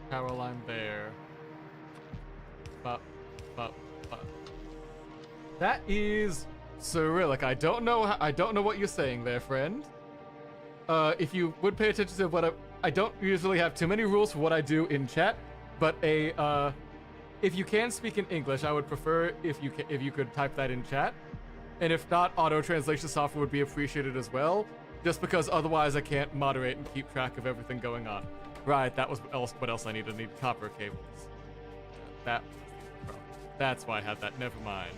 power line there. But. That is Cyrillic. I don't know what you're saying there, friend. If you would pay attention to what I don't usually have too many rules for what I do in chat, but if you can speak in English, I would prefer if you could type that in chat. And if not, auto translation software would be appreciated as well, just because otherwise I can't moderate and keep track of everything going on. Right, that was what else I need. I need copper cables. That's why I had that. Never mind.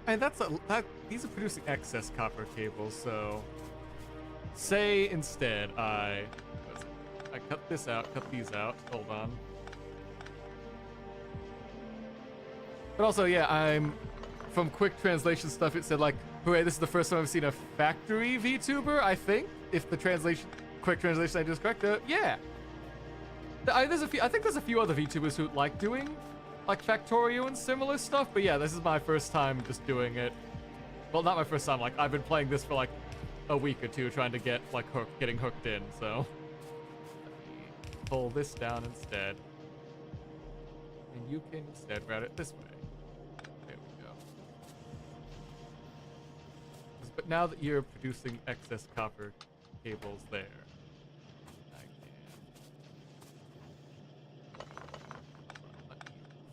And these are producing excess copper cables, so say instead I cut this out, cut these out. Hold on. But also, yeah, from quick translation stuff, it said like, hooray, this is the first time I've seen a factory VTuber, I think. If the quick translation I just correct, yeah. I think there's a few other VTubers who like doing like Factorio and similar stuff, but yeah, this is my first time just doing it. Well, not my first time, like I've been playing this for like a week or two trying to get like getting hooked in, so let me pull this down instead. And you can instead route it this way. There we go. But now that you're producing excess copper cables there,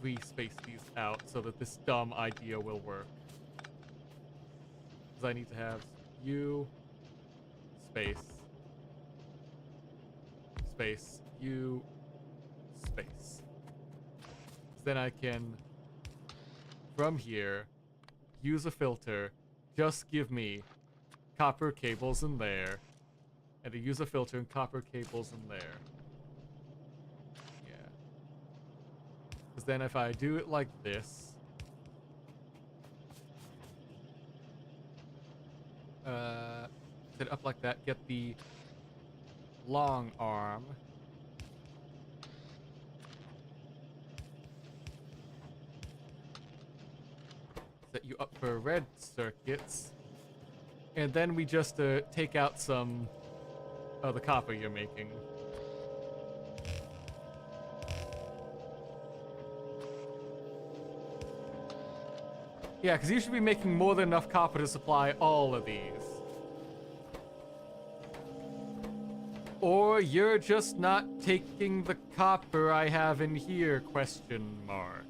re-space these out so that this dumb idea will work. Because I need to have you, space, you, space. Then I can, from here, use a filter, just give me copper cables in there, and to use a filter and copper cables in there. Because then if I do it like this, set it up like that, get the long arm, set you up for red circuits, and then we just take out some of the copper you're making. Yeah, because you should be making more than enough copper to supply all of these. Or you're just not taking the copper I have in here, question mark.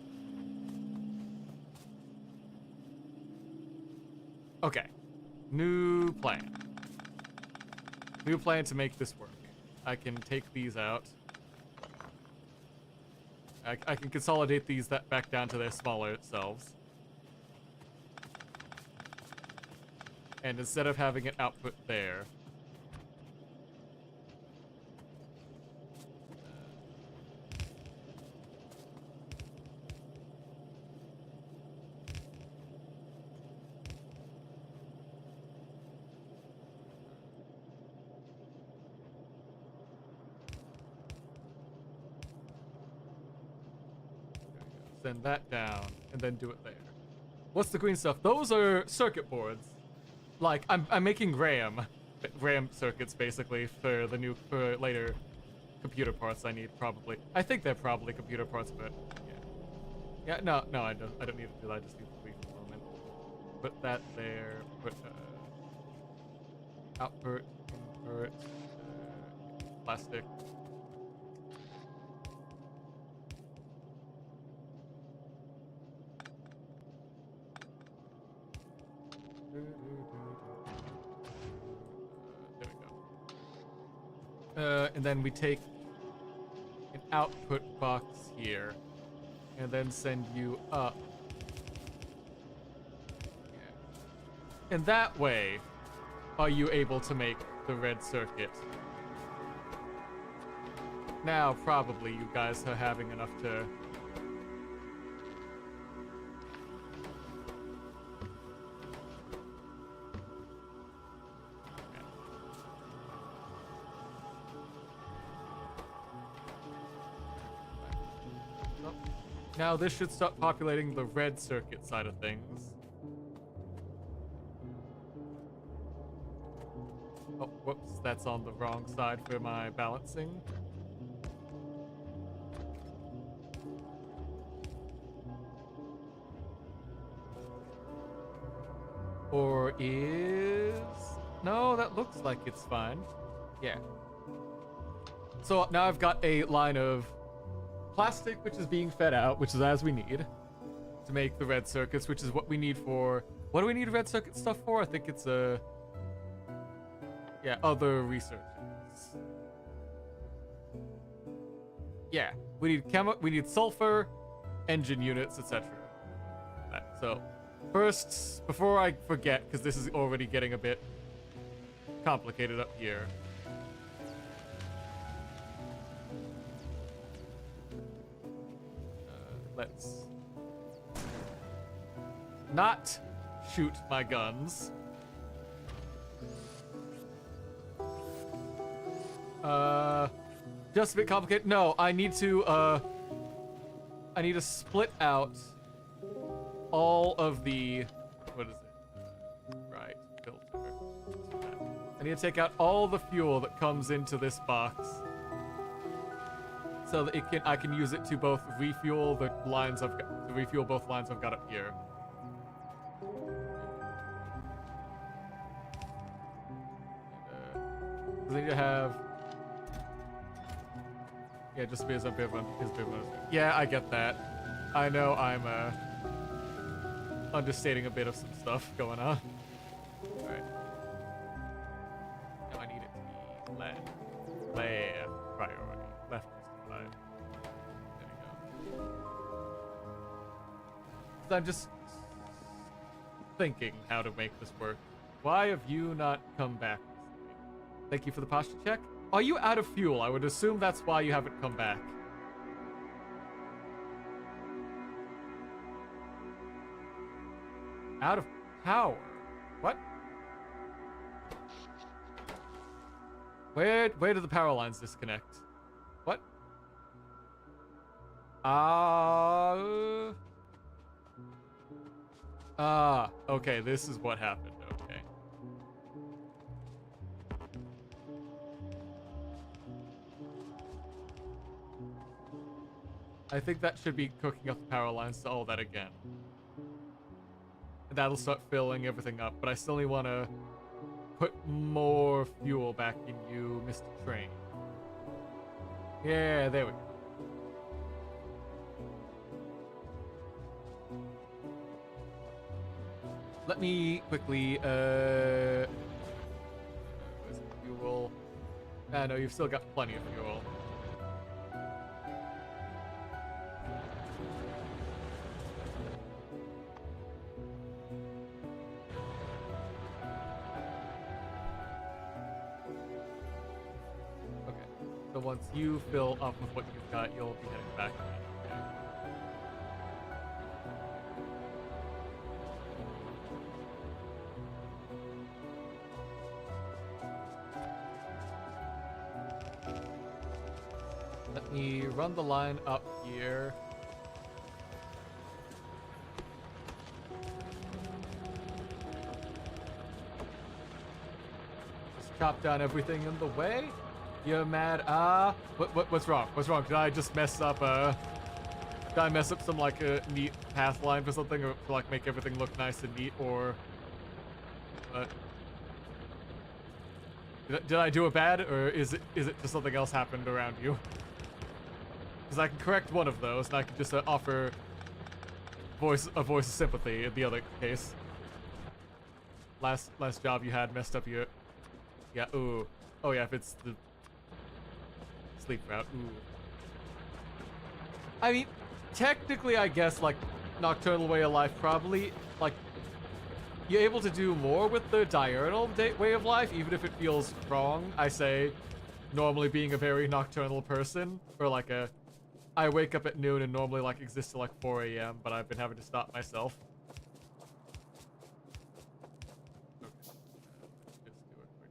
Okay. New plan. New plan to make this work. I can take these out. I can consolidate these back down to their smaller selves. And instead of having it output there... Send that down, and then do it there. What's the green stuff? Those are circuit boards. Like, I'm making RAM circuits, basically, for the new, for later computer parts I need, probably. I think they're probably computer parts, but, yeah. Yeah, no, I don't need to do that, I just need to wait for a moment. Put that there, put, output, invert, plastic. There we go. And then we take an output box here, and then send you up. Yeah. And that way, are you able to make the red circuit? Now, probably you guys are having enough to... Now this should start populating the red circuit side of things. Oh, whoops, that's on the wrong side for my balancing. Or is... No, that looks like it's fine. Yeah. So now I've got a line of plastic, which is being fed out, which is as we need to make the red circuits, which is what we need for... What do we need red circuit stuff for? I think it's yeah, other researches. Yeah, we need sulfur, engine units, etc. So, first, before I forget, because this is already getting a bit complicated up here. Let's not shoot my guns. Just a bit complicated. No, I need to split out all of the, what is it? Right, filter. I need to take out all the fuel that comes into this box, so that I can use it to both refuel the lines to refuel both lines I've got up here. And, I need to have, yeah, just because I'm yeah, I get that. I know I'm understating a bit of some stuff going on. All right. Now I need it to be left priority. Left. There we go. So I'm just thinking how to make this work. Why have you not come back? Thank you for the posture check. Are you out of fuel? I would assume that's why you haven't come back. Out of power? What? Where do the power lines disconnect? What? Okay, this is what happened. Okay. I think that should be cooking up the power lines to all that again. that'll start filling everything up, but I still want to put more fuel back in you, Mr. Train. Yeah, there we go. Let me quickly, where's the fuel? Ah, no, you've still got plenty of fuel. Okay, so once you fill up with what you've got, you'll be heading back again. Let me run the line up here. Just chop down everything in the way. You're mad? What's wrong? What's wrong? Did I just mess up? Did I mess up some like a neat path line for something, or to like make everything look nice and neat, or? Did I do it bad, or is it just something else happened around you? Because I can correct one of those, and I can just offer a voice of sympathy in the other case. Last job you had messed up your... Yeah, ooh. Oh yeah, if it's the sleep route, ooh. I mean, technically, I guess, like, Nocturnal Way of Life probably, like, you're able to do more with the diurnal way of life, even if it feels wrong. I say, normally being a very nocturnal person, or like I wake up at noon and normally like exist till like 4 a.m., but I've been having to stop myself. Okay. Just do a quick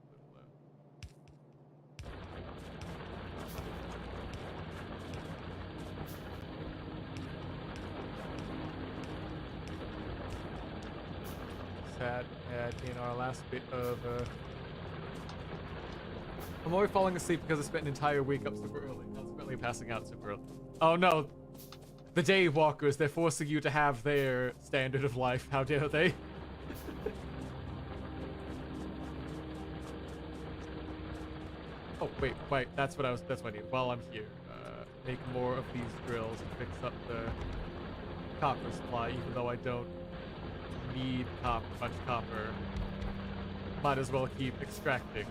little sad in our last bit of I'm already falling asleep because I spent an entire week up super early, consequently passing out super early. Oh no, the day walkers, they're forcing you to have their standard of life. How dare they? Oh wait, that's what I need. While I'm here, make more of these drills and fix up the copper supply, even though I don't need much copper. Might as well keep extracting.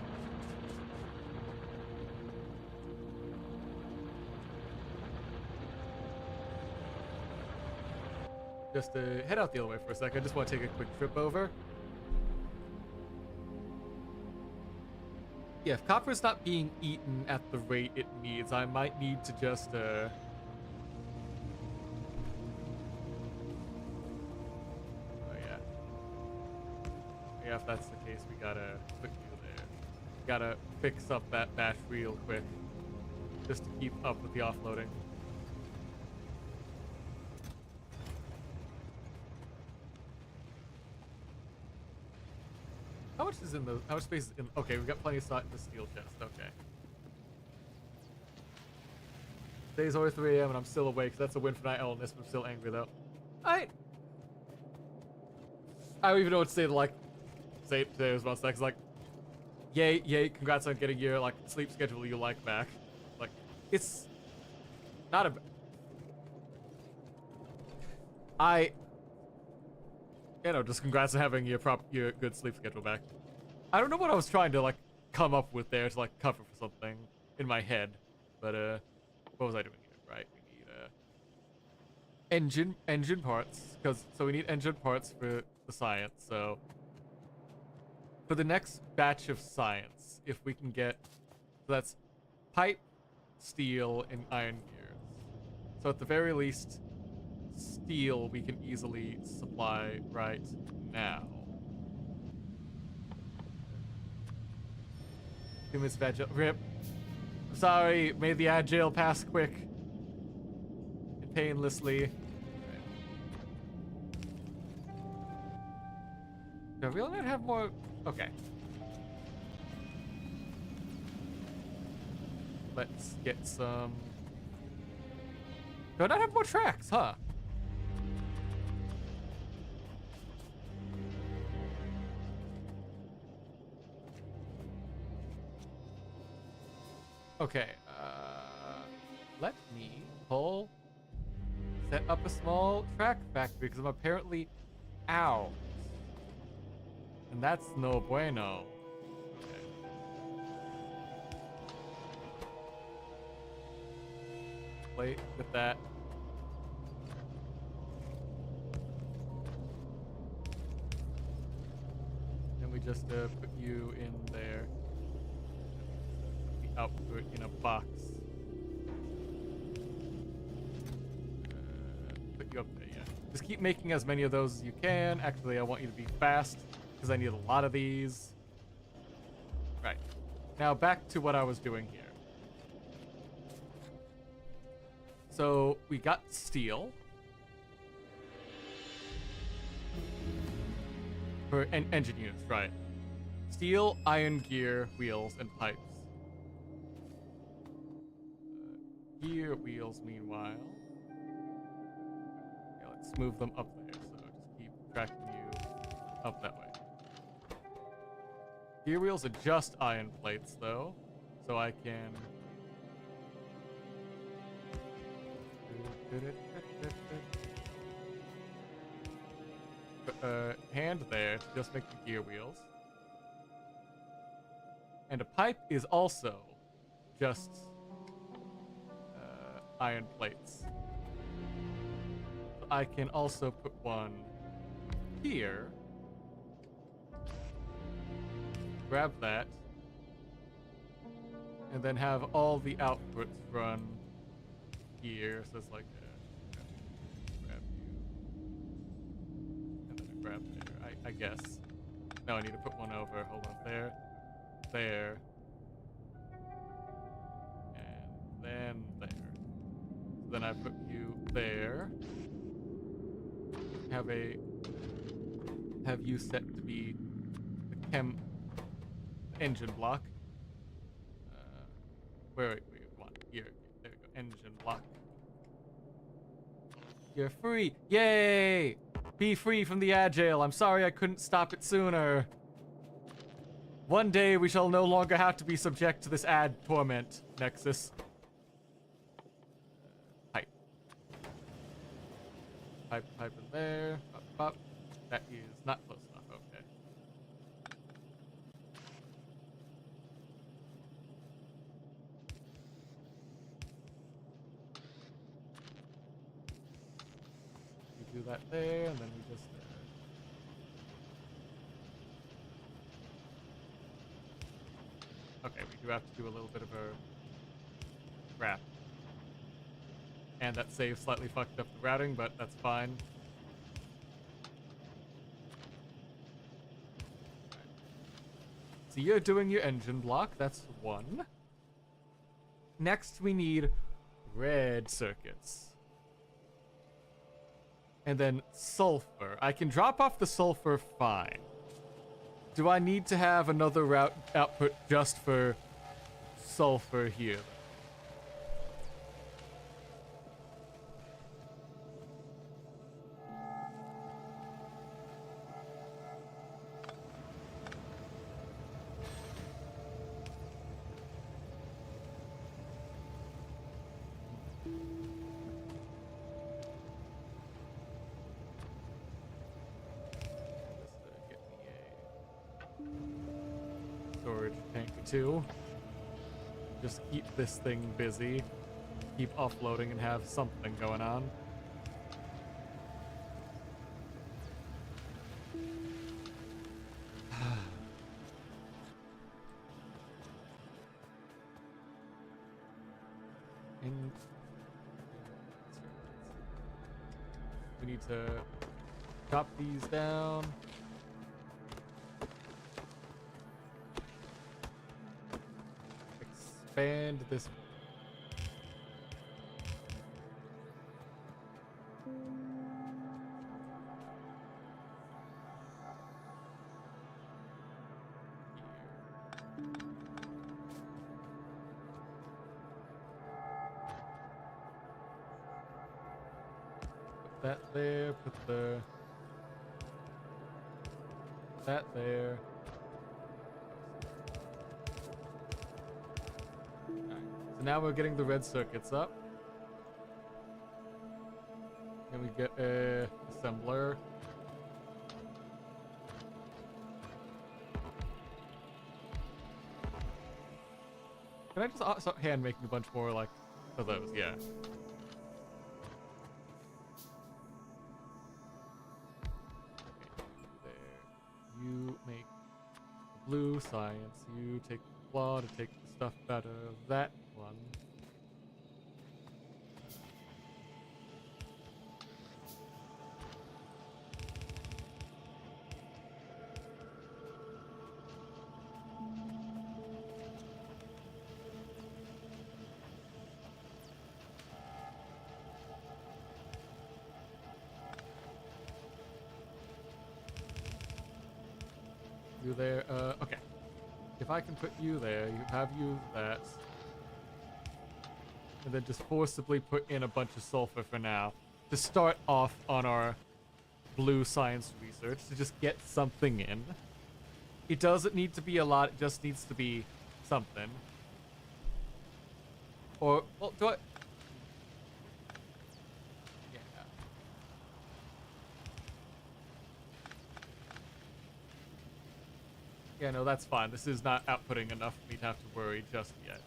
Just to head out the other way for a sec, I just want to take a quick trip over. Yeah, if copper's not being eaten at the rate it needs, I might need to just oh yeah, if that's the case, we gotta quick deal there. Gotta fix up that batch real quick, just to keep up with the offloading. How much is in the? How much space is in? Okay, we've got plenty of slot in the steel chest. Okay. Today's always 3 a.m. and I'm still awake. So that's a win for night illness, but I'm still angry though. I don't even know what to say to like say it today as well. It's like, yay, congrats on getting your like sleep schedule you like back. Like, it's not a. You know, just congrats on having your good sleep schedule back. I don't know what I was trying to like come up with there to like cover for something in my head, but what was I doing here? Right, we need engine parts, so we need engine parts for the science. So for the next batch of science, if we can get, so that's pipe, steel, and iron gears. So at the very least, steel we can easily supply right now. 2 minutes veg rip. Sorry, may the agile pass quick and painlessly. Do we only have more? Okay. Let's get some. Do I not have more tracks, huh? Okay, let me set up a small track factory because I'm apparently out. And that's no bueno. Okay. Wait with that. Then we just put you in there. Put the output in a box. Put you up there, yeah. Just keep making as many of those as you can. Actually, I want you to be fast because I need a lot of these. Right. Now back to what I was doing here. So we got steel. For engine units, right. Steel, iron gear, wheels, and pipes. Gear, wheels, meanwhile. Yeah, let's move them up there. So just keep tracking you up that way. Gear wheels are just iron plates, though. So I can... hand there to just make the gear wheels. And a pipe is also just iron plates. So I can also put one here. Grab that. And then have all the outputs run here. So it's like grab you. And then a grab there, I guess. No, I need to put one over. Hold on. There. There. And then there. So then I put you there. Have you set to be the engine block. Wait, one. Here. There we go. Engine block. You're free. Yay! Be free from the agile. I'm sorry I couldn't stop it sooner. One day we shall no longer have to be subject to this ad torment, Nexus. Pipe. Pipe in there. Up, up. That is not close enough. Okay. We do that there, and then we just... Okay, we do have to do a little bit of a wrap. And that save slightly fucked up the routing, but that's fine. So you're doing your engine block, that's one. Next we need red circuits. And then sulfur. I can drop off the sulfur fine. Do I need to have another route output just for sulfur here? Storage tank too. Just keep this thing busy. Keep offloading and have something going on. We need to chop these down. Expand this. Put that there, put that there. Alright. So now we're getting the red circuits up. And we get a assembler. Can I just start hand making a bunch more like of those? Yeah. Okay, there. You make the blue science. You take the claw to take the stuff out of that one. You there, okay. If I can put you there, you have you that. And then just forcibly put in a bunch of sulfur for now. To start off on our blue science research, to just get something in. It doesn't need to be a lot, it just needs to be something. Or, well, do I... Yeah, no, that's fine. This is not outputting enough for me to have to worry just yet.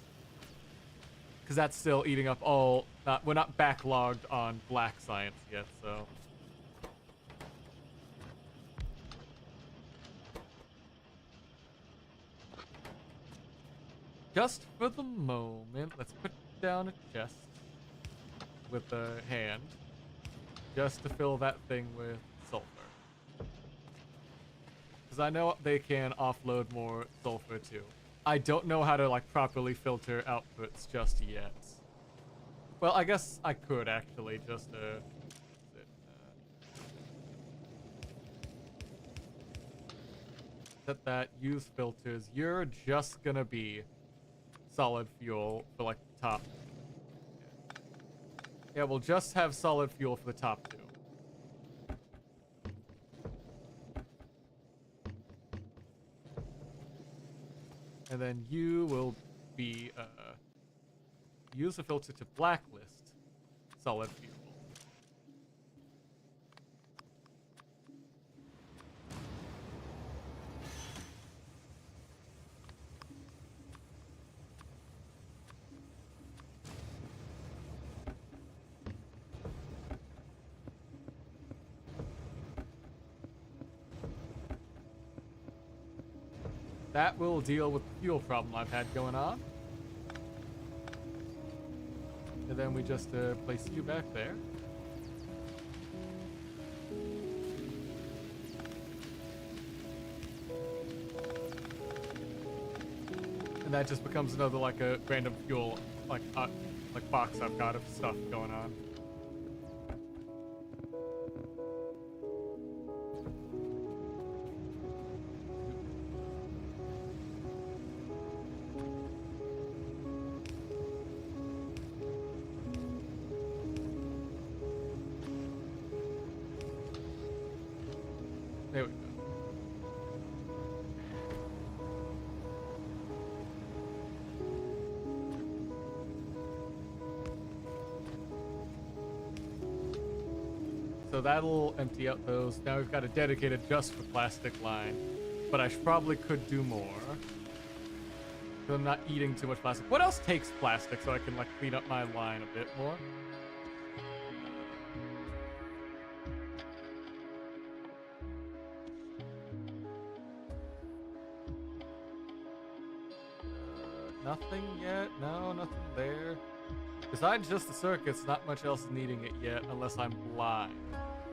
Because that's still eating up all... we're not backlogged on black science yet, so... Just for the moment, let's put down a chest with a hand. Just to fill that thing with sulfur. Because I know they can offload more sulfur too. I don't know how to like properly filter outputs just yet. Well, I guess I could actually just set that use filters. You're just gonna be solid fuel for like the top. Yeah, we'll just have solid fuel for the top two. And then you will be, use the filter to blacklist solid fuel. That will deal with the fuel problem I've had going on. And then we just place you back there. And that just becomes another like a random fuel like box I've got of stuff going on. There we go. So that'll empty out those. Now we've got a dedicated just for plastic line, but I probably could do more. So I'm not eating too much plastic. What else takes plastic so I can like clean up my line a bit more? Nothing yet? No, nothing there. Besides just the circuits, not much else needing it yet, unless I'm blind.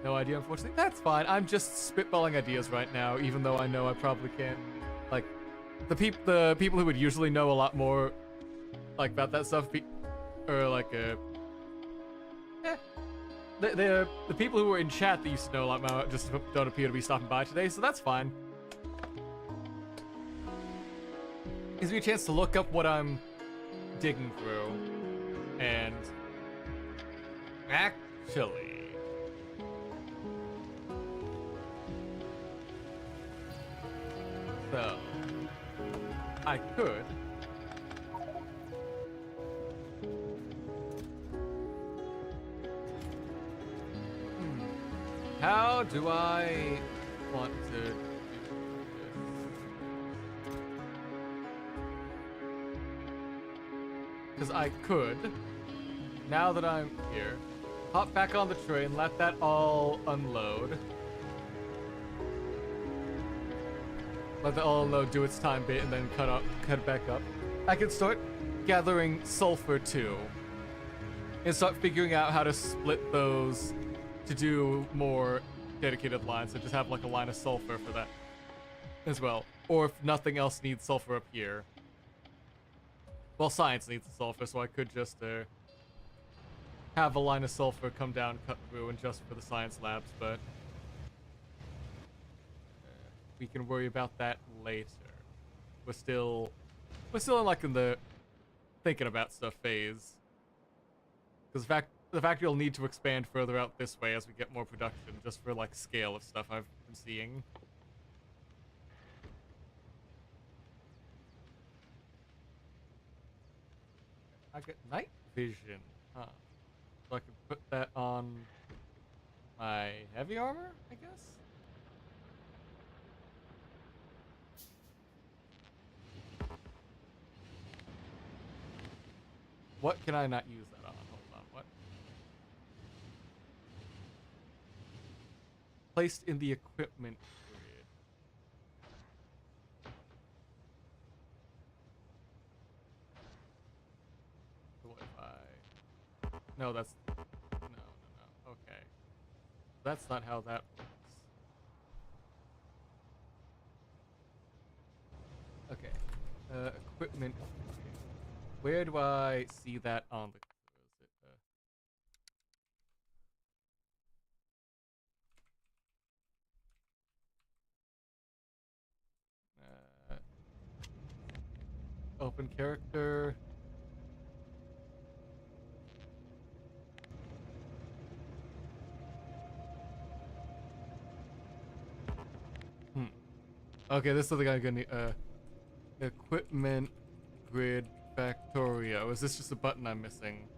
No idea, unfortunately. That's fine. I'm just spitballing ideas right now, even though I know I probably can't. Like, the people who would usually know a lot more, like, about that stuff, or like, the people who were in chat that used to know a lot more just don't appear to be stopping by today, so that's fine. Gives me a chance to look up what I'm digging through. And actually, so I could How do I want to do this? Because I could, now that I'm here, hop back on the train, let that all unload. Let the all unload do its time bit and then cut back up. I can start gathering sulfur too. And start figuring out how to split those to do more dedicated lines. So just have like a line of sulfur for that as well. Or if nothing else needs sulfur up here. Well, science needs the sulfur, so I could just have a line of sulfur come down, cut through, and just for the science labs, but we can worry about that later. We're still in like in the thinking about stuff phase. Because the factory will need to expand further out this way as we get more production, just for like scale of stuff I've been seeing. I get night vision, huh? So I can put that on my heavy armor, I guess? What can I not use that on? Hold on, what? Placed in the equipment grid. So what if I... No, that's... No. Okay. That's not how that works. Okay. Equipment. Where do I see that on the... Open character. Okay, this is something I'm gonna need. Equipment grid Factorio. Is this just a button I'm missing?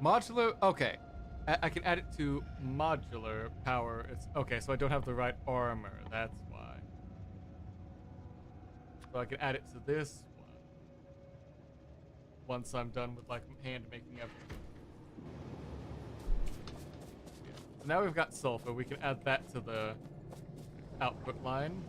Modular. Okay, I can add it to modular power. It's okay. So I don't have the right armor. That's why. So I can add it to this one once I'm done with like hand making everything. So now we've got sulfur. We can add that to the output line.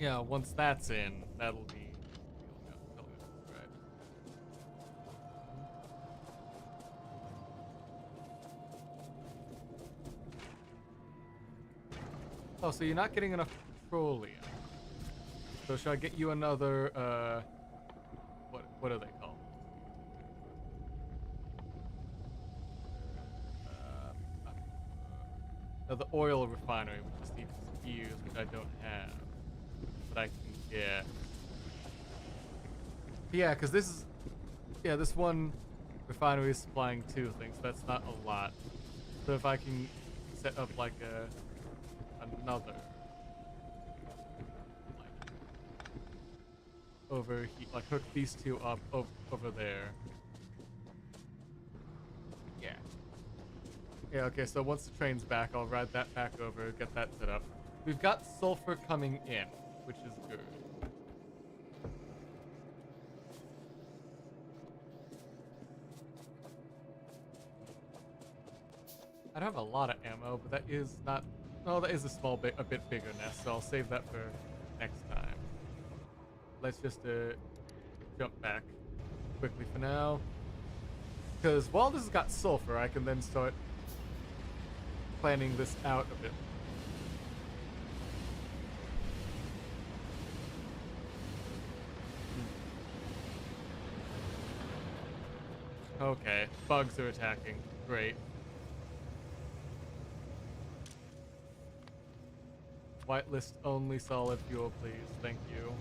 Yeah, once that's in, that'll be right. Oh, so you're not getting enough petroleum. So should I get you another what are they called? The oil refinery, which just needs gears, which I don't have. But I can get. Yeah, because this is, this one refinery is supplying 2 things. That's not a lot. So if I can set up like another, like over here, like hook these 2 up over there. Yeah. Yeah. Okay. So once the train's back, I'll ride that back over, get that set up. We've got sulfur coming in, which is good. I don't have a lot of ammo, but that is not... No, that is a bit bigger nest, so I'll save that for next time. Let's just jump back quickly for now. Because while this has got sulfur, I can then start planning this out a bit. Okay, bugs are attacking. Great. Whitelist only solid fuel, please. Thank you.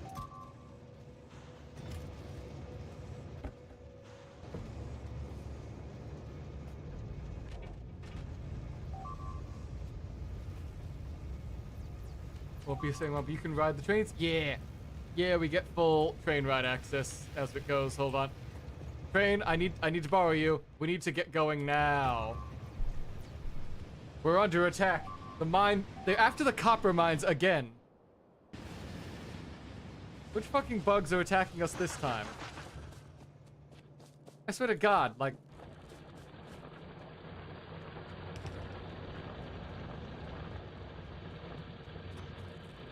Won't be a single one, but you can ride the trains? Yeah. Yeah, we get full train ride access as it goes. Hold on. Train, I need to borrow you. We need to get going now. We're under attack. The mine, they're after the copper mines again. Which fucking bugs are attacking us this time? I swear to God, like...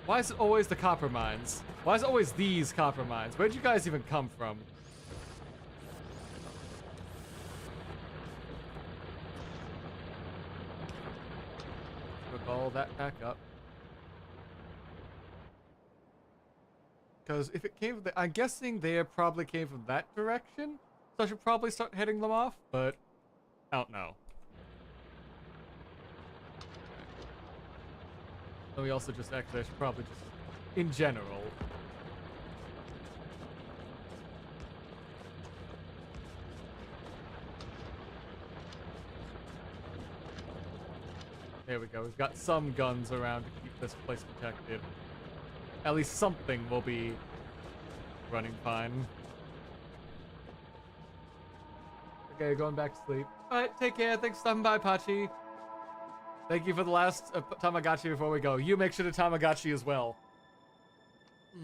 Why is it always the copper mines? Why is it always these copper mines? Where'd you guys even come from? Hook all that back up. Because if it came from I'm guessing they probably came from that direction. So I should probably start heading them off, but I don't know. And we also just actually I should probably just in general. There we go. We've got some guns around to keep this place protected. At least something will be running fine. Okay, going back to sleep. Alright, take care. Thanks for stopping by, Pachi. Thank you for the last Tamagotchi before we go. You make sure to Tamagotchi as well. Thank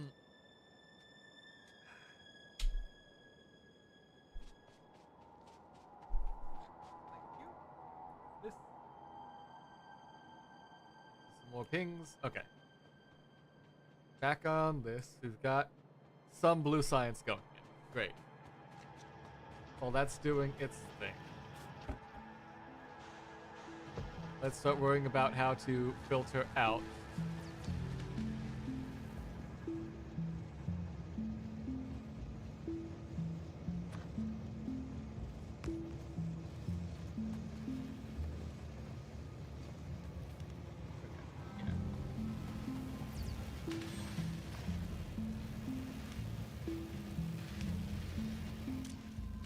you. Some more pings. Okay. Back on this. We've got some blue science going in. Great. Well, that's doing its thing. Let's start worrying about how to filter out.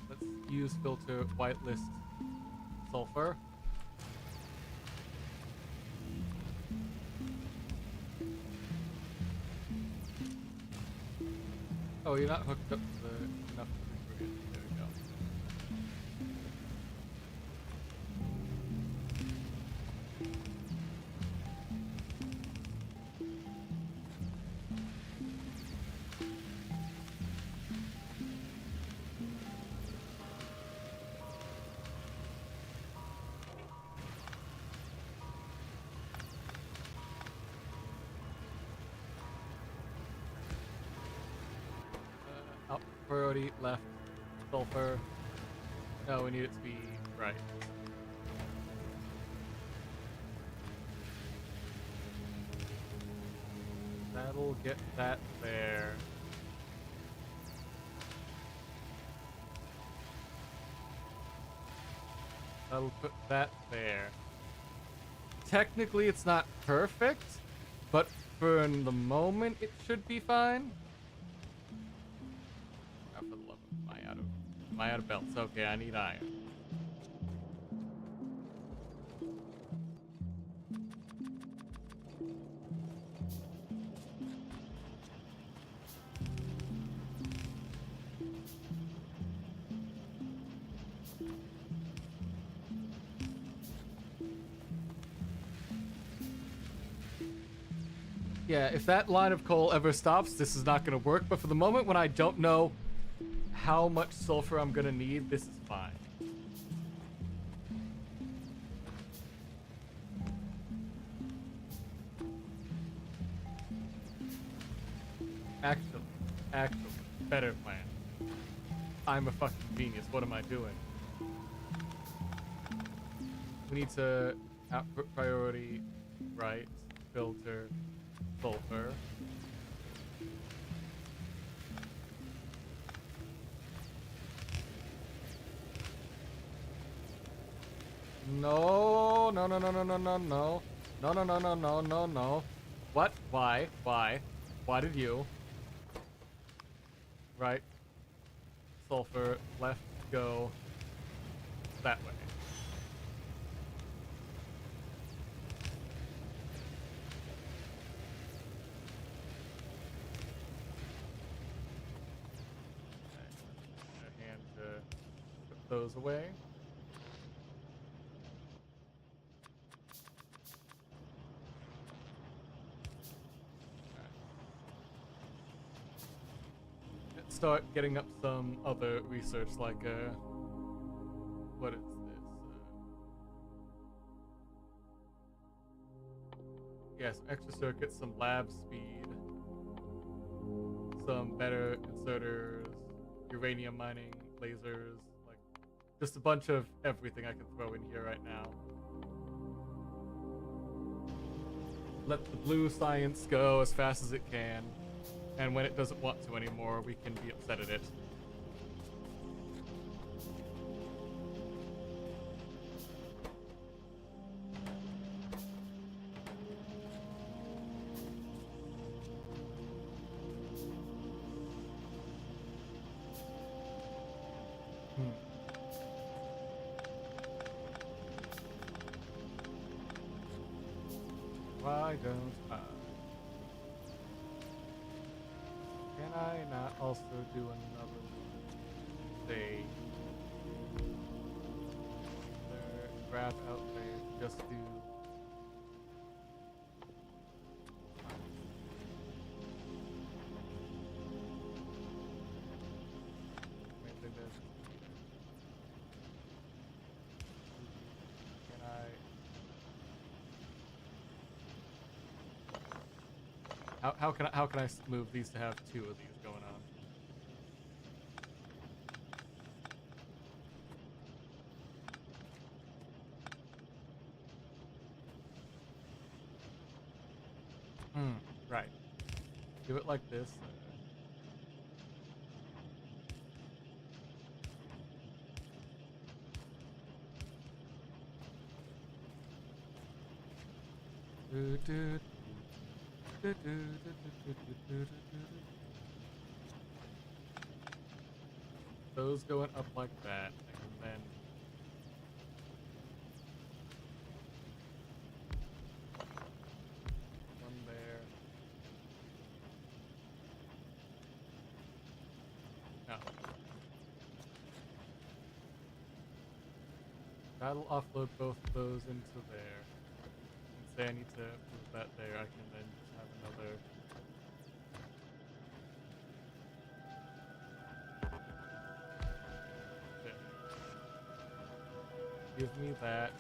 Let's use filter whitelist sulfur. Oh, you're not hooked up to the enough to the grid. There we go. Priority left, sulfur. No, we need it to be right. That'll get that there. That'll put that there. Technically, it's not perfect, but for the moment, it should be fine. Am I out of belts? Okay, I need iron. Yeah, if that line of coal ever stops, this is not going to work. But for the moment, when I don't know how much sulfur I'm gonna need, this is fine. Actually, better plan. I'm a fucking genius. What am I doing? We need to output priority, right, filter, sulfur. No, no, no, no, no, no, no, no. No, no, no, no, no, no, no. What? Why? Why? Why did you? Right. Sulfur, left, go. That way. those away. Let's start getting up some other research, like what is this? Yeah, some extra circuits, some lab speed, some better inserters, uranium mining, lasers, like just a bunch of everything I can throw in here right now. Let the blue science go as fast as it can, and when it doesn't want to anymore, we can be upset at it. Why don't I? Can I not also do another one? Say, grab out there, just do. Maybe this. Can I? How can I move these to have two of these going on? Right. Do it like this. Those going up like that, and then one there. No. That'll offload both those into there. And say I need to move that there, I can then just have another. Give me that.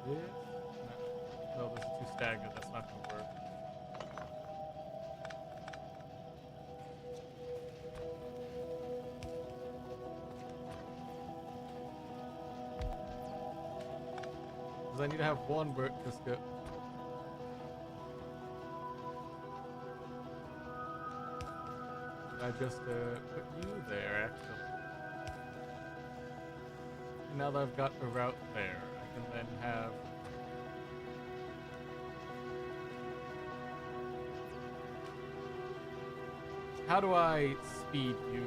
This? No, this is too staggered. That's not going to work. Because I need to have one where it just go. I just put you there, actually. And now that I've got a route there, I can then have. How do I speed you?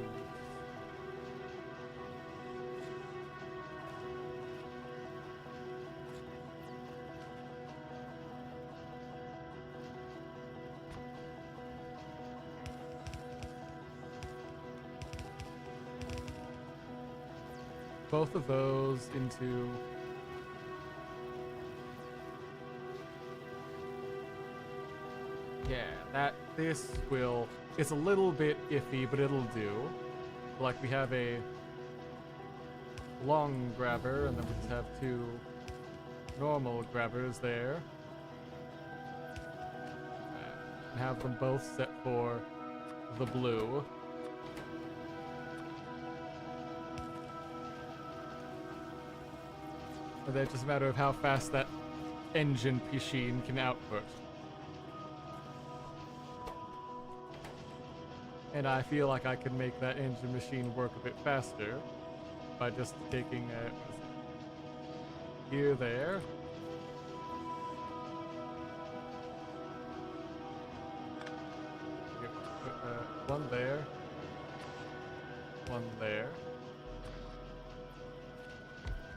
Both of those into. Yeah, this will. It's a little bit iffy, but it'll do. Like we have a long grabber, and then we just have two normal grabbers there. And have them both set for the blue. And then it's just a matter of how fast that engine machine can output. And I feel like I can make that engine machine work a bit faster by just taking here, there. One there. One there.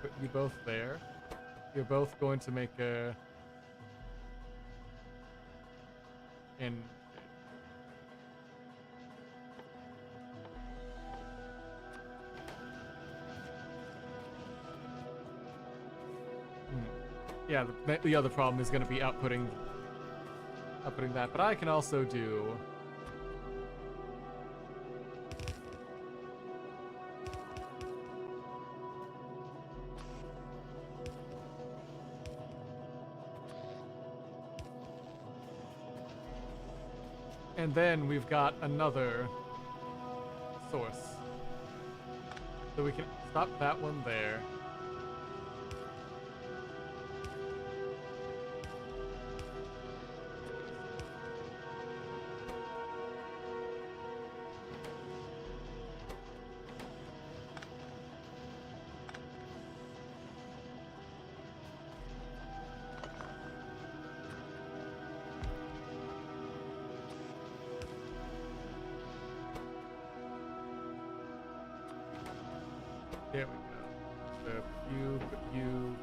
Put you both there. You're both going to make a engine. Yeah, the other problem is going to be outputting that, but I can also do and then we've got another source. So we can stop that one there. There we go. So put you.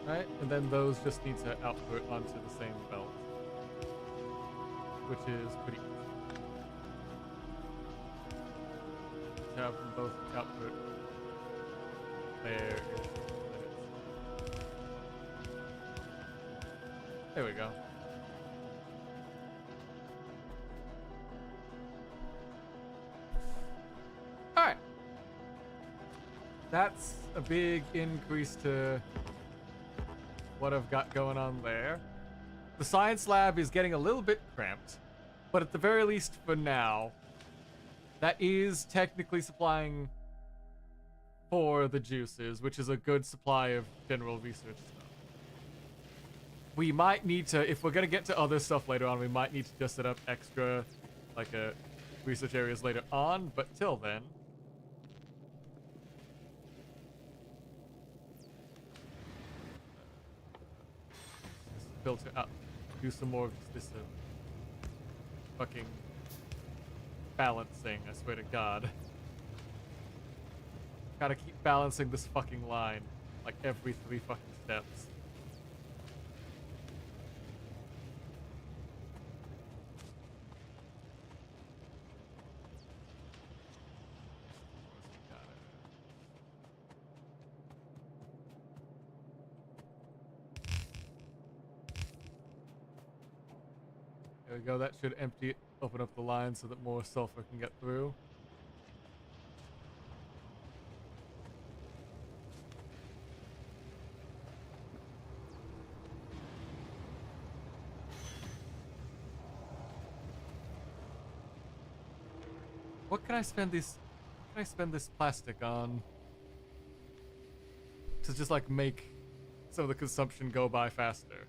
Right, and then those just need to output onto the same belt, which is pretty easy. Have them both output. There we go. Alright. That's a big increase to what I've got going on there. The science lab is getting a little bit cramped, but at the very least for now, that is technically supplying for the juices, which is a good supply of general research stuff. We might need to, if we're going to get to other stuff later on, we might need to just set up extra, like, research areas later on, but till then. Filter up. Do some more of this fucking balancing, I swear to God. Gotta keep balancing this fucking line, like every 3 fucking steps. There we go, that should open up the line so that more sulfur can get through. What can I spend this plastic on? To just like make some of the consumption go by faster.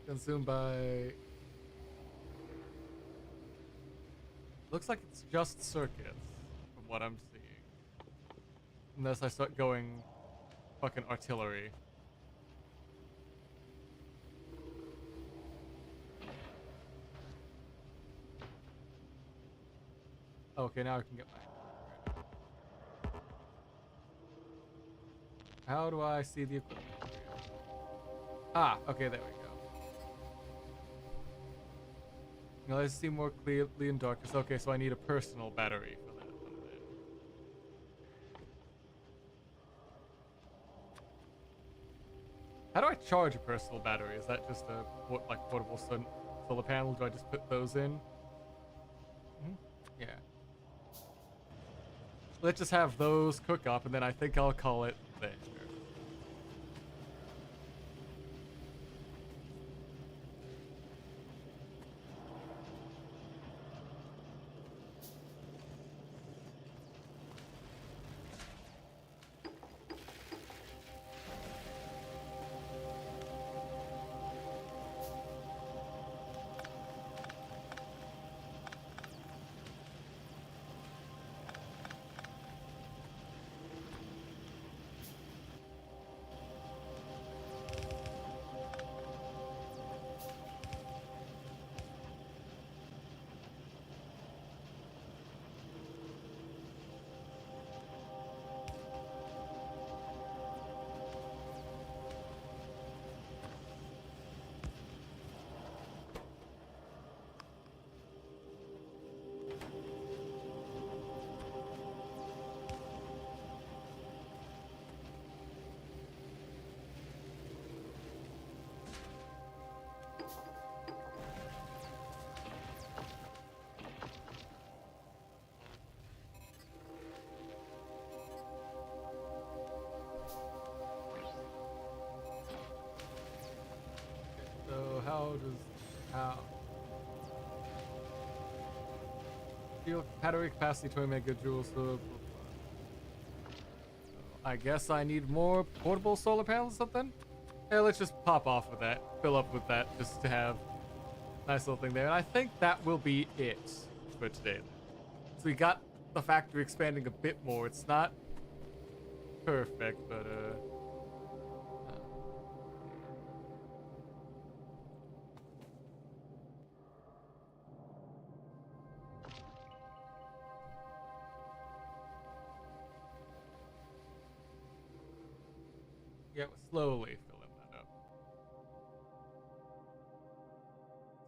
Consumed by... Looks like it's just circuits, from what I'm seeing. Unless I start going fucking artillery. Okay, now I can get my... How do I see the equipment? Ah, okay, there we go. Now let's see more clearly in darkness. Okay, so I need a personal battery for that one then. How do I charge a personal battery? Is that just a portable solar panel? Do I just put those in? Yeah. Let's just have those cook up, and then I think I'll call it there. How? Steel battery capacity 20 megajoules. So I guess I need more portable solar panels or something. Hey, let's just pop off with that. Fill up with that just to have a nice little thing there. And I think that will be it for today. So we got the factory expanding a bit more. It's not perfect, but yeah, we're slowly filling that up.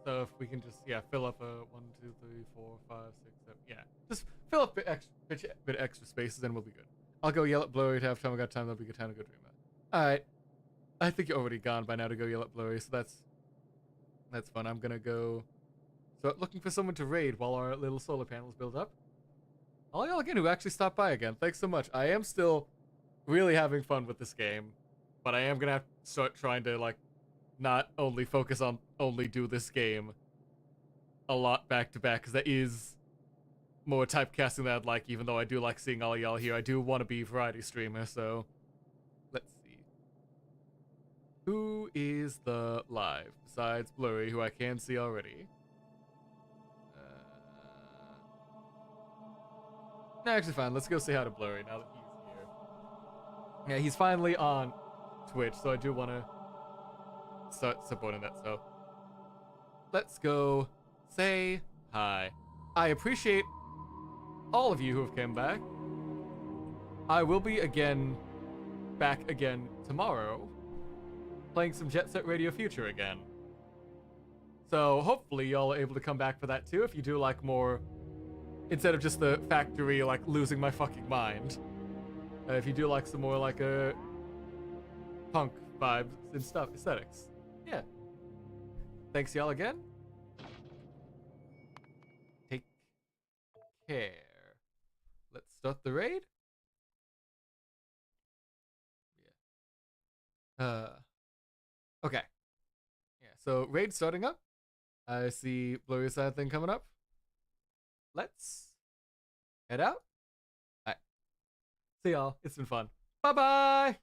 So if we can just, yeah, fill up a 1, 2, 3, 4, 5, 6, 7, yeah. Just fill up bit extra spaces and we'll be good. I'll go yell at Blurry to have time. I got time. That'll be a good time to go dream about. Alright. I think you're already gone by now to go yell at Blurry, so that's fun. I'm gonna go start looking for someone to raid while our little solar panels build up. All y'all again who actually stopped by again. Thanks so much. I am still really having fun with this game, but I am gonna have to start trying to like not only focus on only do this game a lot back to back, because that is more typecasting that I'd like, even though I do like seeing all y'all here. I do want to be a variety streamer, so let's see. Who is the live besides Blurry, who I can see already? No, actually fine. Let's go say hi to Blurry now that he's here. Yeah, he's finally on Twitch, so I do want to start supporting that, so let's go say hi. I appreciate all of you who have come back. I will be back again tomorrow, playing some Jet Set Radio Future again. So hopefully y'all are able to come back for that too, if you do like more, instead of just the factory like losing my fucking mind. If you do like some more like a punk vibes and stuff, aesthetics. Yeah. Thanks y'all again. Take care. Let's start the raid. Yeah. Okay. Yeah, so raid starting up. I see Blurry side thing coming up. Let's head out. Alright. See y'all. It's been fun. Bye-bye!